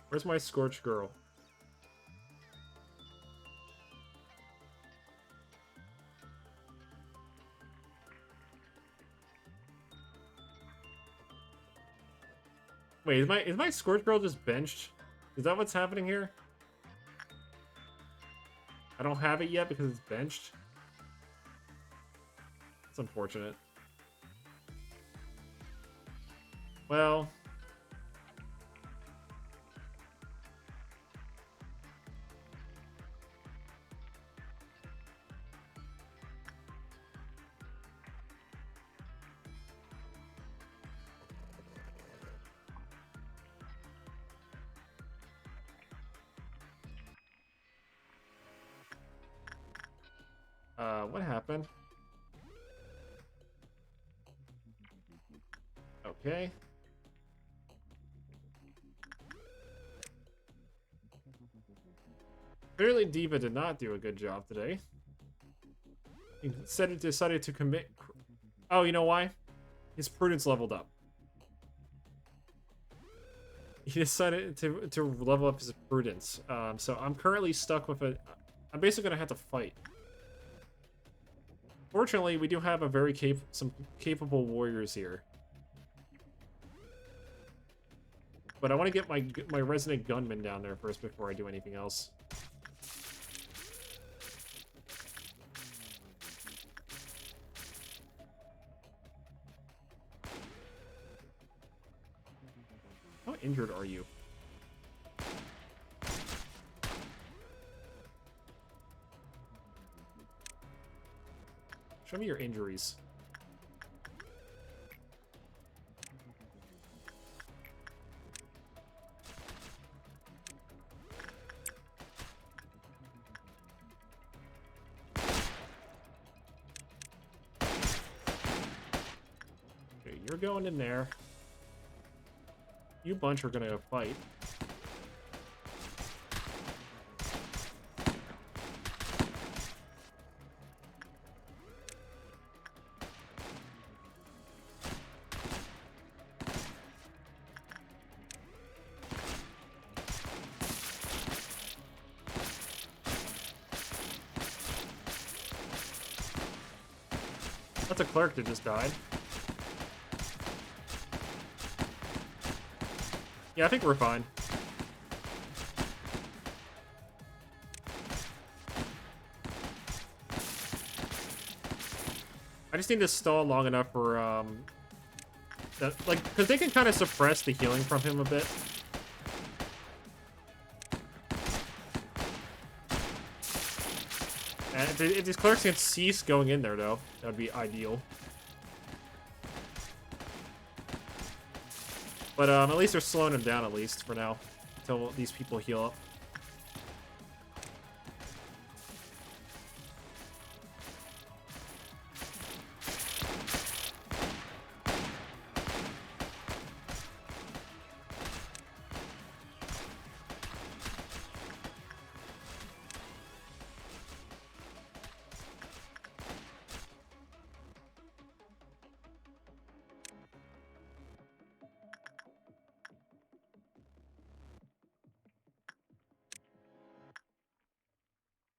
Speaker 1: Where's my Scorched Girl? Wait, is my Scorched Girl just benched? Is that what's happening here? I don't have it yet because it's benched. It's unfortunate. Well... what happened? Okay. Clearly Diva did not do a good job today. Instead, it decided to commit... Oh, you know why? His prudence leveled up. he decided to level up his prudence. So I'm currently stuck with a. I'm basically gonna have to fight. Fortunately, we do have a very some capable warriors here. But I want to get my resident gunman down there first before I do anything else. How injured are you? Show me your injuries. Okay, you're going in there. You bunch are gonna fight. That's a clerk that just died. Yeah, I think we're fine. I just need to stall long enough for, like, because they can kind of suppress the healing from him a bit. And if these clerks can cease going in there, though, that would be ideal. But at least they're slowing him down, at least, for now. Until these people heal up.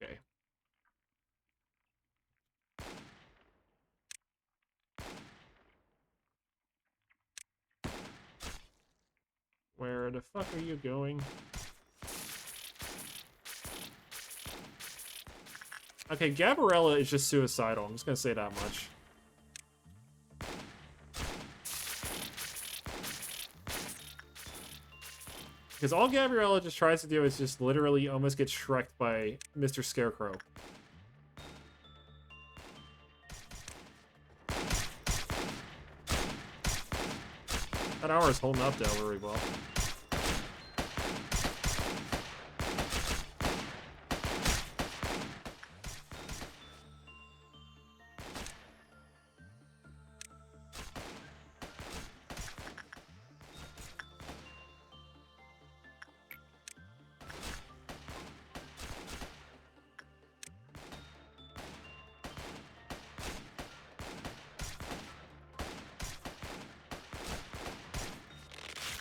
Speaker 1: Okay. Where the fuck are you going? Okay, Gabriella is just suicidal. I'm just gonna say that much. Because all Gabriella just tries to do is just literally almost get shreked by Mr. Scarecrow. That hour is holding up, though, very well.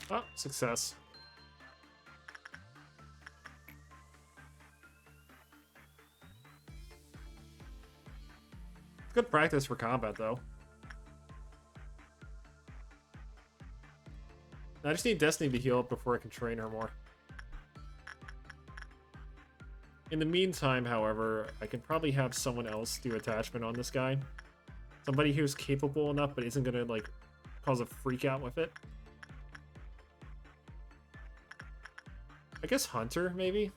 Speaker 1: Oh, success. Good practice for combat, though. I just need Destiny to heal up before I can train her more. In the meantime, however, I can probably have someone else do attachment on this guy. Somebody who's capable enough but isn't gonna, like, cause a freak out with it. I guess Hunter, maybe?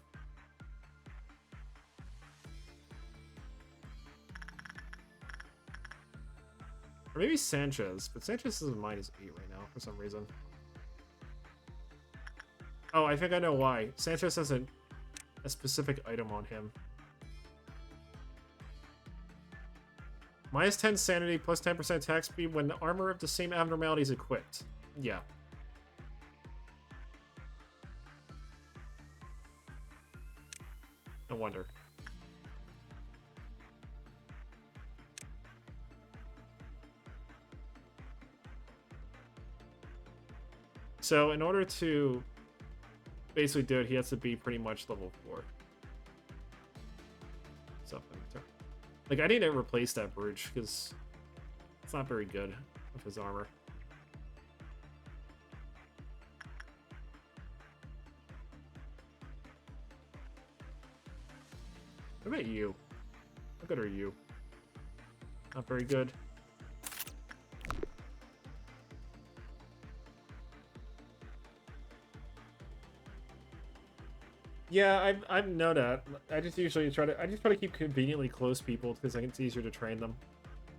Speaker 1: Or maybe Sanchez, but Sanchez is a -8 right now for some reason. Oh, I think I know why. Sanchez has a specific item on him. -10 sanity, plus 10% attack speed when the armor of the same abnormality is equipped. Yeah. No wonder. So in order to basically do it, he has to be pretty much level 4. Something. Like, I need to replace that brooch, because it's not very good with his armor. What about you? How good are you? Not very good. Yeah, I've know that. I just usually try to keep conveniently close people because I think it's easier to train them.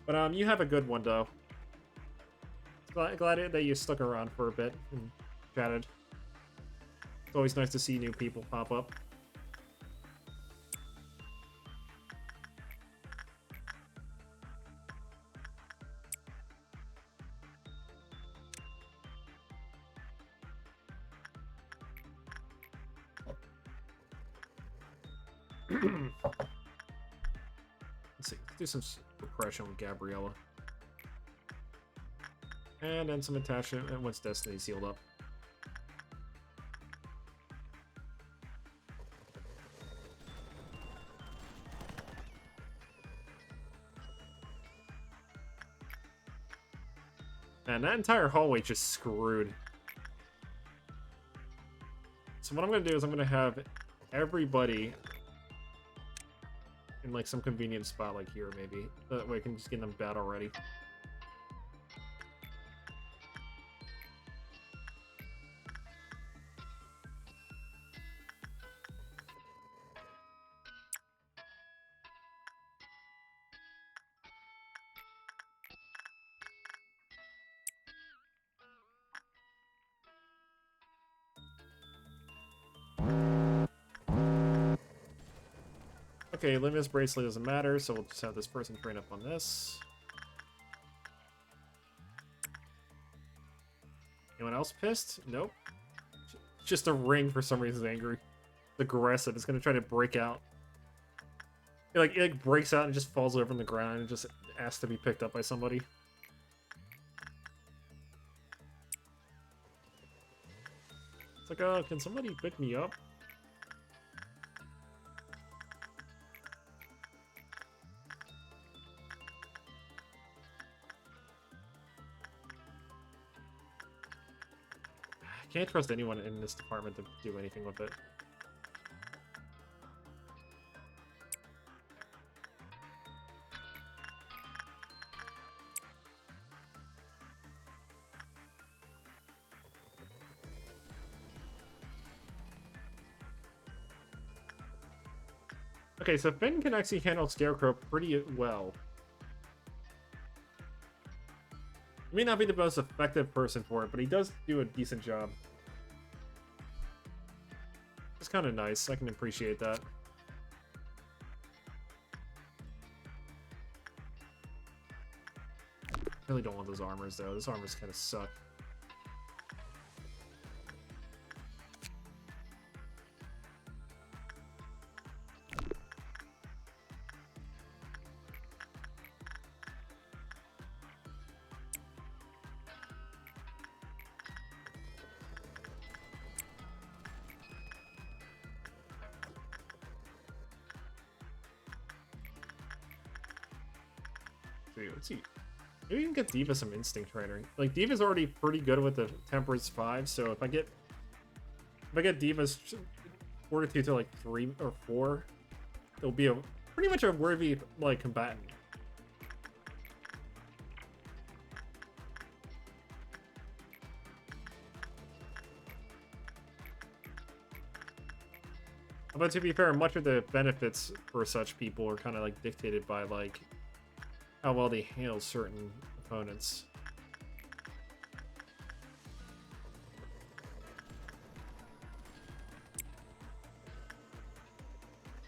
Speaker 1: But you have a good one though. Glad that you stuck around for a bit and chatted. It's always nice to see new people pop up. Let's see. Let's do some repression with Gabriella. And then some attachment once Destiny's healed up. And that entire hallway just screwed. So what I'm going to do is I'm going to have everybody in like some convenient spot like here maybe. That way I can just get them battle ready. Okay, Limitless Bracelet doesn't matter, so we'll just have this person train up on this. Anyone else pissed? Nope. Just a ring for some reason is angry. It's aggressive. It's gonna try to break out. It like breaks out and just falls over on the ground and just asks to be picked up by somebody. It's like, oh, can somebody pick me up? I can't trust anyone in this department to do anything with it. Okay, so Finn can actually handle Scarecrow pretty well. He may not be the most effective person for it, but he does do a decent job. It's kind of nice. I can appreciate that. Really don't want those armors, though. Those armors kind of suck. Let's see. Maybe we can get Diva some instinct training. Like Diva's already pretty good with the Temperance 5, so if I get Diva's Fortitude to like 3 or 4, it'll be a pretty much a worthy like combatant. But to be fair, much of the benefits for such people are kind of like dictated by like how well they handle certain opponents.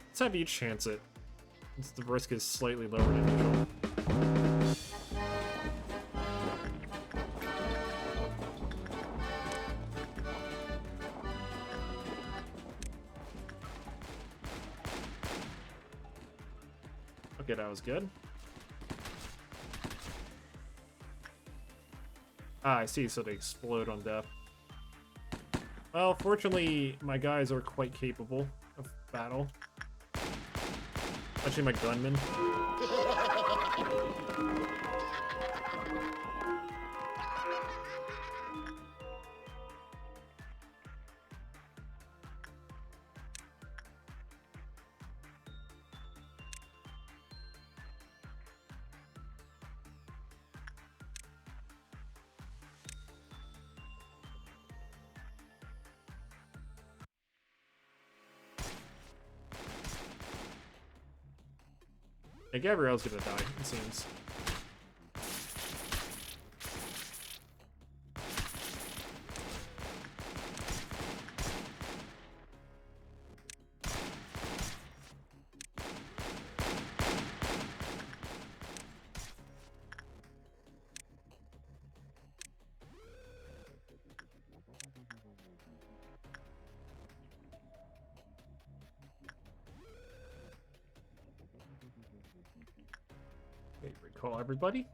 Speaker 1: Let's have each chance it, since the risk is slightly lower than usual. Okay, that was good. Ah, I see, so they explode on death. Well, fortunately, my guys are quite capable of battle. Especially my gunmen. Hey, Gabrielle's gonna die, it seems. Okay, recall everybody.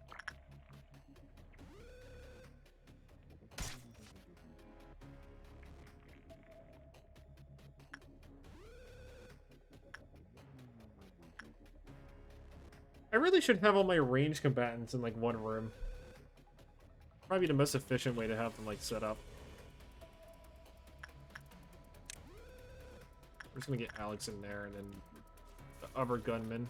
Speaker 1: I really should have all my ranged combatants in like one room. Probably the most efficient way to have them like set up. We're just gonna get Alex in there and then the other gunman.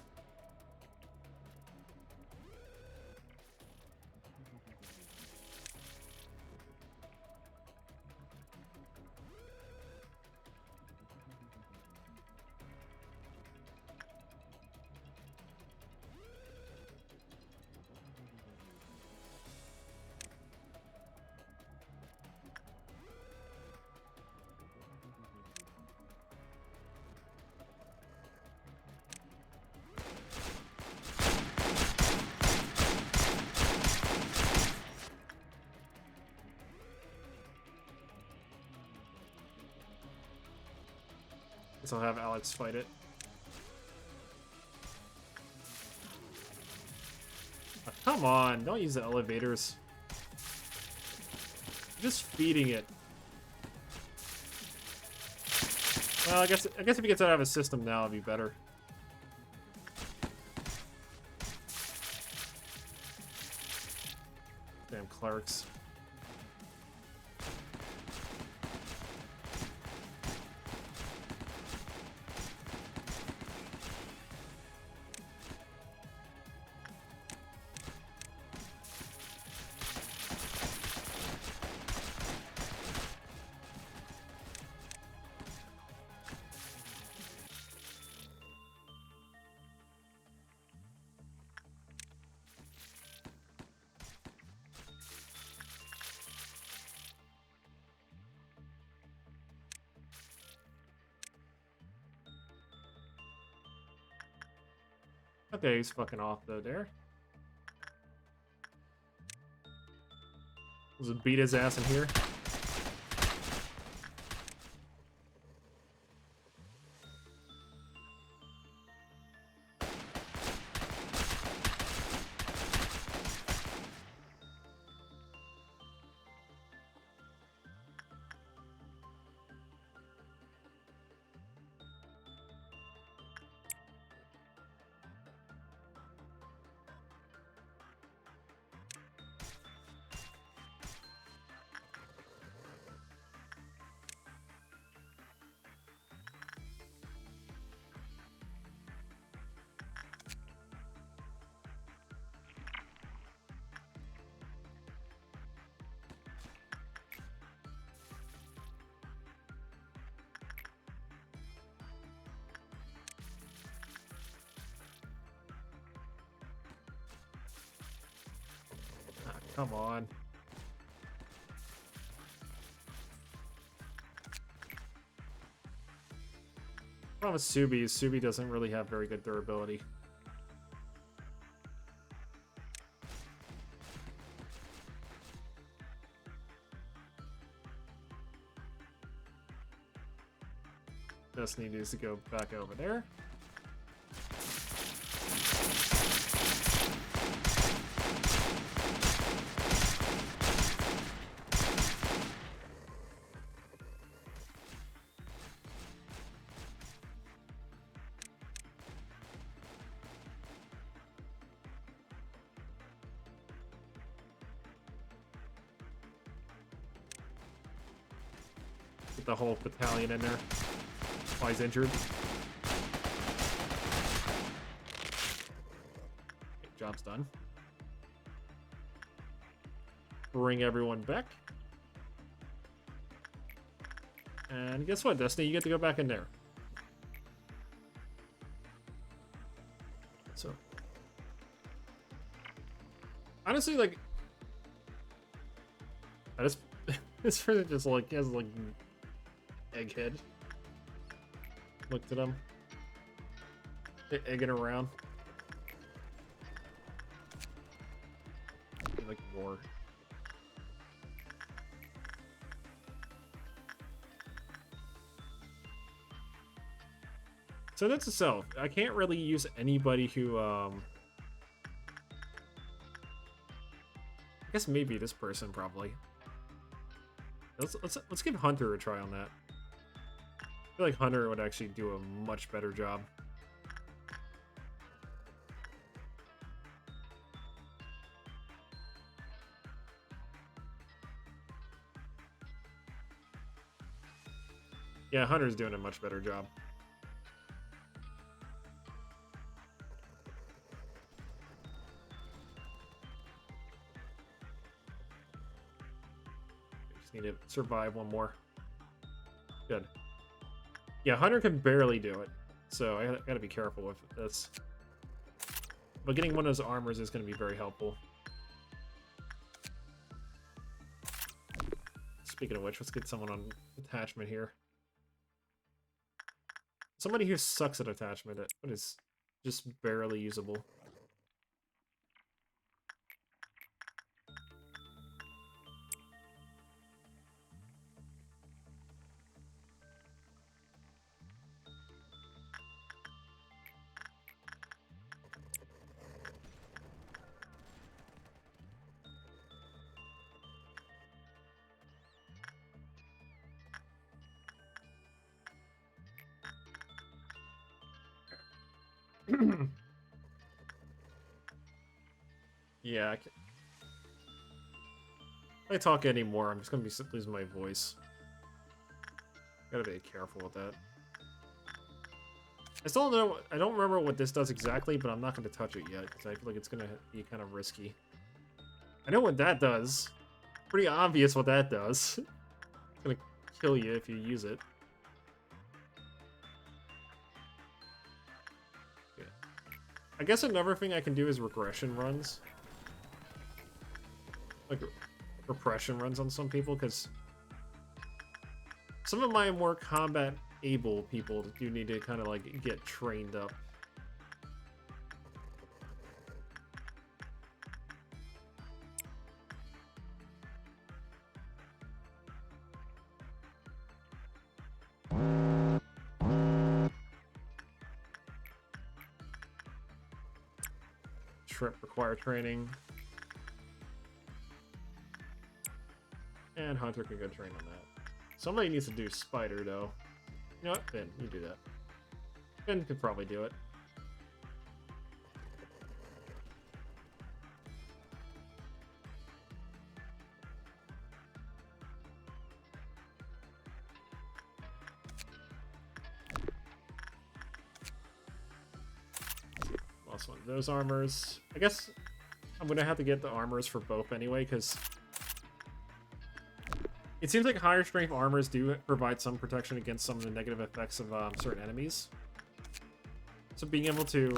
Speaker 1: Guess I'll have Alex fight it. Oh, come on, don't use the elevators. I'm just feeding it. Well, I guess if it gets out of a system now, it'd be better. Damn clerks. Okay, he's fucking off though there. Does it beat his ass in here? Ah, come on. Problem with Subi is Subi doesn't really have very good durability. Destiny needs to go back over there. the whole battalion in there while he's injured. Okay, job's done. Bring everyone back. And guess what, Destiny? You get to go back in there. So, honestly, like, I just this person just like has like egghead. Looked at him, egging around. Like more. So that's itself. I can't really use anybody who, I guess maybe this person probably. Let's give Hunter a try on that. I feel like Hunter would actually do a much better job. Yeah, Hunter's doing a much better job. Need to survive one more. Good. Yeah, Hunter can barely do it, so I gotta be careful with this. But getting one of those armors is gonna be very helpful. Speaking of which, let's get someone on attachment here. Somebody who sucks at attachment, but is just barely usable. Yeah, if I talk anymore, I'm just gonna be losing my voice. Gotta be careful with that. I still don't know. I don't remember what this does exactly, but I'm not gonna touch it yet because I feel like it's gonna be kind of risky. I know what that does. Pretty obvious what that does. It's gonna kill you if you use it. Yeah. I guess another thing I can do is regression runs. Like repression runs on some people, because some of my more combat able people do need to kind of like get trained up. Shrimp require training. And Hunter can go train on that. Somebody needs to do Spider, though. You know what? Finn, you do that. Finn could probably do it. Lost one of those armors. I guess I'm gonna have to get the armors for both anyway, because it seems like higher strength armors do provide some protection against some of the negative effects of certain enemies. So being able to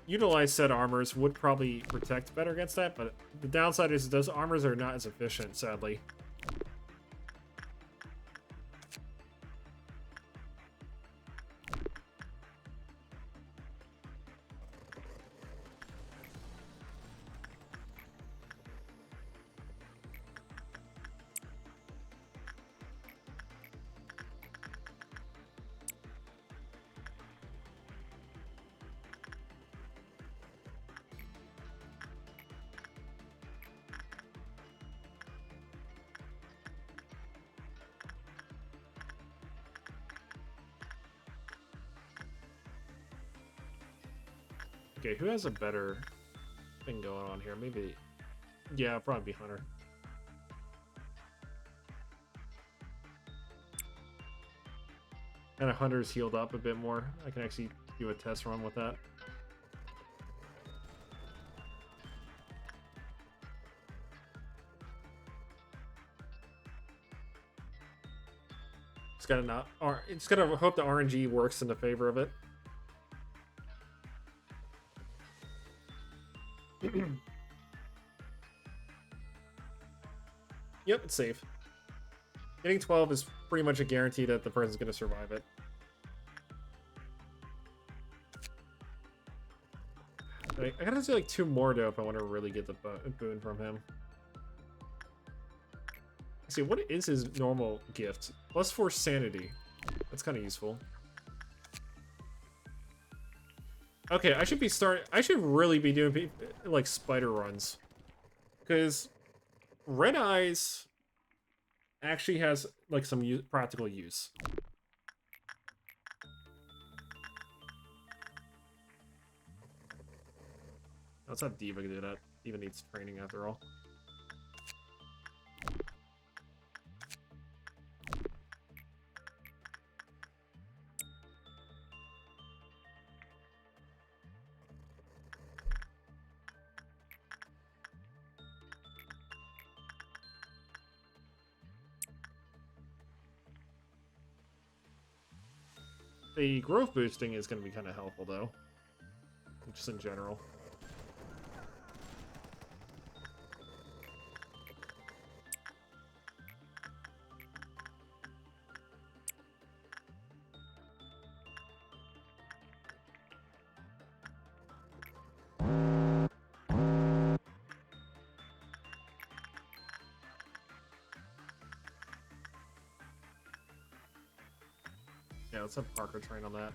Speaker 1: utilize said armors would probably protect better against that, but the downside is those armors are not as efficient, sadly. Okay, who has a better thing going on here? Maybe, yeah, probably be Hunter. And a hunter's healed up a bit more. I can actually do a test run with that. It's gotta not. It's gotta hope the RNG works in the favor of it. Yep, it's safe. Getting 12 is pretty much a guarantee that the person's gonna survive it. I gotta do like 2 more though if I want to really get the boon from him. See, what is his normal gift? +4 sanity. That's kind of useful. Okay, I should really be doing like spider runs, because Red Eyes actually has like some practical use. Let's have Diva do that. Diva needs training after all. The growth boosting is going to be kind of helpful, though. Just in general. Yeah, let's have Parker train on that.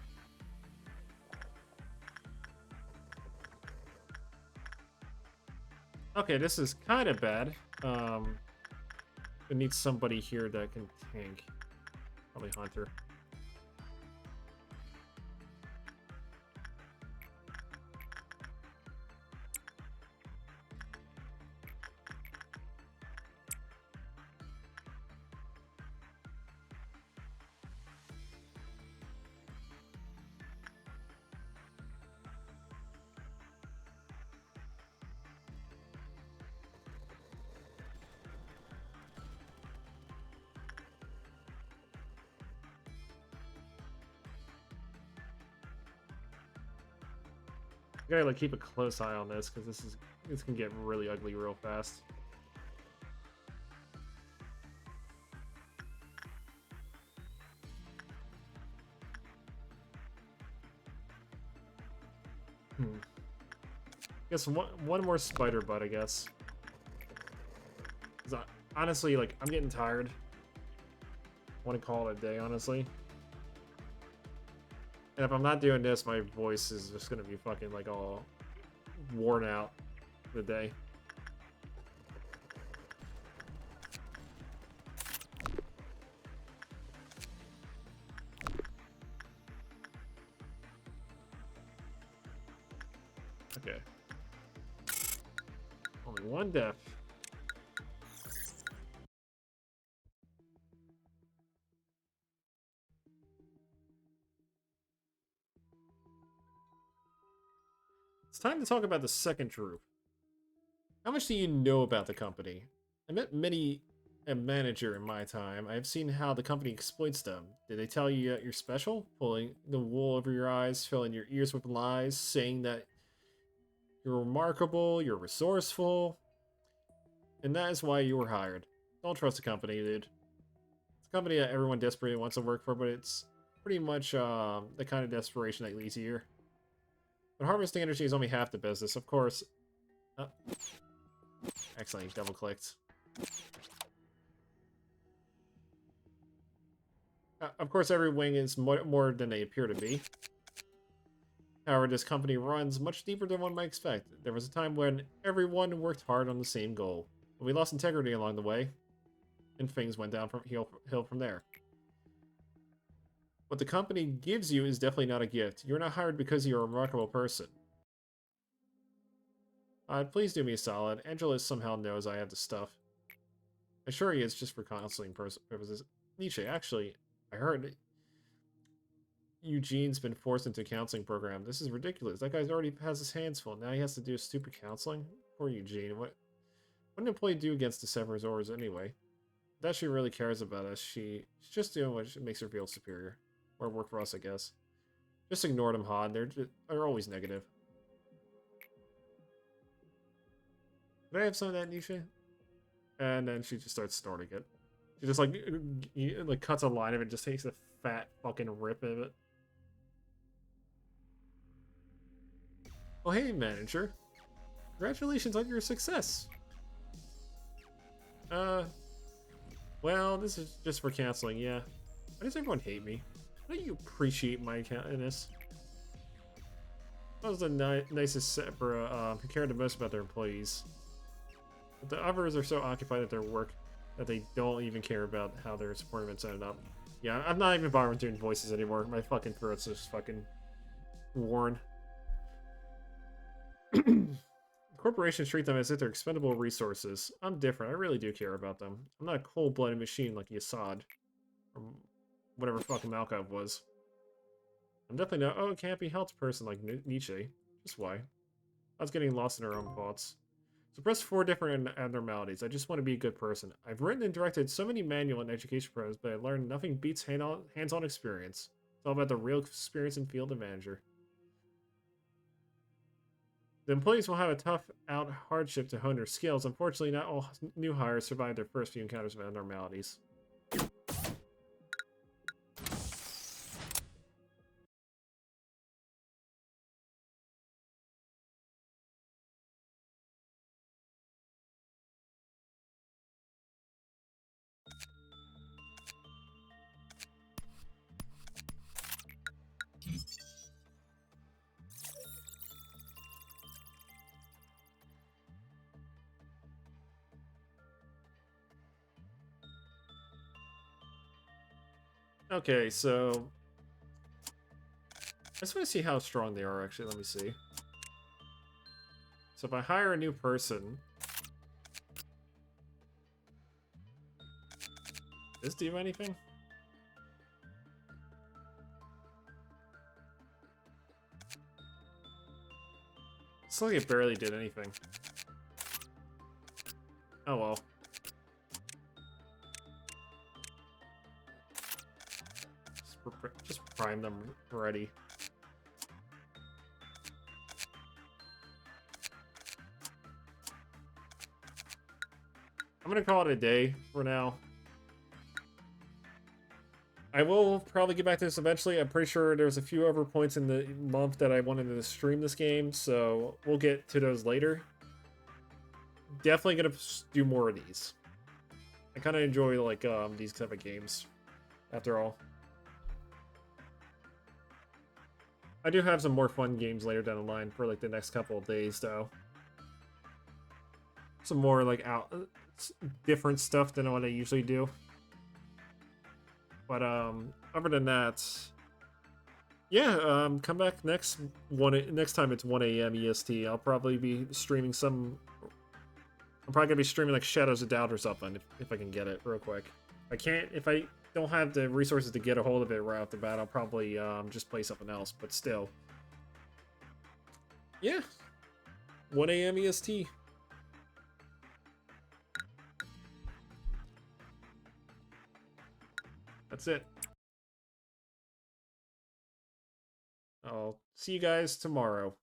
Speaker 1: Okay, this is kind of bad. It needs somebody here that can tank. Probably Hunter. You gotta like keep a close eye on this because this can get really ugly real fast. Guess one more spider butt, I guess. Honestly, like, I'm getting tired. I want to call it a day, honestly. And if I'm not doing this, my voice is just gonna be fucking like all worn out the day. Okay. Only one death. It's time to talk about the second troop. How much do you know about the company? I met many a manager in my time. I have seen how the company exploits them. Did they tell you that you're special? Pulling the wool over your eyes, filling your ears with lies, saying that you're remarkable, you're resourceful, and that is why you were hired. Don't trust the company, dude. It's a company that everyone desperately wants to work for, but it's pretty much the kind of desperation that leads you here. But harvesting energy is only half the business, of course. Excellent, you double-clicked. Of course, every wing is more than they appear to be. However, this company runs much deeper than one might expect. There was a time when everyone worked hard on the same goal, but we lost integrity along the way, and things went down from hill from there. What the company gives you is definitely not a gift. You're not hired because you're a remarkable person. Please do me a solid. Angela somehow knows I have the stuff. I'm sure he is just for counseling purposes. Nietzsche, actually, I heard Eugene's been forced into a counseling program. This is ridiculous. That guy's already has his hands full. Now he has to do stupid counseling? Poor Eugene. What an employee do against the Sever's orders anyway? That she really cares about us. She's just doing what makes her feel superior. Or work for us, I guess. Just ignore them, Han. They're always negative. Did I have some of that, Nisha? And then she just starts snorting it. She just like cuts a line of it, just takes a fat fucking rip of it. Oh hey, manager. Congratulations on your success. Well, this is just for canceling, yeah. Why does everyone hate me? Why don't you appreciate my kindness? I was the nicest Sepra who cared the most about their employees. But the others are so occupied at their work that they don't even care about how their support events ended up. Yeah, I'm not even bothering doing voices anymore. My fucking throat's just fucking worn. Corporations treat them as if they're expendable resources. I'm different. I really do care about them. I'm not a cold-blooded machine like Assad. Or whatever fucking Malkov was. I'm definitely not a campy health person like Nietzsche. Just why? I was getting lost in our own thoughts. Suppress 4 different abnormalities. I just want to be a good person. I've written and directed so many manual and education programs, but I learned nothing beats hands-on experience. It's all about the real experience and field of manager. The employees will have a tough-out hardship to hone their skills. Unfortunately, not all new hires survive their first few encounters with abnormalities. Okay, so I just want to see how strong they are, actually. Let me see. So if I hire a new person... Does this do anything? It's like it barely did anything. Oh well. Just prime them ready. I'm gonna call it a day for now. I will probably get back to this eventually. I'm pretty sure there's a few other points in the month that I wanted to stream this game, so we'll get to those later. Definitely gonna do more of these. I kind of enjoy like these type of games, after all. I do have some more fun games later down the line for like the next couple of days, though. Some more like different stuff than what I usually do. But other than that, yeah, come back next time it's 1 a.m. EST. I'll probably be streaming some. I'm probably gonna be streaming like Shadows of Doubt or something if I can get it real quick. If I don't have the resources to get a hold of it right off the bat, I'll probably just play something else. But still, yeah, 1 a.m. EST. That's it. I'll see you guys tomorrow.